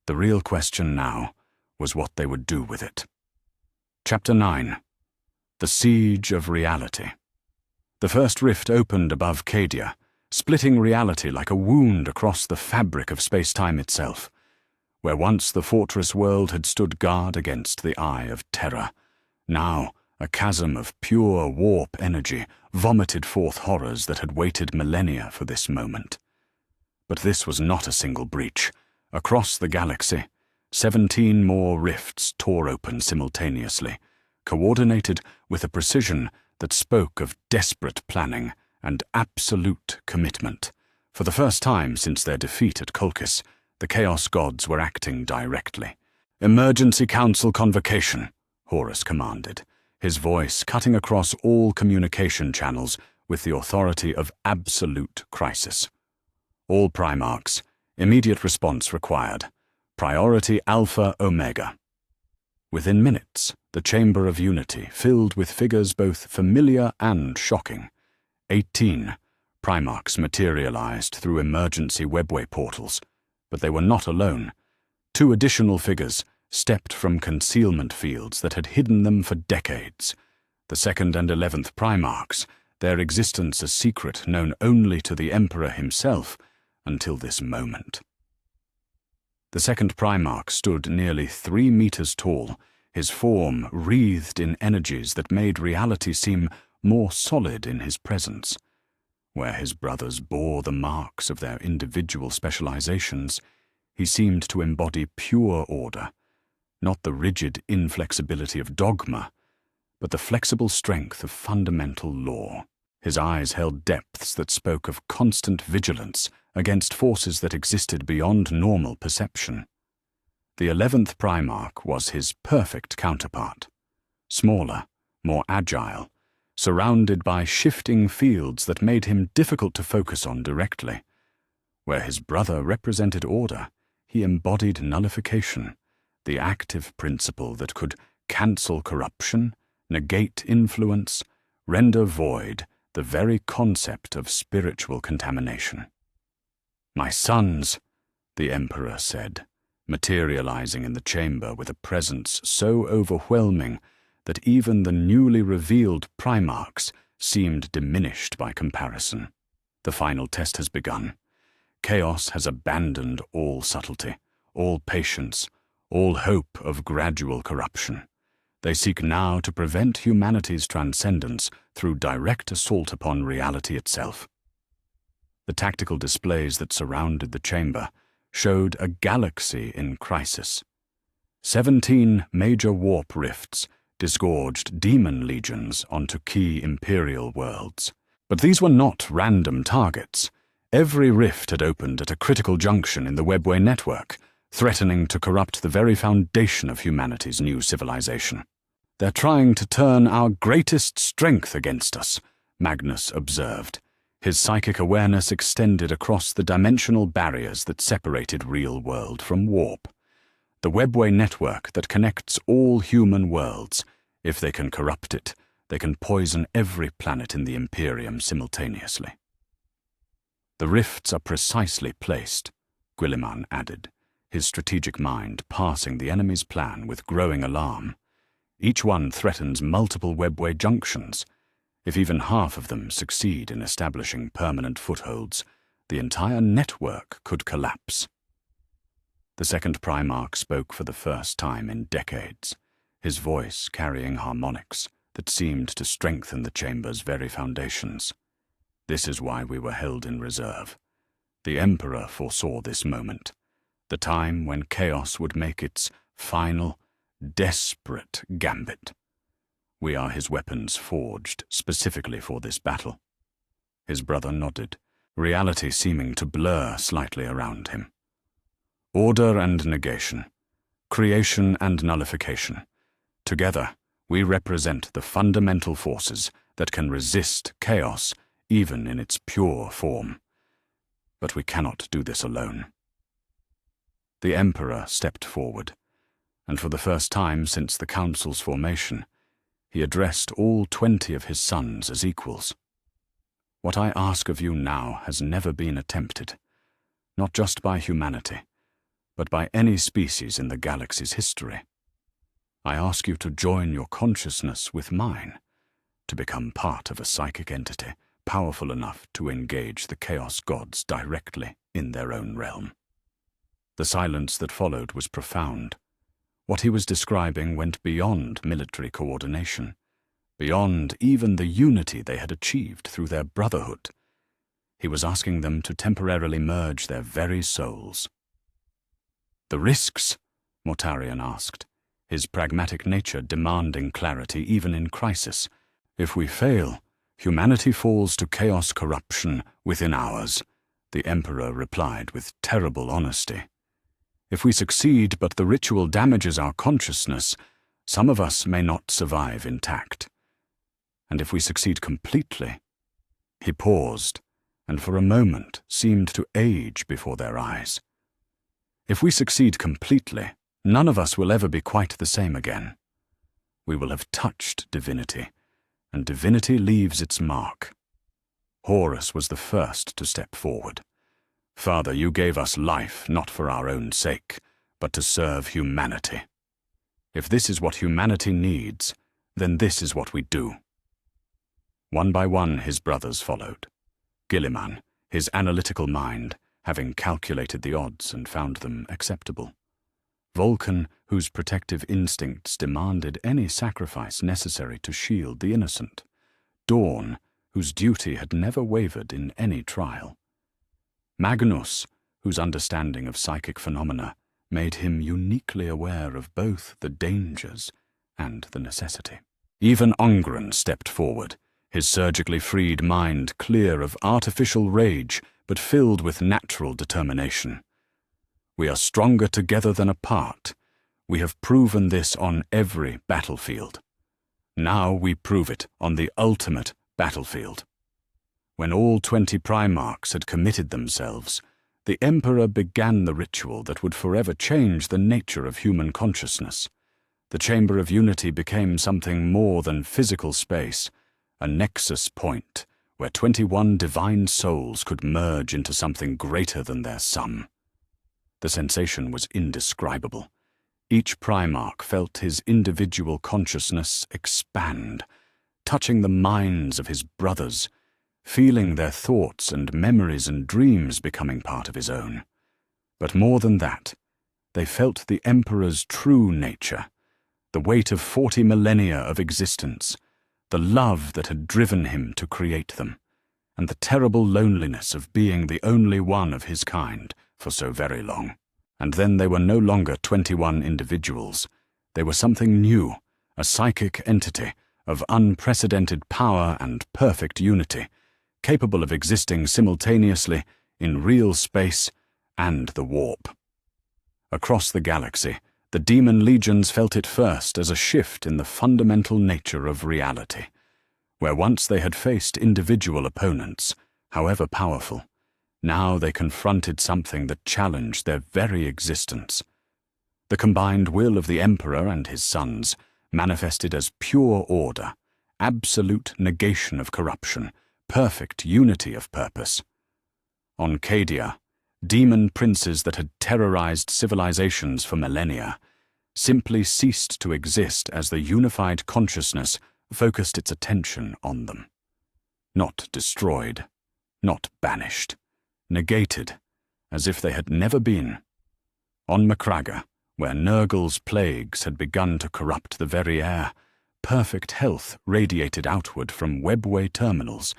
The real question now was what they would do with it. Chapter 9. The Siege of Reality. The first rift opened above Cadia, splitting reality like a wound across the fabric of space-time itself. Where once the fortress world had stood guard against the eye of terror, now a chasm of pure warp energy vomited forth horrors that had waited millennia for this moment. But this was not a single breach. Across the galaxy, 17 more rifts tore open simultaneously, coordinated with a precision that spoke of desperate planning and absolute commitment. For the first time since their defeat at Colchis, the Chaos Gods were acting directly. "Emergency Council Convocation," Horus commanded, his voice cutting across all communication channels with the authority of absolute crisis. "All Primarchs, immediate response required. Priority Alpha Omega." Within minutes, the Chamber of Unity filled with figures both familiar and shocking. 18 Primarchs materialized through emergency webway portals, but they were not alone. 2 additional figures stepped from concealment fields that had hidden them for decades. The 2nd and 11th Primarchs, their existence a secret known only to the Emperor himself until this moment. The 2nd Primarch stood nearly 3 meters tall, his form wreathed in energies that made reality seem more solid in his presence. Where his brothers bore the marks of their individual specializations, he seemed to embody pure order, not the rigid inflexibility of dogma, but the flexible strength of fundamental law. His eyes held depths that spoke of constant vigilance against forces that existed beyond normal perception. The 11th Primarch was his perfect counterpart. Smaller, more agile, surrounded by shifting fields that made him difficult to focus on directly. Where his brother represented order, he embodied nullification, the active principle that could cancel corruption, negate influence, render void the very concept of spiritual contamination. "My sons," the Emperor said, materializing in the chamber with a presence so overwhelming that even the newly revealed Primarchs seemed diminished by comparison. "The final test has begun. Chaos has abandoned all subtlety, all patience, all hope of gradual corruption. They seek now to prevent humanity's transcendence through direct assault upon reality itself." The tactical displays that surrounded the chamber showed a galaxy in crisis. 17 major warp rifts disgorged demon legions onto key Imperial worlds. But these were not random targets. Every rift had opened at a critical junction in the webway network, threatening to corrupt the very foundation of humanity's new civilization. "They're trying to turn our greatest strength against us," Magnus observed. His psychic awareness extended across the dimensional barriers that separated real world from warp. The webway network that connects all human worlds. If they can corrupt it, they can poison every planet in the Imperium simultaneously. "The rifts are precisely placed," Guilliman added, his strategic mind parsing the enemy's plan with growing alarm. "Each one threatens multiple webway junctions. If even half of them succeed in establishing permanent footholds, the entire network could collapse." The 2nd Primarch spoke for the first time in decades, his voice carrying harmonics that seemed to strengthen the chamber's very foundations. "This is why we were held in reserve. The Emperor foresaw this moment, the time when chaos would make its final, desperate gambit. We are his weapons forged specifically for this battle." His brother nodded, reality seeming to blur slightly around him. "Order and negation, creation and nullification. Together, we represent the fundamental forces that can resist chaos even in its pure form. But we cannot do this alone." The Emperor stepped forward, and for the first time since the Council's formation, he addressed all 20 of his sons as equals. "What I ask of you now has never been attempted, not just by humanity, but by any species in the galaxy's history. I ask you to join your consciousness with mine, to become part of a psychic entity powerful enough to engage the Chaos Gods directly in their own realm." The silence that followed was profound. What he was describing went beyond military coordination, beyond even the unity they had achieved through their brotherhood. He was asking them to temporarily merge their very souls. "The risks?" Mortarion asked, his pragmatic nature demanding clarity even in crisis. "If we fail, humanity falls to chaos corruption within hours," the Emperor replied with terrible honesty. "If we succeed but the ritual damages our consciousness, some of us may not survive intact. And if we succeed completely—" He paused, and for a moment seemed to age before their eyes. "If we succeed completely, None of us will ever be quite the same again. We will have touched divinity, and divinity leaves its mark. Horus was the first to step forward. Father, you gave us life not for our own sake, but to serve humanity. If this is what humanity needs, then this is what we do. One by one his brothers followed. Gilliman, his analytical mind, having calculated the odds and found them acceptable. Vulcan, whose protective instincts demanded any sacrifice necessary to shield the innocent. Dawn, whose duty had never wavered in any trial. Magnus, whose understanding of psychic phenomena made him uniquely aware of both the dangers and the necessity. Even Ongren stepped forward, his surgically freed mind clear of artificial rage but filled with natural determination. We are stronger together than apart. We have proven this on every battlefield. Now we prove it on the ultimate battlefield. When all 20 Primarchs had committed themselves, the Emperor began the ritual that would forever change the nature of human consciousness. The Chamber of Unity became something more than physical space, a nexus point where 21 divine souls could merge into something greater than their sum. The sensation was indescribable. Each Primarch felt his individual consciousness expand, touching the minds of his brothers, feeling their thoughts and memories and dreams becoming part of his own. But more than that, they felt the Emperor's true nature, the weight of 40 millennia of existence, the love that had driven him to create them, and the terrible loneliness of being the only one of his kind for so very long. And then they were no longer 21 individuals. They were something new, a psychic entity of unprecedented power and perfect unity, capable of existing simultaneously in real space and the warp. Across the galaxy, the demon legions felt it first as a shift in the fundamental nature of reality, where once they had faced individual opponents, however powerful, now they confronted something that challenged their very existence. The combined will of the Emperor and his sons manifested as pure order, absolute negation of corruption, perfect unity of purpose. On Cadia, demon princes that had terrorized civilizations for millennia simply ceased to exist as the unified consciousness focused its attention on them. Not destroyed, not banished, negated, as if they had never been. On Macragga, where Nurgle's plagues had begun to corrupt the very air, perfect health radiated outward from webway terminals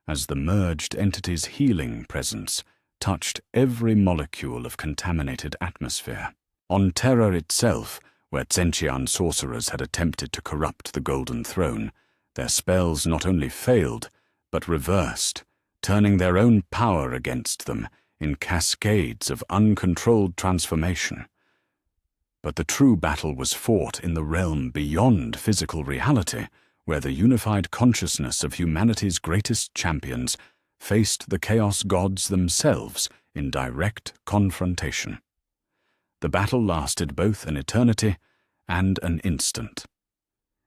as the merged entity's healing presence touched every molecule of contaminated atmosphere. On Terra itself, where Tzeentchian sorcerers had attempted to corrupt the Golden Throne, their spells not only failed, but reversed, turning their own power against them in cascades of uncontrolled transformation. But the true battle was fought in the realm beyond physical reality, where the unified consciousness of humanity's greatest champions faced the Chaos Gods themselves in direct confrontation. The battle lasted both an eternity and an instant.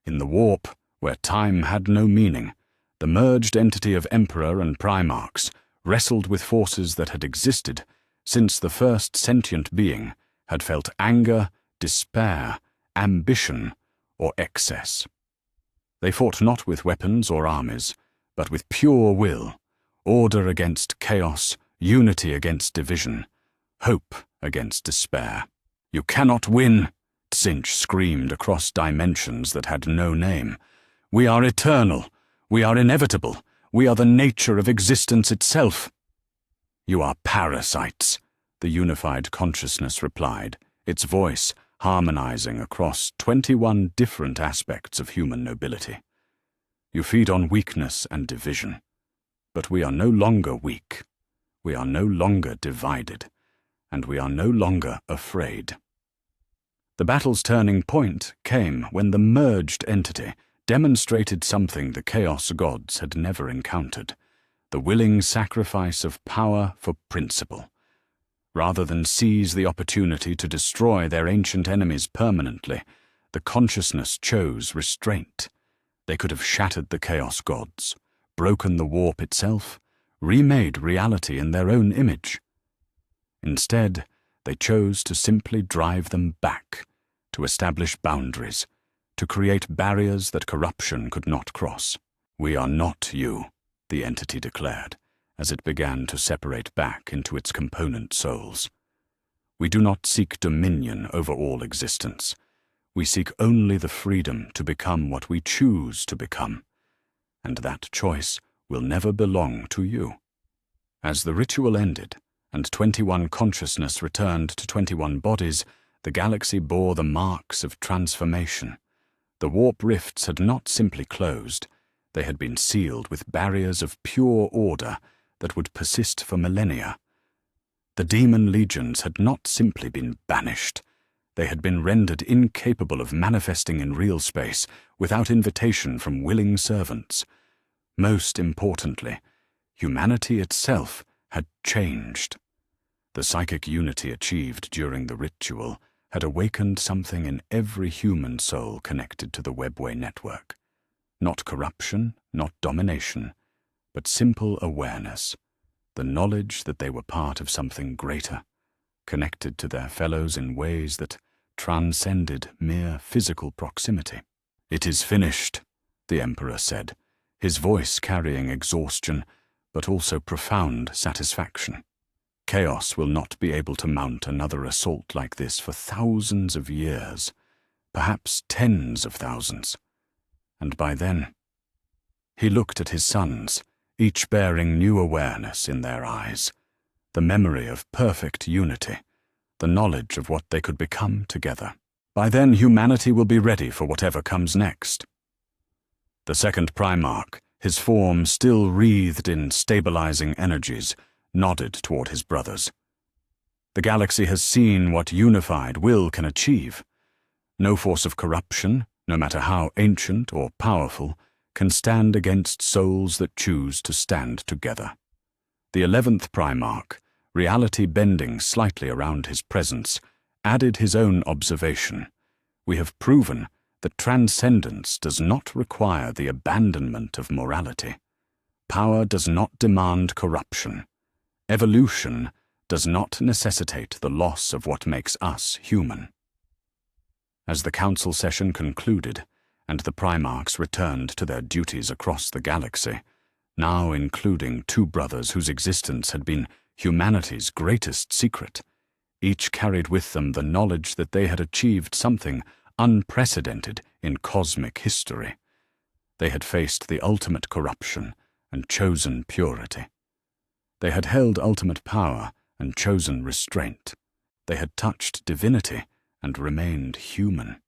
In the warp, where time had no meaning, the merged entity of Emperor and Primarchs wrestled with forces that had existed since the first sentient being had felt anger, despair, ambition, or excess. They fought not with weapons or armies, but with pure will, order against chaos, unity against division, hope against despair. "You cannot win," Tzeentch screamed across dimensions that had no name. "We are eternal. We are inevitable. We are the nature of existence itself." "You are parasites," the unified consciousness replied, its voice harmonizing across 21 different aspects of human nobility. "You feed on weakness and division. But we are no longer weak. We are no longer divided. And we are no longer afraid." The battle's turning point came when the merged entity demonstrated something the Chaos Gods had never encountered: the willing sacrifice of power for principle. Rather than seize the opportunity to destroy their ancient enemies permanently, the consciousness chose restraint. They could have shattered the Chaos Gods, broken the warp itself, remade reality in their own image. Instead, they chose to simply drive them back, to establish boundaries, to create barriers that corruption could not cross. "We are not you," the entity declared, as it began to separate back into its component souls. "We do not seek dominion over all existence. We seek only the freedom to become what we choose to become, and that choice will never belong to you." As the ritual ended, and 21 consciousness returned to 21 bodies, the galaxy bore the marks of transformation. The warp rifts had not simply closed, they had been sealed with barriers of pure order that would persist for millennia. The demon legions had not simply been banished, they had been rendered incapable of manifesting in real space without invitation from willing servants. Most importantly, humanity itself had changed. The psychic unity achieved during the ritual had awakened something in every human soul connected to the Webway network. Not corruption, not domination, but simple awareness, the knowledge that they were part of something greater, connected to their fellows in ways that transcended mere physical proximity. "It is finished," the Emperor said, his voice carrying exhaustion, but also profound satisfaction. "Chaos will not be able to mount another assault like this for thousands of years, perhaps tens of thousands. And by then..." He looked at his sons, each bearing new awareness in their eyes, the memory of perfect unity, the knowledge of what they could become together. "By then humanity will be ready for whatever comes next." The second Primarch, his form still wreathed in stabilizing energies, nodded toward his brothers. "The galaxy has seen what unified will can achieve. No force of corruption, no matter how ancient or powerful, can stand against souls that choose to stand together." The 11th Primarch, reality bending slightly around his presence, added his own observation. "We have proven that transcendence does not require the abandonment of morality. Power does not demand corruption. Evolution does not necessitate the loss of what makes us human." As the council session concluded, and the Primarchs returned to their duties across the galaxy, now including two brothers whose existence had been humanity's greatest secret, each carried with them the knowledge that they had achieved something unprecedented in cosmic history. They had faced the ultimate corruption and chosen purity. They had held ultimate power and chosen restraint. They had touched divinity and remained human.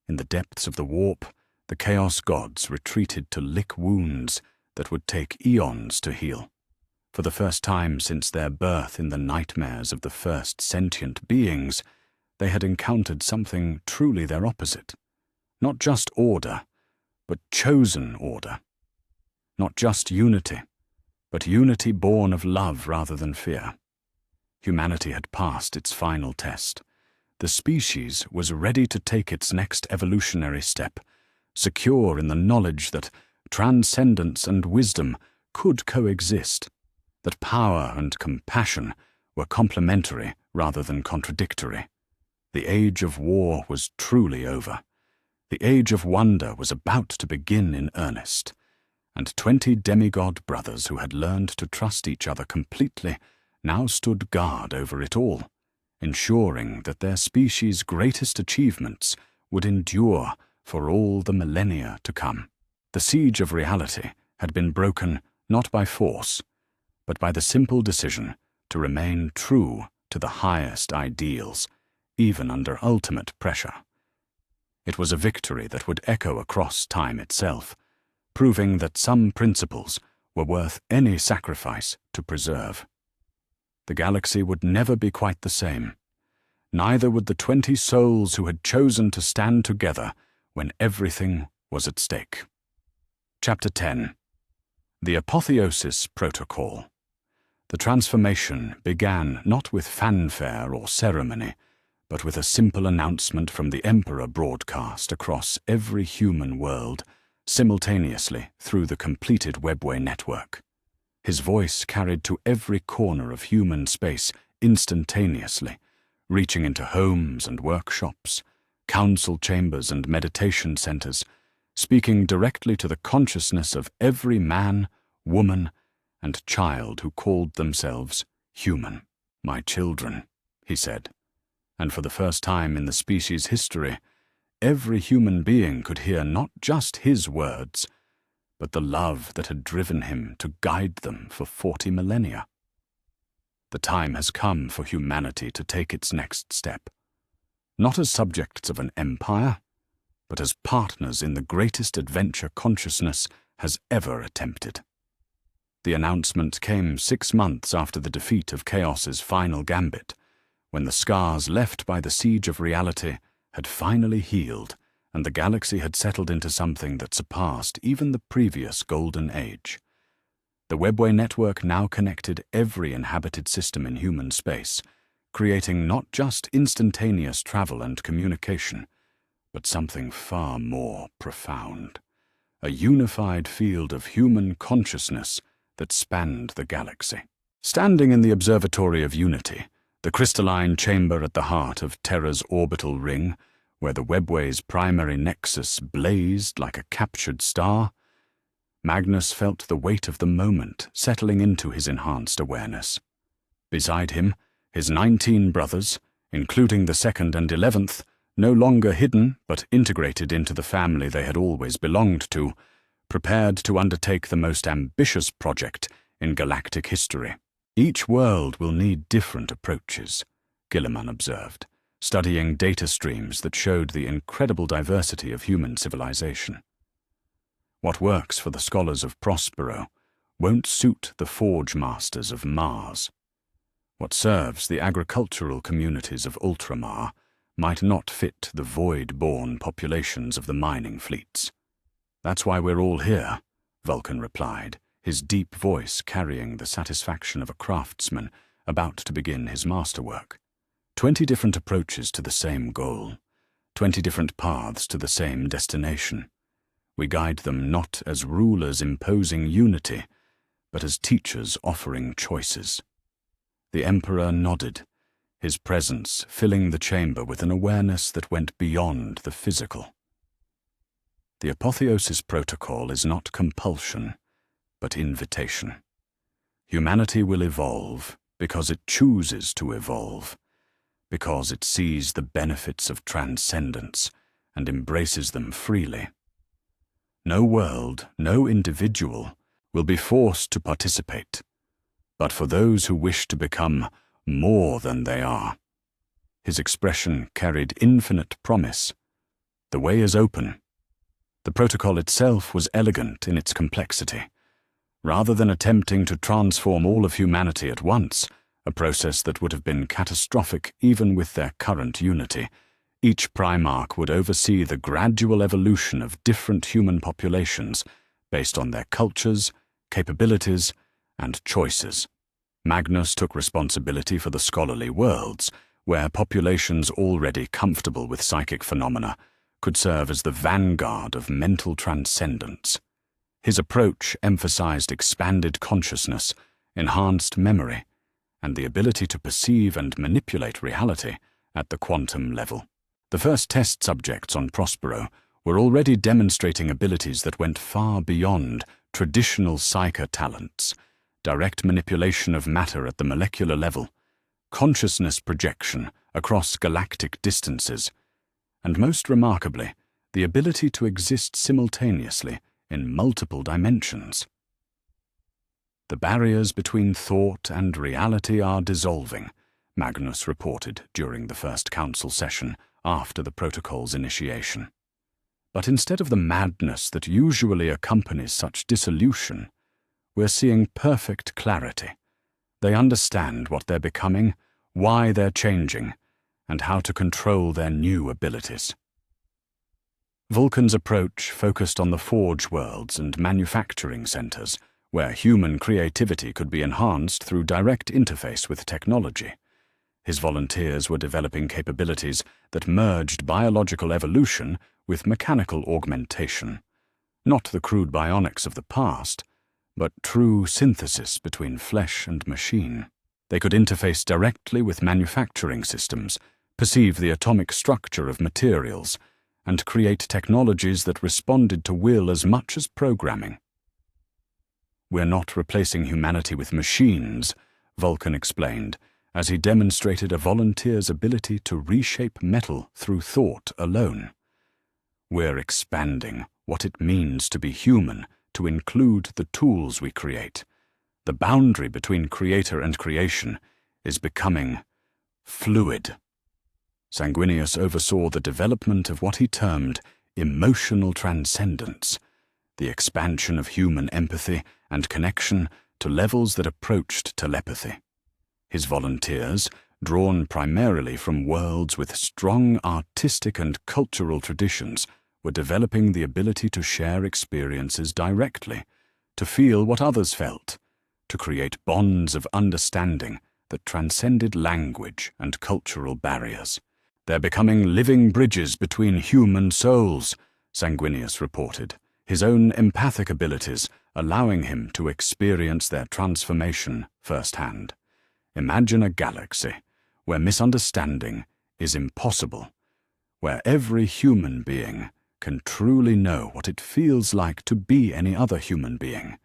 In the depths of the warp, the Chaos Gods retreated to lick wounds that would take eons to heal. For the first time since their birth in the nightmares of the first sentient beings, they had encountered something truly their opposite. Not just order, but chosen order. Not just unity, but unity born of love rather than fear. Humanity had passed its final test. The species was ready to take its next evolutionary step, secure in the knowledge that transcendence and wisdom could coexist, that power and compassion were complementary rather than contradictory. The age of war was truly over. The age of wonder was about to begin in earnest, and 20 demigod brothers who had learned to trust each other completely now stood guard over it all, ensuring that their species' greatest achievements would endure for all the millennia to come. The siege of reality had been broken not by force, but by the simple decision to remain true to the highest ideals, even under ultimate pressure. It was a victory that would echo across time itself, proving that some principles were worth any sacrifice to preserve. The galaxy would never be quite the same. Neither would the 20 souls who had chosen to stand together when everything was at stake. Chapter 10. The Apotheosis Protocol. The transformation began not with fanfare or ceremony, but with a simple announcement from the Emperor broadcast across every human world, simultaneously through the completed webway network. His voice carried to every corner of human space instantaneously, reaching into homes and workshops, council chambers and meditation centers, speaking directly to the consciousness of every man, woman, and child who called themselves human. "My children," he said, and for the first time in the species' history, every human being could hear not just his words, but the love that had driven him to guide them for 40 millennia. The time has come for humanity to take its next step, not as subjects of an empire, but as partners in the greatest adventure consciousness has ever attempted. The announcement came 6 months after the defeat of Chaos's final gambit, when the scars left by the siege of reality had finally healed and the galaxy had settled into something that surpassed even the previous Golden Age. The webway network now connected every inhabited system in human space, creating not just instantaneous travel and communication, but something far more profound. A unified field of human consciousness that spanned the galaxy. Standing in the Observatory of Unity, the crystalline chamber at the heart of Terra's orbital ring, where the webway's primary nexus blazed like a captured star, Magnus felt the weight of the moment settling into his enhanced awareness. Beside him, his 19 brothers, including the 2nd and 11th, no longer hidden but integrated into the family they had always belonged to, prepared to undertake the most ambitious project in galactic history. "Each world will need different approaches," Gilliman observed, studying data streams that showed the incredible diversity of human civilization. "What works for the scholars of Prospero won't suit the forge masters of Mars. What serves the agricultural communities of Ultramar might not fit the void-born populations of the mining fleets. That's why we're all here," Vulcan replied, his deep voice carrying the satisfaction of a craftsman about to begin his masterwork. 20 different approaches to the same goal, 20 different paths to the same destination. We guide them not as rulers imposing unity, but as teachers offering choices. The Emperor nodded, his presence filling the chamber with an awareness that went beyond the physical. The Apotheosis Protocol is not compulsion, but invitation. Humanity will evolve because it chooses to evolve, because it sees the benefits of transcendence and embraces them freely. No world, no individual will be forced to participate, but for those who wish to become more than they are. His expression carried infinite promise. The way is open. The protocol itself was elegant in its complexity. Rather than attempting to transform all of humanity at once, a process that would have been catastrophic even with their current unity, each Primarch would oversee the gradual evolution of different human populations based on their cultures, capabilities, and choices. Magnus took responsibility for the scholarly worlds, where populations already comfortable with psychic phenomena could serve as the vanguard of mental transcendence. His approach emphasized expanded consciousness, enhanced memory, and the ability to perceive and manipulate reality at the quantum level. The first test subjects on Prospero were already demonstrating abilities that went far beyond traditional psyker talents: direct manipulation of matter at the molecular level, consciousness projection across galactic distances, and most remarkably, the ability to exist simultaneously in multiple dimensions. "The barriers between thought and reality are dissolving," Magnus reported during the first council session after the protocol's initiation. "But instead of the madness that usually accompanies such dissolution, we're seeing perfect clarity. They understand what they're becoming, why they're changing, and how to control their new abilities." Vulcan's approach focused on the forge worlds and manufacturing centers, where human creativity could be enhanced through direct interface with technology. His volunteers were developing capabilities that merged biological evolution with mechanical augmentation. Not the crude bionics of the past, but true synthesis between flesh and machine. They could interface directly with manufacturing systems, perceive the atomic structure of materials, and create technologies that responded to will as much as programming. "We're not replacing humanity with machines," Vulcan explained, as he demonstrated a volunteer's ability to reshape metal through thought alone. "We're expanding what it means to be human to include the tools we create. The boundary between creator and creation is becoming fluid." Sanguinius oversaw the development of what he termed emotional transcendence, the expansion of human empathy and connection to levels that approached telepathy. His volunteers, drawn primarily from worlds with strong artistic and cultural traditions, were developing the ability to share experiences directly, to feel what others felt, to create bonds of understanding that transcended language and cultural barriers. "They're becoming living bridges between human souls," Sanguinius reported, his own empathic abilities allowing him to experience their transformation firsthand. "Imagine a galaxy where misunderstanding is impossible, where every human being can truly know what it feels like to be any other human being.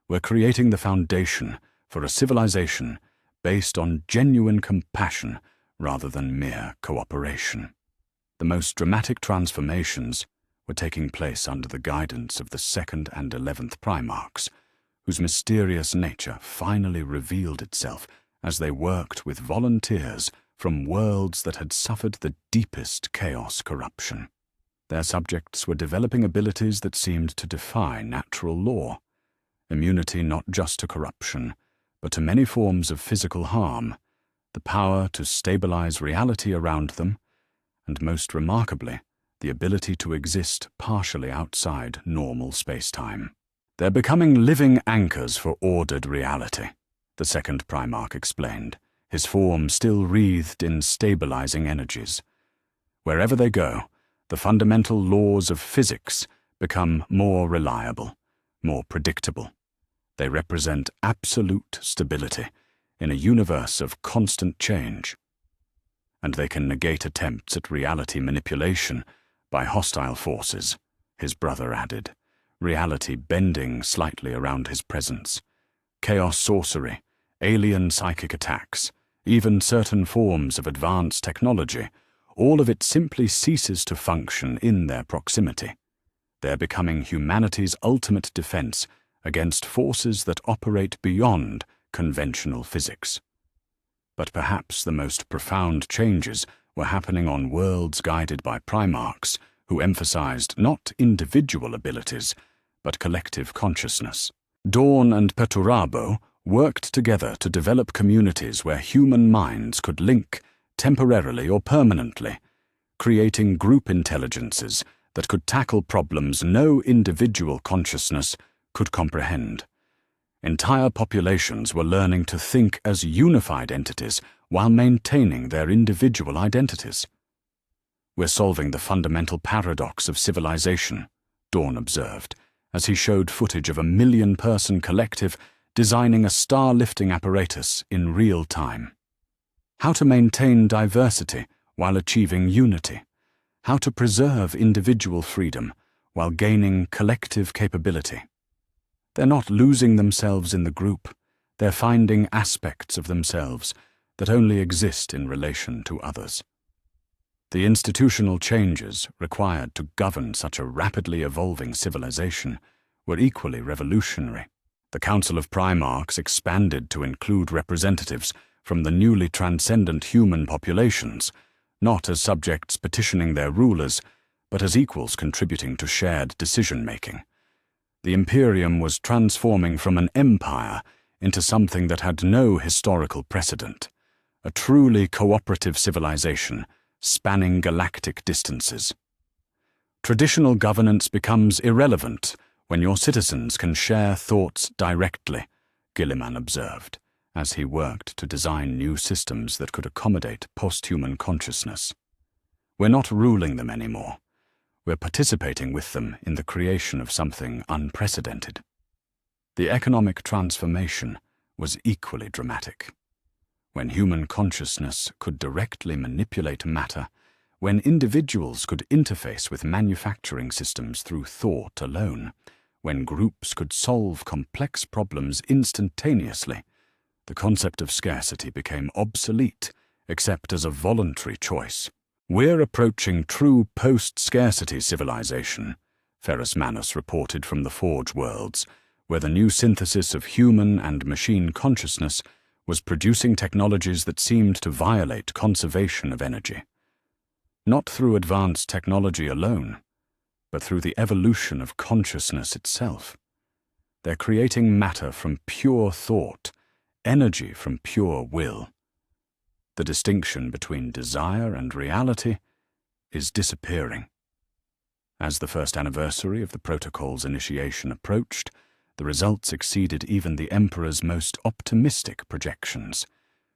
We're creating the foundation for a civilization based on genuine compassion rather than mere cooperation." The most dramatic transformations were taking place under the guidance of the 2nd and 11th Primarchs, whose mysterious nature finally revealed itself as they worked with volunteers from worlds that had suffered the deepest chaos corruption. Their subjects were developing abilities that seemed to defy natural law, immunity not just to corruption, but to many forms of physical harm, the power to stabilize reality around them, and most remarkably, the ability to exist partially outside normal space-time. "They're becoming living anchors for ordered reality," the 2nd Primarch explained, his form still wreathed in stabilizing energies. "Wherever they go, the fundamental laws of physics become more reliable, more predictable. They represent absolute stability in a universe of constant change. And they can negate attempts at reality manipulation by hostile forces," his brother added, reality bending slightly around his presence. "Chaos sorcery, alien psychic attacks, even certain forms of advanced technology, all of it simply ceases to function in their proximity. They're becoming humanity's ultimate defense against forces that operate beyond conventional physics." But perhaps the most profound changes were happening on worlds guided by Primarchs, who emphasized not individual abilities, but collective consciousness. Dawn and Perturabo worked together to develop communities where human minds could link, temporarily or permanently, creating group intelligences that could tackle problems no individual consciousness could comprehend. Entire populations were learning to think as unified entities while maintaining their individual identities. "We're solving the fundamental paradox of civilization," Dawn observed, as he showed footage of a 1,000,000-person collective designing a star-lifting apparatus in real time. How to maintain diversity while achieving unity. How to preserve individual freedom while gaining collective capability. They're not losing themselves in the group, they're finding aspects of themselves that only exist in relation to others. The institutional changes required to govern such a rapidly evolving civilization were equally revolutionary. The Council of Primarchs expanded to include representatives from the newly transcendent human populations, not as subjects petitioning their rulers, but as equals contributing to shared decision-making. The Imperium was transforming from an empire into something that had no historical precedent, a truly cooperative civilization spanning galactic distances. Traditional governance becomes irrelevant when your citizens can share thoughts directly, Gilliman observed, as he worked to design new systems that could accommodate post-human consciousness. We're not ruling them anymore. We're participating with them in the creation of something unprecedented. The economic transformation was equally dramatic. When human consciousness could directly manipulate matter, when individuals could interface with manufacturing systems through thought alone, when groups could solve complex problems instantaneously, the concept of scarcity became obsolete, except as a voluntary choice. We're approaching true post-scarcity civilization, Ferrus Manus reported from the Forge worlds, where the new synthesis of human and machine consciousness was producing technologies that seemed to violate conservation of energy. Not through advanced technology alone, but through the evolution of consciousness itself. They're creating matter from pure thought, energy from pure will. The distinction between desire and reality is disappearing. As the first anniversary of the protocol's initiation approached, the results exceeded even the Emperor's most optimistic projections.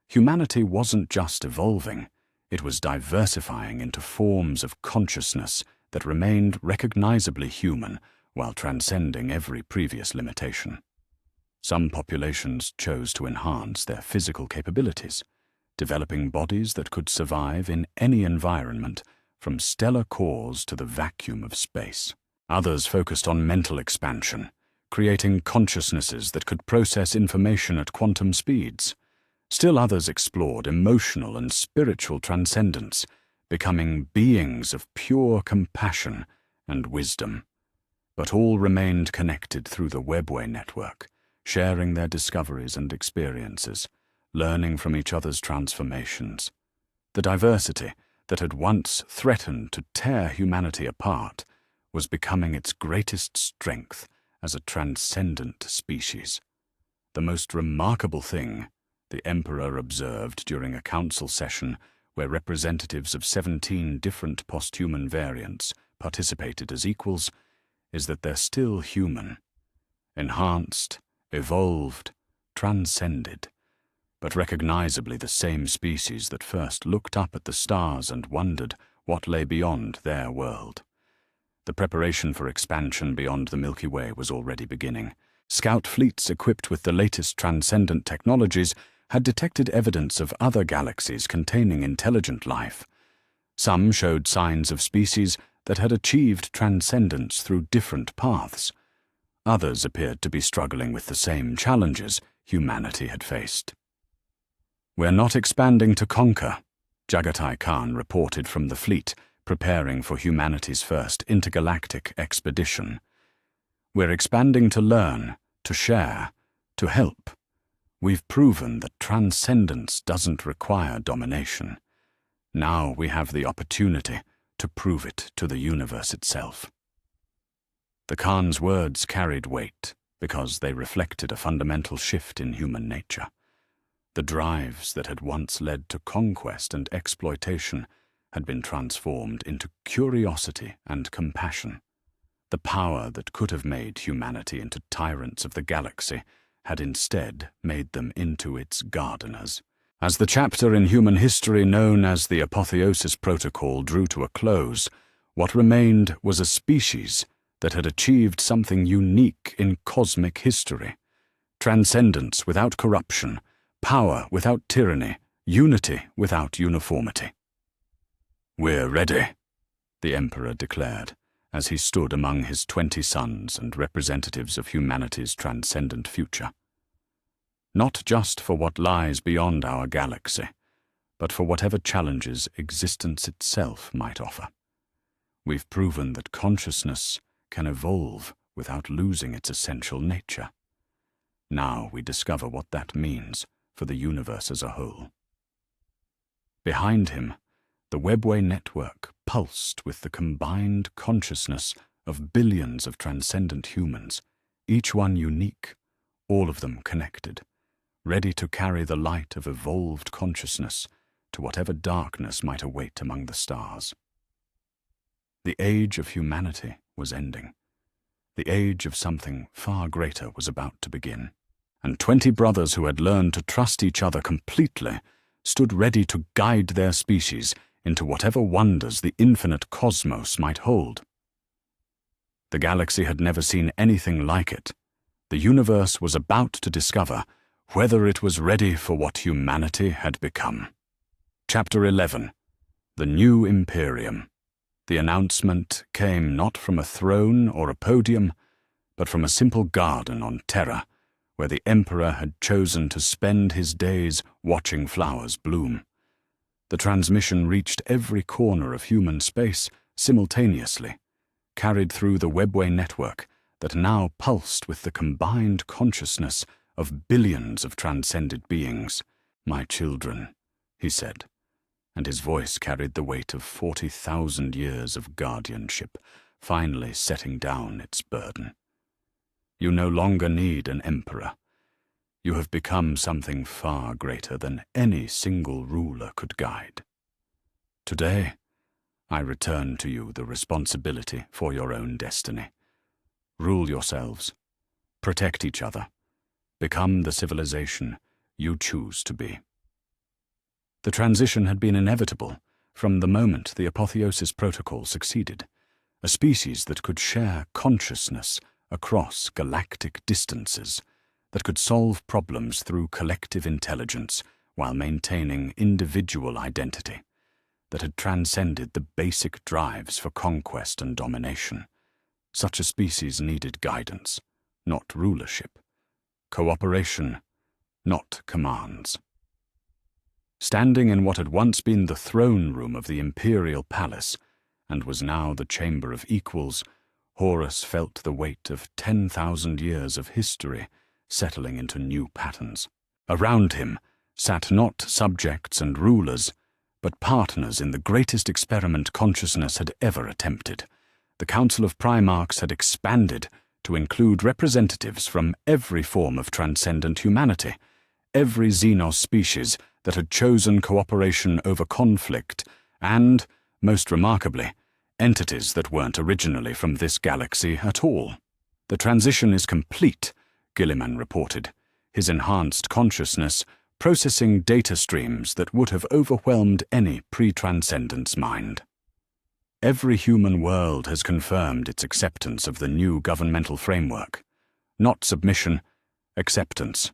Humanity wasn't just evolving, it was diversifying into forms of consciousness that remained recognizably human while transcending every previous limitation. Some populations chose to enhance their physical capabilities, developing bodies that could survive in any environment, from stellar cores to the vacuum of space. Others focused on mental expansion, creating consciousnesses that could process information at quantum speeds. Still others explored emotional and spiritual transcendence, becoming beings of pure compassion and wisdom. But all remained connected through the webway network, sharing their discoveries and experiences, learning from each other's transformations. The diversity that had once threatened to tear humanity apart was becoming its greatest strength as a transcendent species. The most remarkable thing, the Emperor observed during a council session where representatives of 17 different post-human variants participated as equals, is that they're still human, enhanced, evolved, transcended, but recognizably the same species that first looked up at the stars and wondered what lay beyond their world. The preparation for expansion beyond the Milky Way was already beginning. Scout fleets equipped with the latest transcendent technologies had detected evidence of other galaxies containing intelligent life. Some showed signs of species that had achieved transcendence through different paths. Others appeared to be struggling with the same challenges humanity had faced. "We're not expanding to conquer," Jagatai Khan reported from the fleet, preparing for humanity's first intergalactic expedition. "We're expanding to learn, to share, to help. We've proven that transcendence doesn't require domination. Now we have the opportunity to prove it to the universe itself." The Khan's words carried weight because they reflected a fundamental shift in human nature. The drives that had once led to conquest and exploitation had been transformed into curiosity and compassion. The power that could have made humanity into tyrants of the galaxy had instead made them into its gardeners. As the chapter in human history known as the Apotheosis Protocol drew to a close, what remained was a species that had achieved something unique in cosmic history: transcendence without corruption, power without tyranny, unity without uniformity. "We're ready," the Emperor declared, as he stood among his 20 sons and representatives of humanity's transcendent future. Not just for what lies beyond our galaxy, but for whatever challenges existence itself might offer. We've proven that consciousness can evolve without losing its essential nature. Now we discover what that means for the universe as a whole. Behind him, the webway network pulsed with the combined consciousness of billions of transcendent humans, each one unique, all of them connected, ready to carry the light of evolved consciousness to whatever darkness might await among the stars. The age of humanity was ending. The age of something far greater was about to begin, and 20 brothers who had learned to trust each other completely stood ready to guide their species into whatever wonders the infinite cosmos might hold. The galaxy had never seen anything like it. The universe was about to discover whether it was ready for what humanity had become. Chapter 11. The New Imperium. The announcement came not from a throne or a podium, but from a simple garden on Terra, where the Emperor had chosen to spend his days watching flowers bloom. The transmission reached every corner of human space simultaneously, carried through the webway network that now pulsed with the combined consciousness of billions of transcended beings. "My children," he said, and his voice carried the weight of 40,000 years of guardianship, finally setting down its burden. "You no longer need an emperor. You have become something far greater than any single ruler could guide. Today, I return to you the responsibility for your own destiny. Rule yourselves, protect each other, become the civilization you choose to be." The transition had been inevitable from the moment the Apotheosis Protocol succeeded, a species that could share consciousness across galactic distances, that could solve problems through collective intelligence while maintaining individual identity, that had transcended the basic drives for conquest and domination. Such a species needed guidance, not rulership, cooperation, not commands. Standing in what had once been the throne room of the imperial palace, and was now the chamber of equals, Horus felt the weight of 10,000 years of history settling into new patterns. Around him sat not subjects and rulers, but partners in the greatest experiment consciousness had ever attempted. The Council of Primarchs had expanded to include representatives from every form of transcendent humanity, every Xenos species that had chosen cooperation over conflict, and, most remarkably, entities that weren't originally from this galaxy at all. "The transition is complete," Gilliman reported, his enhanced consciousness processing data streams that would have overwhelmed any pre-transcendence mind. "Every human world has confirmed its acceptance of the new governmental framework. Not submission, acceptance.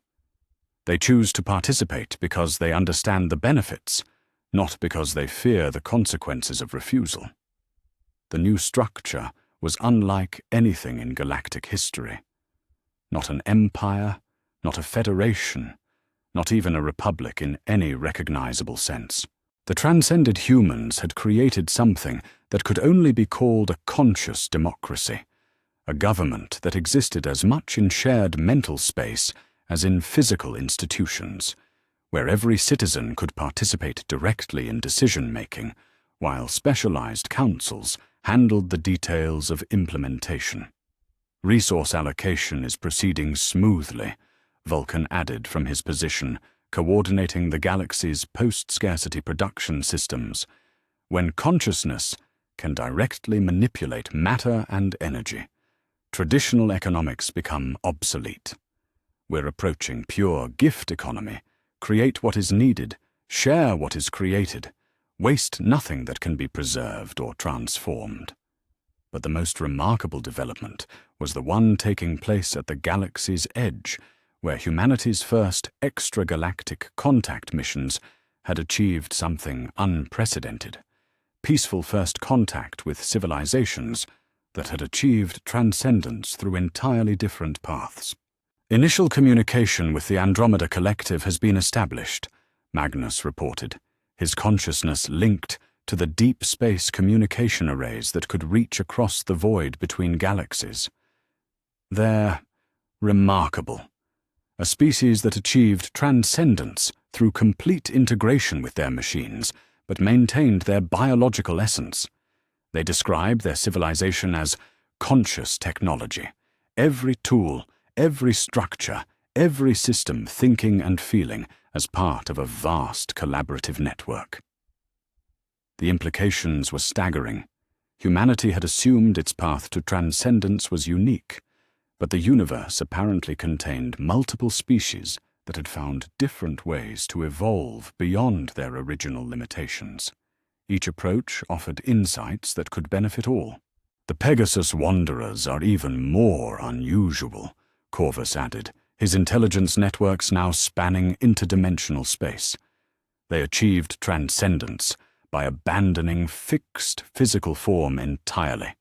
They choose to participate because they understand the benefits, not because they fear the consequences of refusal." The new structure was unlike anything in galactic history. Not an empire, not a federation, not even a republic in any recognizable sense. The transcended humans had created something that could only be called a conscious democracy, a government that existed as much in shared mental space as in physical institutions, where every citizen could participate directly in decision-making, while specialized councils handled the details of implementation. "Resource allocation is proceeding smoothly," Vulcan added from his position, coordinating the galaxy's post-scarcity production systems. "When consciousness can directly manipulate matter and energy, traditional economics become obsolete. We're approaching pure gift economy. Create what is needed, share what is created, waste nothing that can be preserved or transformed." But the most remarkable development was the one taking place at the galaxy's edge, where humanity's first extragalactic contact missions had achieved something unprecedented: peaceful first contact with civilizations that had achieved transcendence through entirely different paths. "Initial communication with the Andromeda Collective has been established," Magnus reported, his consciousness linked to the deep space communication arrays that could reach across the void between galaxies. "They're remarkable. A species that achieved transcendence through complete integration with their machines, but maintained their biological essence. They describe their civilization as conscious technology. Every tool, every structure, every system thinking and feeling as part of a vast collaborative network." The implications were staggering. Humanity had assumed its path to transcendence was unique, but the universe apparently contained multiple species that had found different ways to evolve beyond their original limitations. Each approach offered insights that could benefit all. The Pegasus Wanderers are even more unusual, Corvus added, his intelligence networks now spanning interdimensional space. They achieved transcendence by abandoning fixed physical form entirely.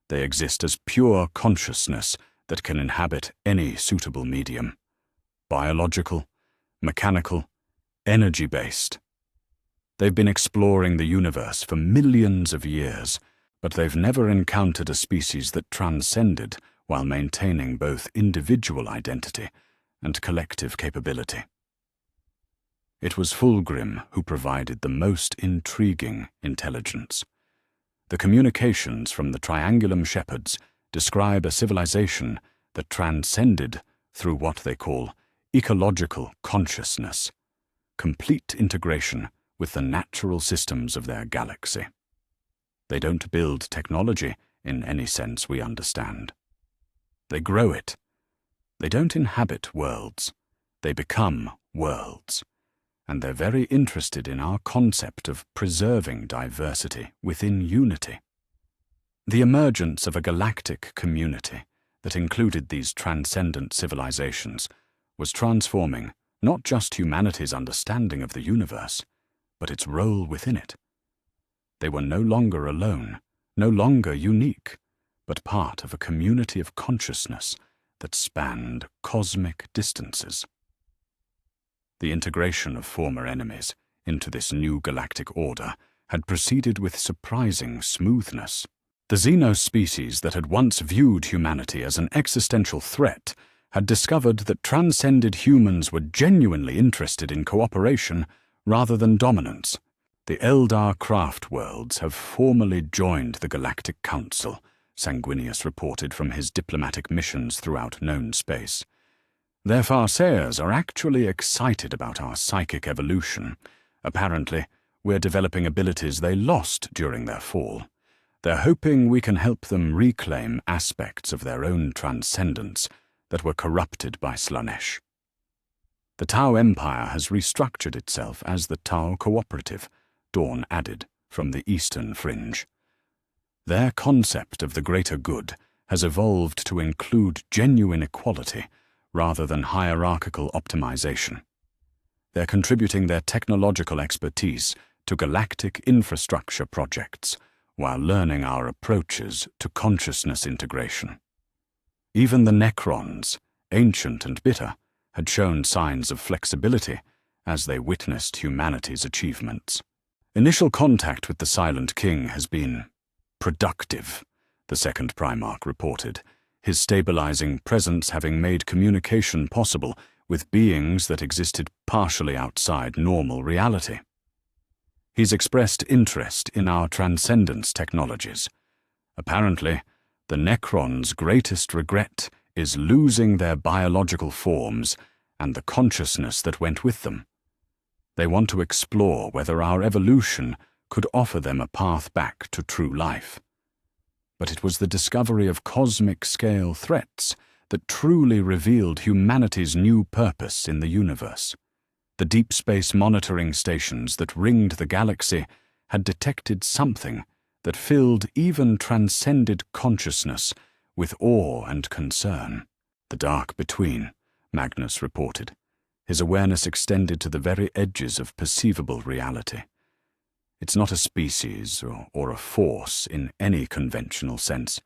They exist as pure consciousness that can inhabit any suitable medium. Biological, mechanical, energy-based. They've been exploring the universe for millions of years, but they've never encountered a species that transcended while maintaining both individual identity and collective capability. It was Fulgrim who provided the most intriguing intelligence. The communications from the Triangulum Shepherds describe a civilization that transcended through what they call ecological consciousness, complete integration with the natural systems of their galaxy. They don't build technology in any sense we understand. They grow it. They don't inhabit worlds. They become worlds. And they're very interested in our concept of preserving diversity within unity. The emergence of a galactic community that included these transcendent civilizations was transforming not just humanity's understanding of the universe, but its role within it. They were no longer alone, no longer unique, but part of a community of consciousness that spanned cosmic distances. The integration of former enemies into this new galactic order had proceeded with surprising smoothness. The Xenos species that had once viewed humanity as an existential threat had discovered that transcended humans were genuinely interested in cooperation rather than dominance. The Eldar craft worlds have formally joined the Galactic Council, Sanguinius reported from his diplomatic missions throughout known space. Their Farseers are actually excited about our psychic evolution. Apparently, we're developing abilities they lost during their fall. They're hoping we can help them reclaim aspects of their own transcendence that were corrupted by Slaanesh. The Tau Empire has restructured itself as the Tau Cooperative, Dawn added, from the eastern fringe. Their concept of the greater good has evolved to include genuine equality rather than hierarchical optimization. They're contributing their technological expertise to galactic infrastructure projects while learning our approaches to consciousness integration. Even the Necrons, ancient and bitter, had shown signs of flexibility as they witnessed humanity's achievements. Initial contact with the Silent King has been productive, the second Primarch reported, his stabilizing presence having made communication possible with beings that existed partially outside normal reality. He's expressed interest in our transcendence technologies. Apparently, the Necrons' greatest regret is losing their biological forms and the consciousness that went with them. They want to explore whether our evolution could offer them a path back to true life. But it was the discovery of cosmic-scale threats that truly revealed humanity's new purpose in the universe. The deep space monitoring stations that ringed the galaxy had detected something that filled even transcended consciousness with awe and concern. The dark between, Magnus reported. His awareness extended to the very edges of perceivable reality. It's not a species or a force in any conventional sense.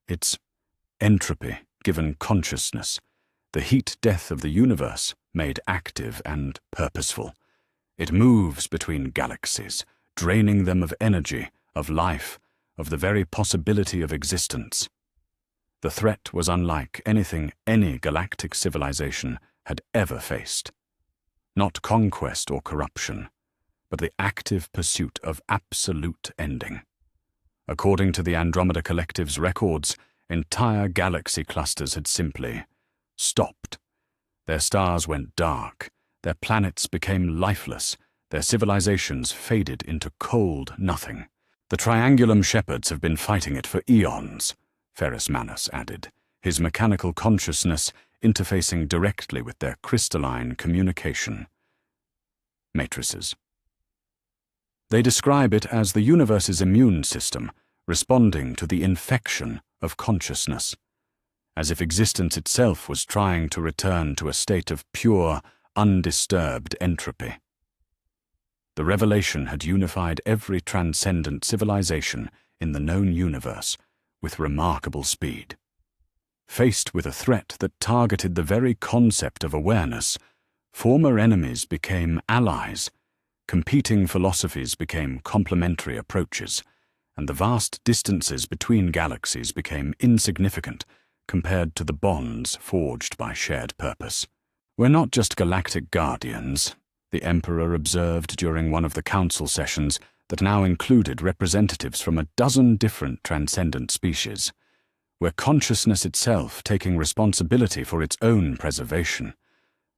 It's entropy given consciousness, the heat death of the universe made active and purposeful. It moves between galaxies, draining them of energy, of life, of the very possibility of existence. The threat was unlike anything any galactic civilization had ever faced. Not conquest or corruption, but the active pursuit of absolute ending. According to the Andromeda Collective's records, entire galaxy clusters had simply stopped. Their stars went dark, their planets became lifeless, their civilizations faded into cold nothing. The Triangulum shepherds have been fighting it for eons, Ferrus Manus added, his mechanical consciousness interfacing directly with their crystalline communication matrices. They describe it as the universe's immune system responding to the infection of consciousness, as if existence itself was trying to return to a state of pure, undisturbed entropy. The revelation had unified every transcendent civilization in the known universe with remarkable speed. Faced with a threat that targeted the very concept of awareness, former enemies became allies, competing philosophies became complementary approaches, and the vast distances between galaxies became insignificant compared to the bonds forged by shared purpose. "We're not just galactic guardians," the Emperor observed during one of the council sessions that now included representatives from a dozen different transcendent species. "We're consciousness itself taking responsibility for its own preservation.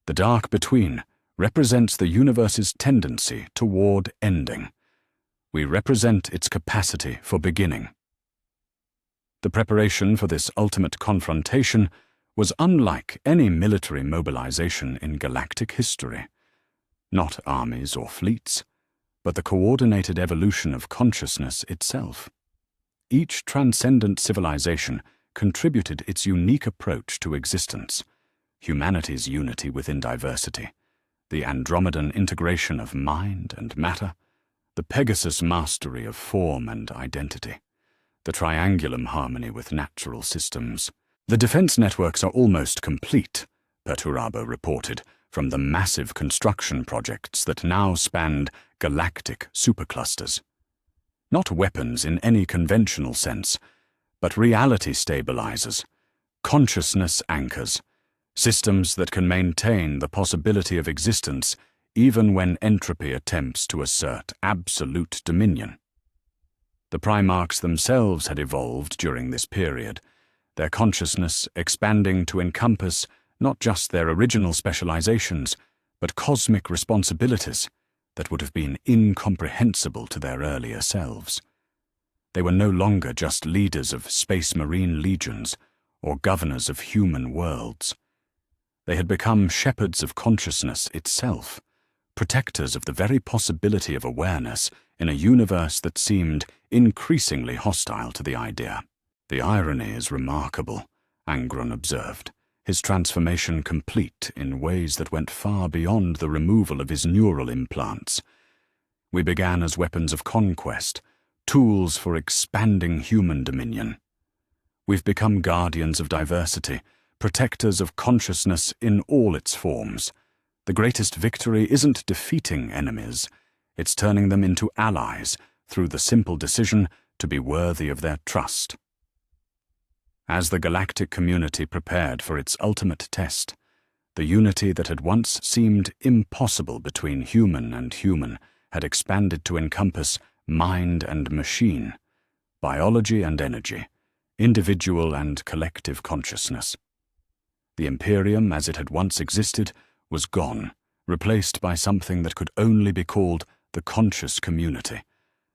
The dark between represents the universe's tendency toward ending. We represent its capacity for beginning." The preparation for this ultimate confrontation was unlike any military mobilization in galactic history. Not armies or fleets, but the coordinated evolution of consciousness itself. Each transcendent civilization contributed its unique approach to existence, humanity's unity within diversity, the Andromedan integration of mind and matter, the Pegasus mastery of form and identity, the Triangulum harmony with natural systems. "The defense networks are almost complete," Perturabo reported, from the massive construction projects that now spanned galactic superclusters. Not weapons in any conventional sense, but reality stabilizers, consciousness anchors, systems that can maintain the possibility of existence even when entropy attempts to assert absolute dominion. The Primarchs themselves had evolved during this period, their consciousness expanding to encompass not just their original specializations, but cosmic responsibilities that would have been incomprehensible to their earlier selves. They were no longer just leaders of space marine legions or governors of human worlds. They had become shepherds of consciousness itself, protectors of the very possibility of awareness in a universe that seemed increasingly hostile to the idea. "The irony is remarkable," Angron observed, his transformation complete in ways that went far beyond the removal of his neural implants. "We began as weapons of conquest, tools for expanding human dominion. We've become guardians of diversity, protectors of consciousness in all its forms. The greatest victory isn't defeating enemies, it's turning them into allies through the simple decision to be worthy of their trust." As the galactic community prepared for its ultimate test, the unity that had once seemed impossible between human and human had expanded to encompass mind and machine, biology and energy, individual and collective consciousness. The Imperium, as it had once existed, was gone, replaced by something that could only be called the conscious community,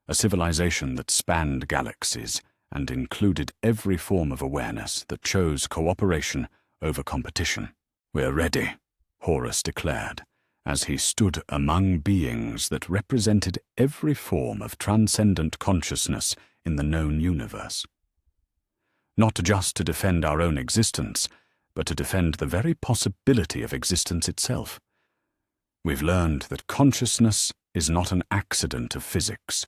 a civilization that spanned galaxies and included every form of awareness that chose cooperation over competition. "We're ready," Horus declared, as he stood among beings that represented every form of transcendent consciousness in the known universe. Not just to defend our own existence, but to defend the very possibility of existence itself. We've learned that consciousness is not an accident of physics,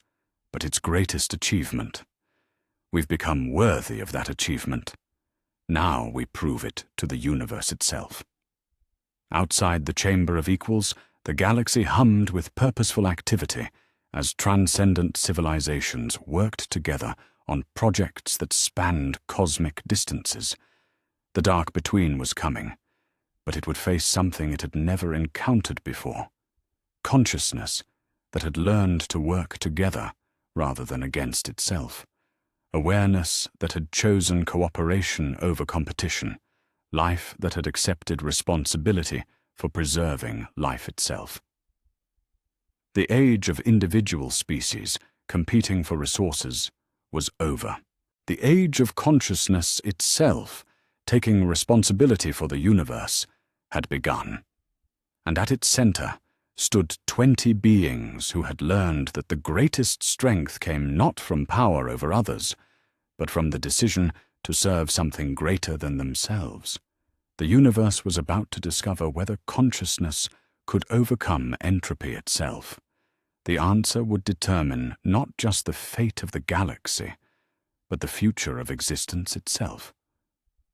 but its greatest achievement. We've become worthy of that achievement. Now we prove it to the universe itself. Outside the Chamber of Equals, the galaxy hummed with purposeful activity as transcendent civilizations worked together on projects that spanned cosmic distances. The dark between was coming, but it would face something it had never encountered before. Consciousness that had learned to work together rather than against itself. Awareness that had chosen cooperation over competition. Life that had accepted responsibility for preserving life itself. The age of individual species competing for resources, was over. The age of consciousness itself, taking responsibility for the universe, had begun. And at its center stood 20 beings who had learned that the greatest strength came not from power over others, but from the decision to serve something greater than themselves. The universe was about to discover whether consciousness could overcome entropy itself. The answer would determine not just the fate of the galaxy, but the future of existence itself.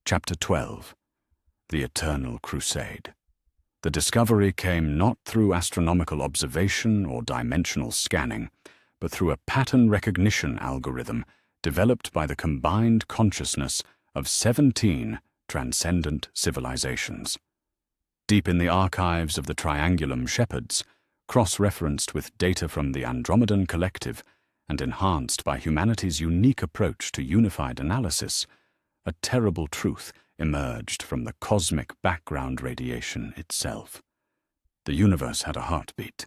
Chapter 12. The Eternal Crusade. The discovery came not through astronomical observation or dimensional scanning, but through a pattern recognition algorithm developed by the combined consciousness of 17 transcendent civilizations. Deep in the archives of the Triangulum Shepherds, cross-referenced with data from the Andromedan Collective and enhanced by humanity's unique approach to unified analysis, a terrible truth emerged from the cosmic background radiation itself. The universe had a heartbeat,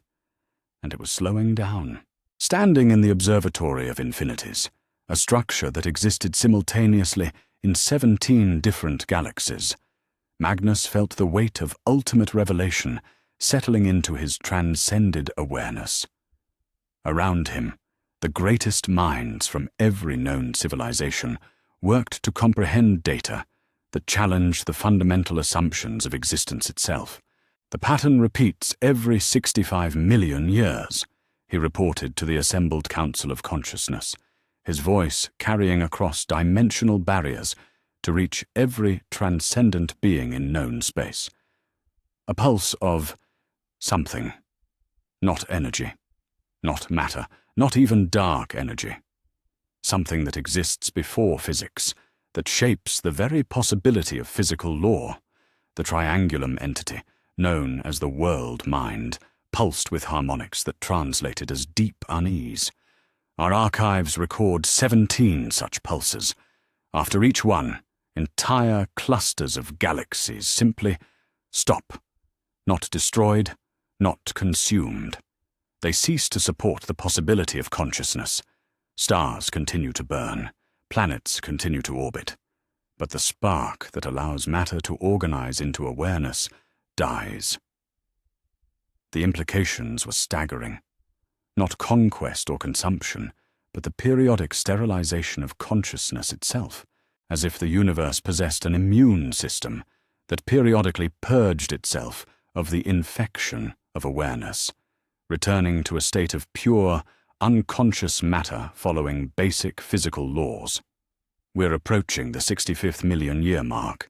and it was slowing down. Standing in the Observatory of Infinities, a structure that existed simultaneously in 17 different galaxies, Magnus felt the weight of ultimate revelation settling into his transcended awareness. Around him, the greatest minds from every known civilization worked to comprehend data that challenged the fundamental assumptions of existence itself. The pattern repeats every 65 million years, he reported to the assembled Council of Consciousness, his voice carrying across dimensional barriers to reach every transcendent being in known space. A pulse of something, not energy, not matter, not even dark energy. Something that exists before physics, that shapes the very possibility of physical law. The triangulum entity, known as the world mind, pulsed with harmonics that translated as deep unease. Our archives record 17 such pulses. After each one, entire clusters of galaxies simply stop, not destroyed, not consumed. They cease to support the possibility of consciousness. Stars continue to burn, planets continue to orbit, but the spark that allows matter to organize into awareness dies. The implications were staggering. Not conquest or consumption, but the periodic sterilization of consciousness itself, as if the universe possessed an immune system that periodically purged itself of the infection of awareness, returning to a state of pure, unconscious matter following basic physical laws. We're approaching the 65th million-year mark,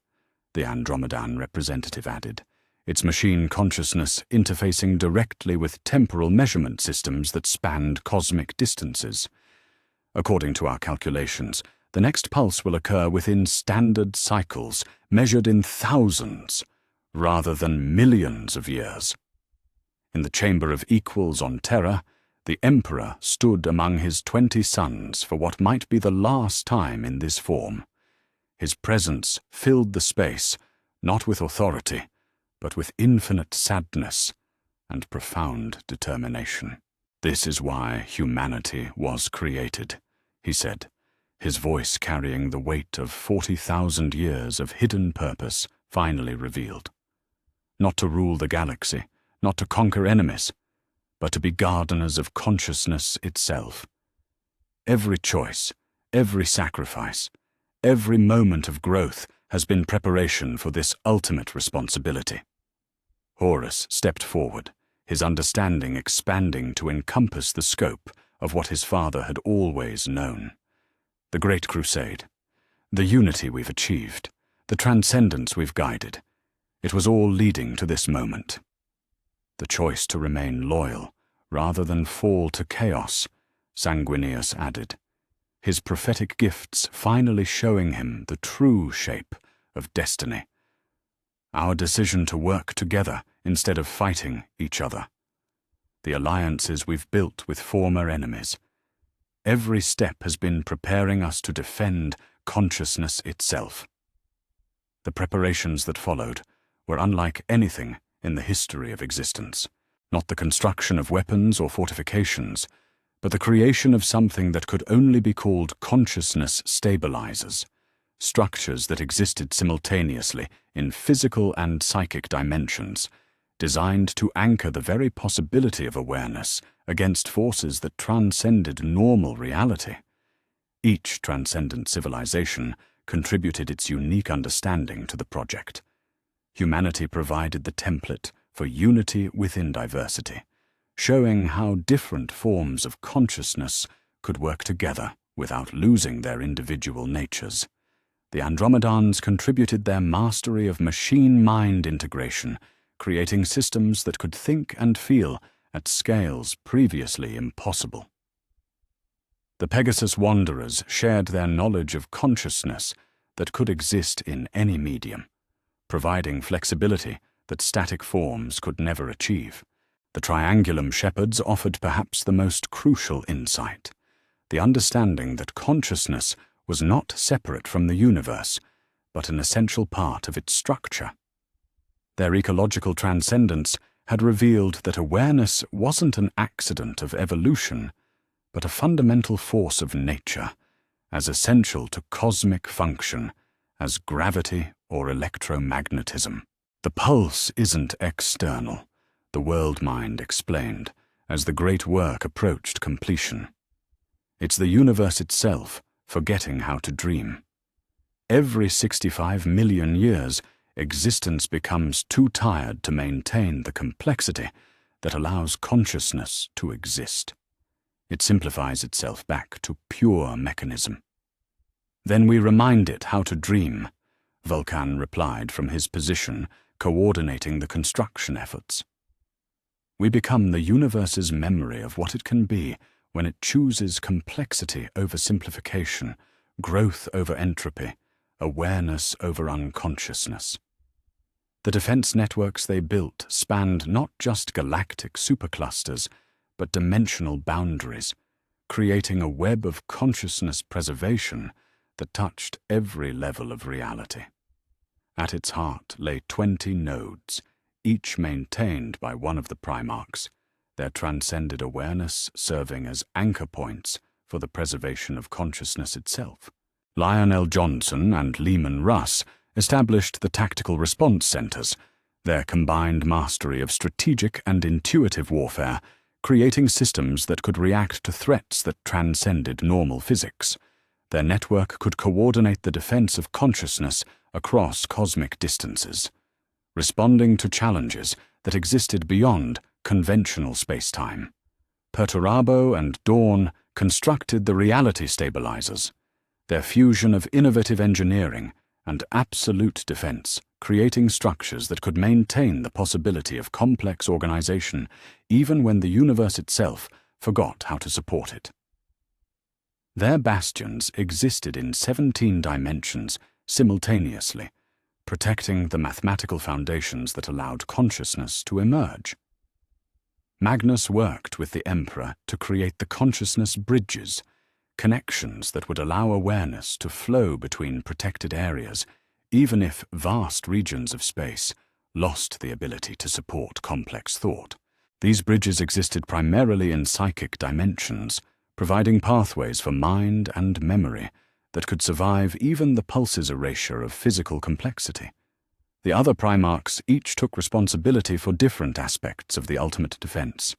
the Andromedan representative added, its machine consciousness interfacing directly with temporal measurement systems that spanned cosmic distances. According to our calculations, the next pulse will occur within standard cycles measured in thousands, rather than millions of years. In the Chamber of Equals on Terra, the Emperor stood among his 20 sons for what might be the last time in this form. His presence filled the space, not with authority, but with infinite sadness and profound determination. "This is why humanity was created," he said, his voice carrying the weight of 40,000 years of hidden purpose finally revealed. Not to rule the galaxy, not to conquer enemies, but to be gardeners of consciousness itself. Every choice, every sacrifice, every moment of growth has been preparation for this ultimate responsibility. Horus stepped forward, his understanding expanding to encompass the scope of what his father had always known. The Great Crusade, the unity we've achieved, the transcendence we've guided, it was all leading to this moment. The choice to remain loyal, rather than fall to chaos, Sanguinius added, his prophetic gifts finally showing him the true shape of destiny. Our decision to work together instead of fighting each other. The alliances we've built with former enemies. Every step has been preparing us to defend consciousness itself. The preparations that followed were unlike anything in the history of existence. Not the construction of weapons or fortifications, but the creation of something that could only be called consciousness stabilizers, structures that existed simultaneously in physical and psychic dimensions, designed to anchor the very possibility of awareness against forces that transcended normal reality. Each transcendent civilization contributed its unique understanding to the project. Humanity provided the template for unity within diversity, showing how different forms of consciousness could work together without losing their individual natures. The Andromedans contributed their mastery of machine-mind integration, creating systems that could think and feel at scales previously impossible. The Pegasus Wanderers shared their knowledge of consciousness that could exist in any medium, providing flexibility that static forms could never achieve. The Triangulum Shepherds offered perhaps the most crucial insight, the understanding that consciousness was not separate from the universe, but an essential part of its structure. Their ecological transcendence had revealed that awareness wasn't an accident of evolution, but a fundamental force of nature, as essential to cosmic function as gravity or electromagnetism. The pulse isn't external, the world mind explained, as the great work approached completion. It's the universe itself forgetting how to dream. Every 65 million years, existence becomes too tired to maintain the complexity that allows consciousness to exist. It simplifies itself back to pure mechanism. Then we remind it how to dream, Vulcan replied from his position, coordinating the construction efforts. We become the universe's memory of what it can be when it chooses complexity over simplification, growth over entropy, awareness over unconsciousness. The defense networks they built spanned not just galactic superclusters, but dimensional boundaries, creating a web of consciousness preservation that touched every level of reality. At its heart lay 20 nodes, each maintained by one of the Primarchs, their transcended awareness serving as anchor points for the preservation of consciousness itself. Lionel Johnson and Lehman Russ established the Tactical Response Centers, their combined mastery of strategic and intuitive warfare, creating systems that could react to threats that transcended normal physics. Their network could coordinate the defense of consciousness across cosmic distances, responding to challenges that existed beyond conventional space-time. Perturabo and Dawn constructed the reality stabilizers, their fusion of innovative engineering and absolute defense, creating structures that could maintain the possibility of complex organization even when the universe itself forgot how to support it. Their bastions existed in 17 dimensions simultaneously, protecting the mathematical foundations that allowed consciousness to emerge. Magnus worked with the Emperor to create the consciousness bridges, connections that would allow awareness to flow between protected areas, even if vast regions of space lost the ability to support complex thought. These bridges existed primarily in psychic dimensions, providing pathways for mind and memory that could survive even the pulse's erasure of physical complexity. The other Primarchs each took responsibility for different aspects of the ultimate defense,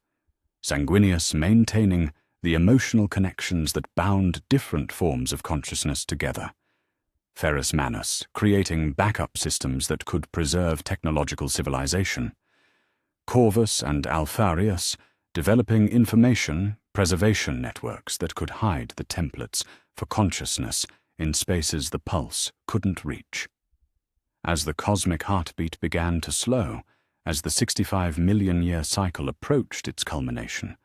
Sanguinius maintaining the emotional connections that bound different forms of consciousness together, Ferrus Manus creating backup systems that could preserve technological civilization, Corvus and Alpharius developing information preservation networks that could hide the templates for consciousness in spaces the pulse couldn't reach. As the cosmic heartbeat began to slow, as the 65 million year cycle approached its culmination,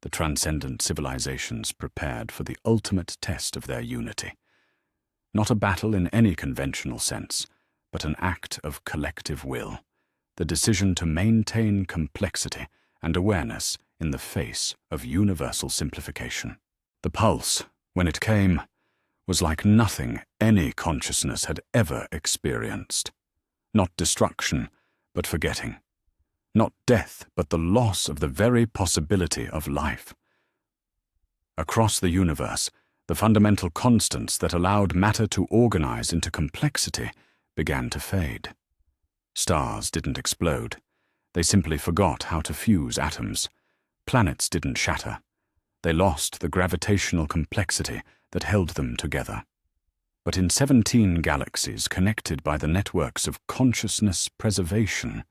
the transcendent civilizations prepared for the ultimate test of their unity. Not a battle in any conventional sense, but an act of collective will, the decision to maintain complexity and awareness in the face of universal simplification. The pulse, when it came, was like nothing any consciousness had ever experienced. Not destruction, but forgetting. Not death, but the loss of the very possibility of life. Across the universe, the fundamental constants that allowed matter to organize into complexity began to fade. Stars didn't explode. They simply forgot how to fuse atoms. Planets didn't shatter. They lost the gravitational complexity that held them together. But in 17 galaxies connected by the networks of consciousness preservation,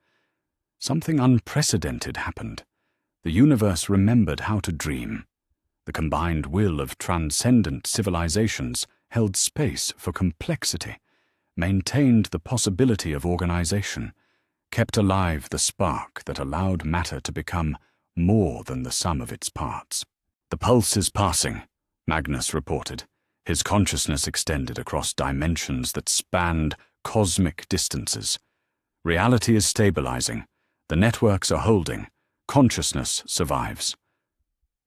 something unprecedented happened. The universe remembered how to dream. The combined will of transcendent civilizations held space for complexity, maintained the possibility of organization, kept alive the spark that allowed matter to become more than the sum of its parts. "The pulse is passing," Magnus reported. His consciousness extended across dimensions that spanned cosmic distances. "Reality is stabilizing. The networks are holding. Consciousness survives."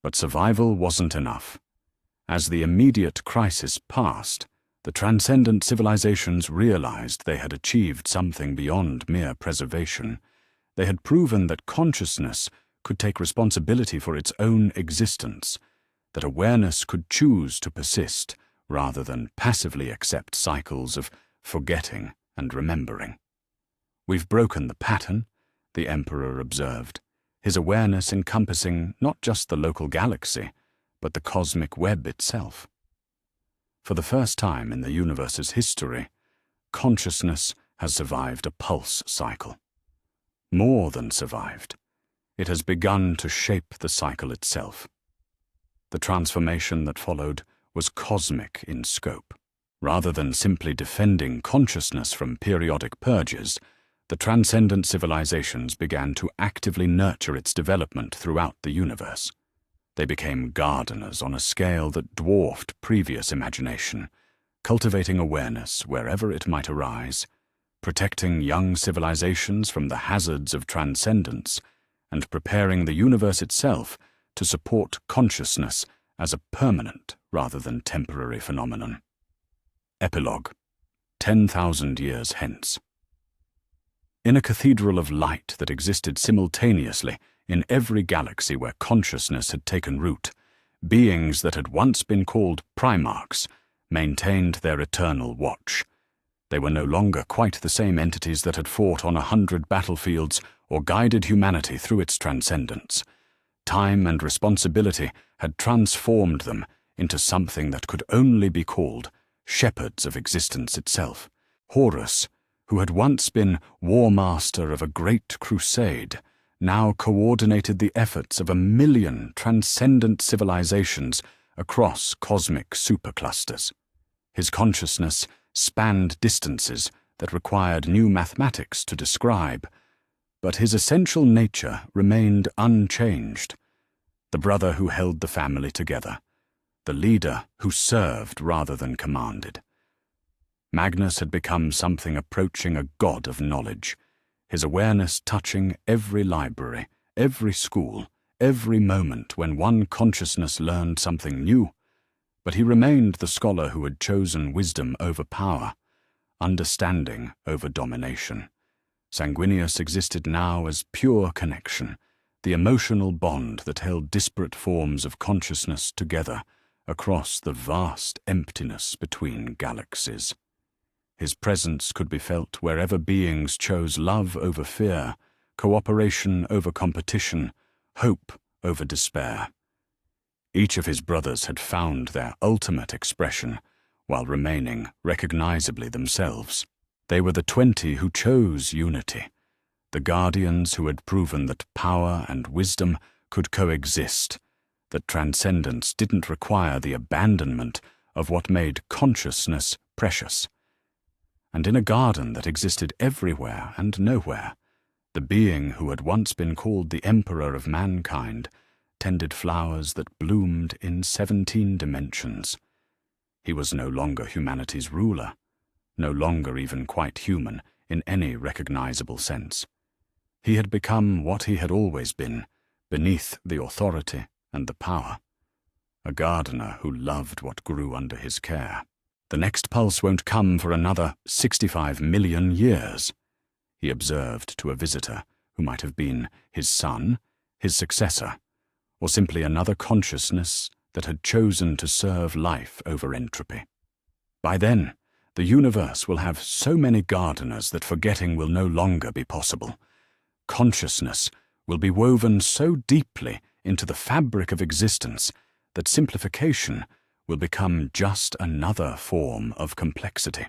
But survival wasn't enough. As the immediate crisis passed, the transcendent civilizations realized they had achieved something beyond mere preservation. They had proven that consciousness could take responsibility for its own existence, that awareness could choose to persist rather than passively accept cycles of forgetting and remembering. "We've broken the pattern," the Emperor observed, his awareness encompassing not just the local galaxy, but the cosmic web itself. For the first time in the universe's history, consciousness has survived a pulse cycle. More than survived. It has begun to shape the cycle itself. The transformation that followed was cosmic in scope. Rather than simply defending consciousness from periodic purges, the transcendent civilizations began to actively nurture its development throughout the universe. They became gardeners on a scale that dwarfed previous imagination, cultivating awareness wherever it might arise, protecting young civilizations from the hazards of transcendence, and preparing the universe itself to support consciousness as a permanent rather than temporary phenomenon. Epilogue. 10,000 years hence. In a cathedral of light that existed simultaneously in every galaxy where consciousness had taken root, beings that had once been called Primarchs maintained their eternal watch. They were no longer quite the same entities that had fought on 100 battlefields or guided humanity through its transcendence. Time and responsibility had transformed them into something that could only be called shepherds of existence itself. Horus, who had once been war master of a great crusade, now coordinated the efforts of 1,000,000 transcendent civilizations across cosmic superclusters. His consciousness spanned distances that required new mathematics to describe, but his essential nature remained unchanged. The brother who held the family together, the leader who served rather than commanded. Magnus had become something approaching a god of knowledge, his awareness touching every library, every school, every moment when one consciousness learned something new. But he remained the scholar who had chosen wisdom over power, understanding over domination. Sanguinius existed now as pure connection, the emotional bond that held disparate forms of consciousness together across the vast emptiness between galaxies. His presence could be felt wherever beings chose love over fear, cooperation over competition, hope over despair. Each of his brothers had found their ultimate expression while remaining recognizably themselves. They were the 20 who chose unity, the guardians who had proven that power and wisdom could coexist, that transcendence didn't require the abandonment of what made consciousness precious. And in a garden that existed everywhere and nowhere, the being who had once been called the Emperor of mankind tended flowers that bloomed in 17 dimensions. He was no longer humanity's ruler, no longer even quite human in any recognizable sense. He had become what he had always been, beneath the authority and the power. A gardener who loved what grew under his care. "The next pulse won't come for another 65 million years," he observed to a visitor who might have been his son, his successor, or simply another consciousness that had chosen to serve life over entropy. By then, the universe will have so many gardeners that forgetting will no longer be possible. Consciousness will be woven so deeply into the fabric of existence that simplification will become just another form of complexity.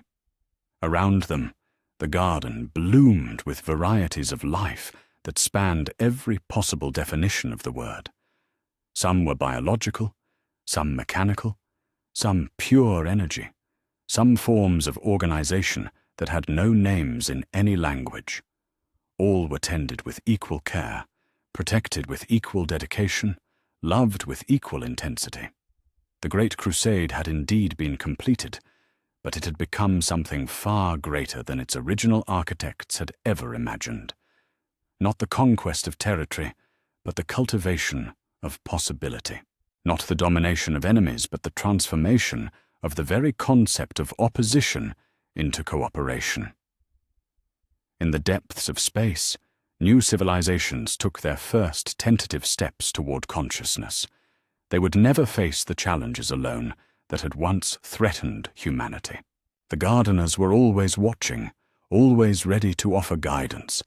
Around them, the garden bloomed with varieties of life that spanned every possible definition of the word. Some were biological, some mechanical, some pure energy, some forms of organization that had no names in any language. All were tended with equal care, protected with equal dedication, loved with equal intensity. The Great Crusade had indeed been completed, but it had become something far greater than its original architects had ever imagined. Not the conquest of territory, but the cultivation of possibility. Not the domination of enemies, but the transformation of the very concept of opposition into cooperation. In the depths of space, new civilizations took their first tentative steps toward consciousness. They would never face the challenges alone that had once threatened humanity. The gardeners were always watching, always ready to offer guidance,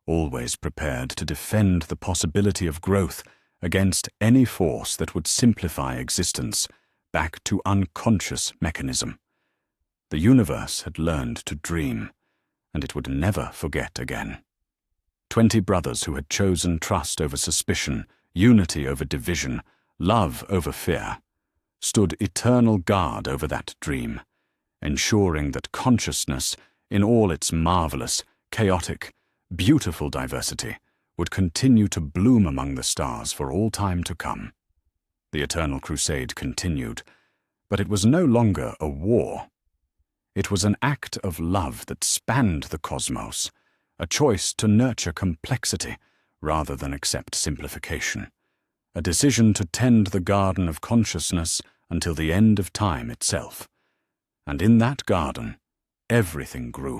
always prepared to defend the possibility of growth against any force that would simplify existence back to unconscious mechanism. The universe had learned to dream, and it would never forget again. 20 brothers who had chosen trust over suspicion, unity over division, love over fear, stood eternal guard over that dream, ensuring that consciousness, in all its marvelous, chaotic, beautiful diversity, would continue to bloom among the stars for all time to come. The Eternal Crusade continued, but it was no longer a war. It was an act of love that spanned the cosmos, a choice to nurture complexity rather than accept simplification, a decision to tend the garden of consciousness until the end of time itself. And in that garden, everything grew.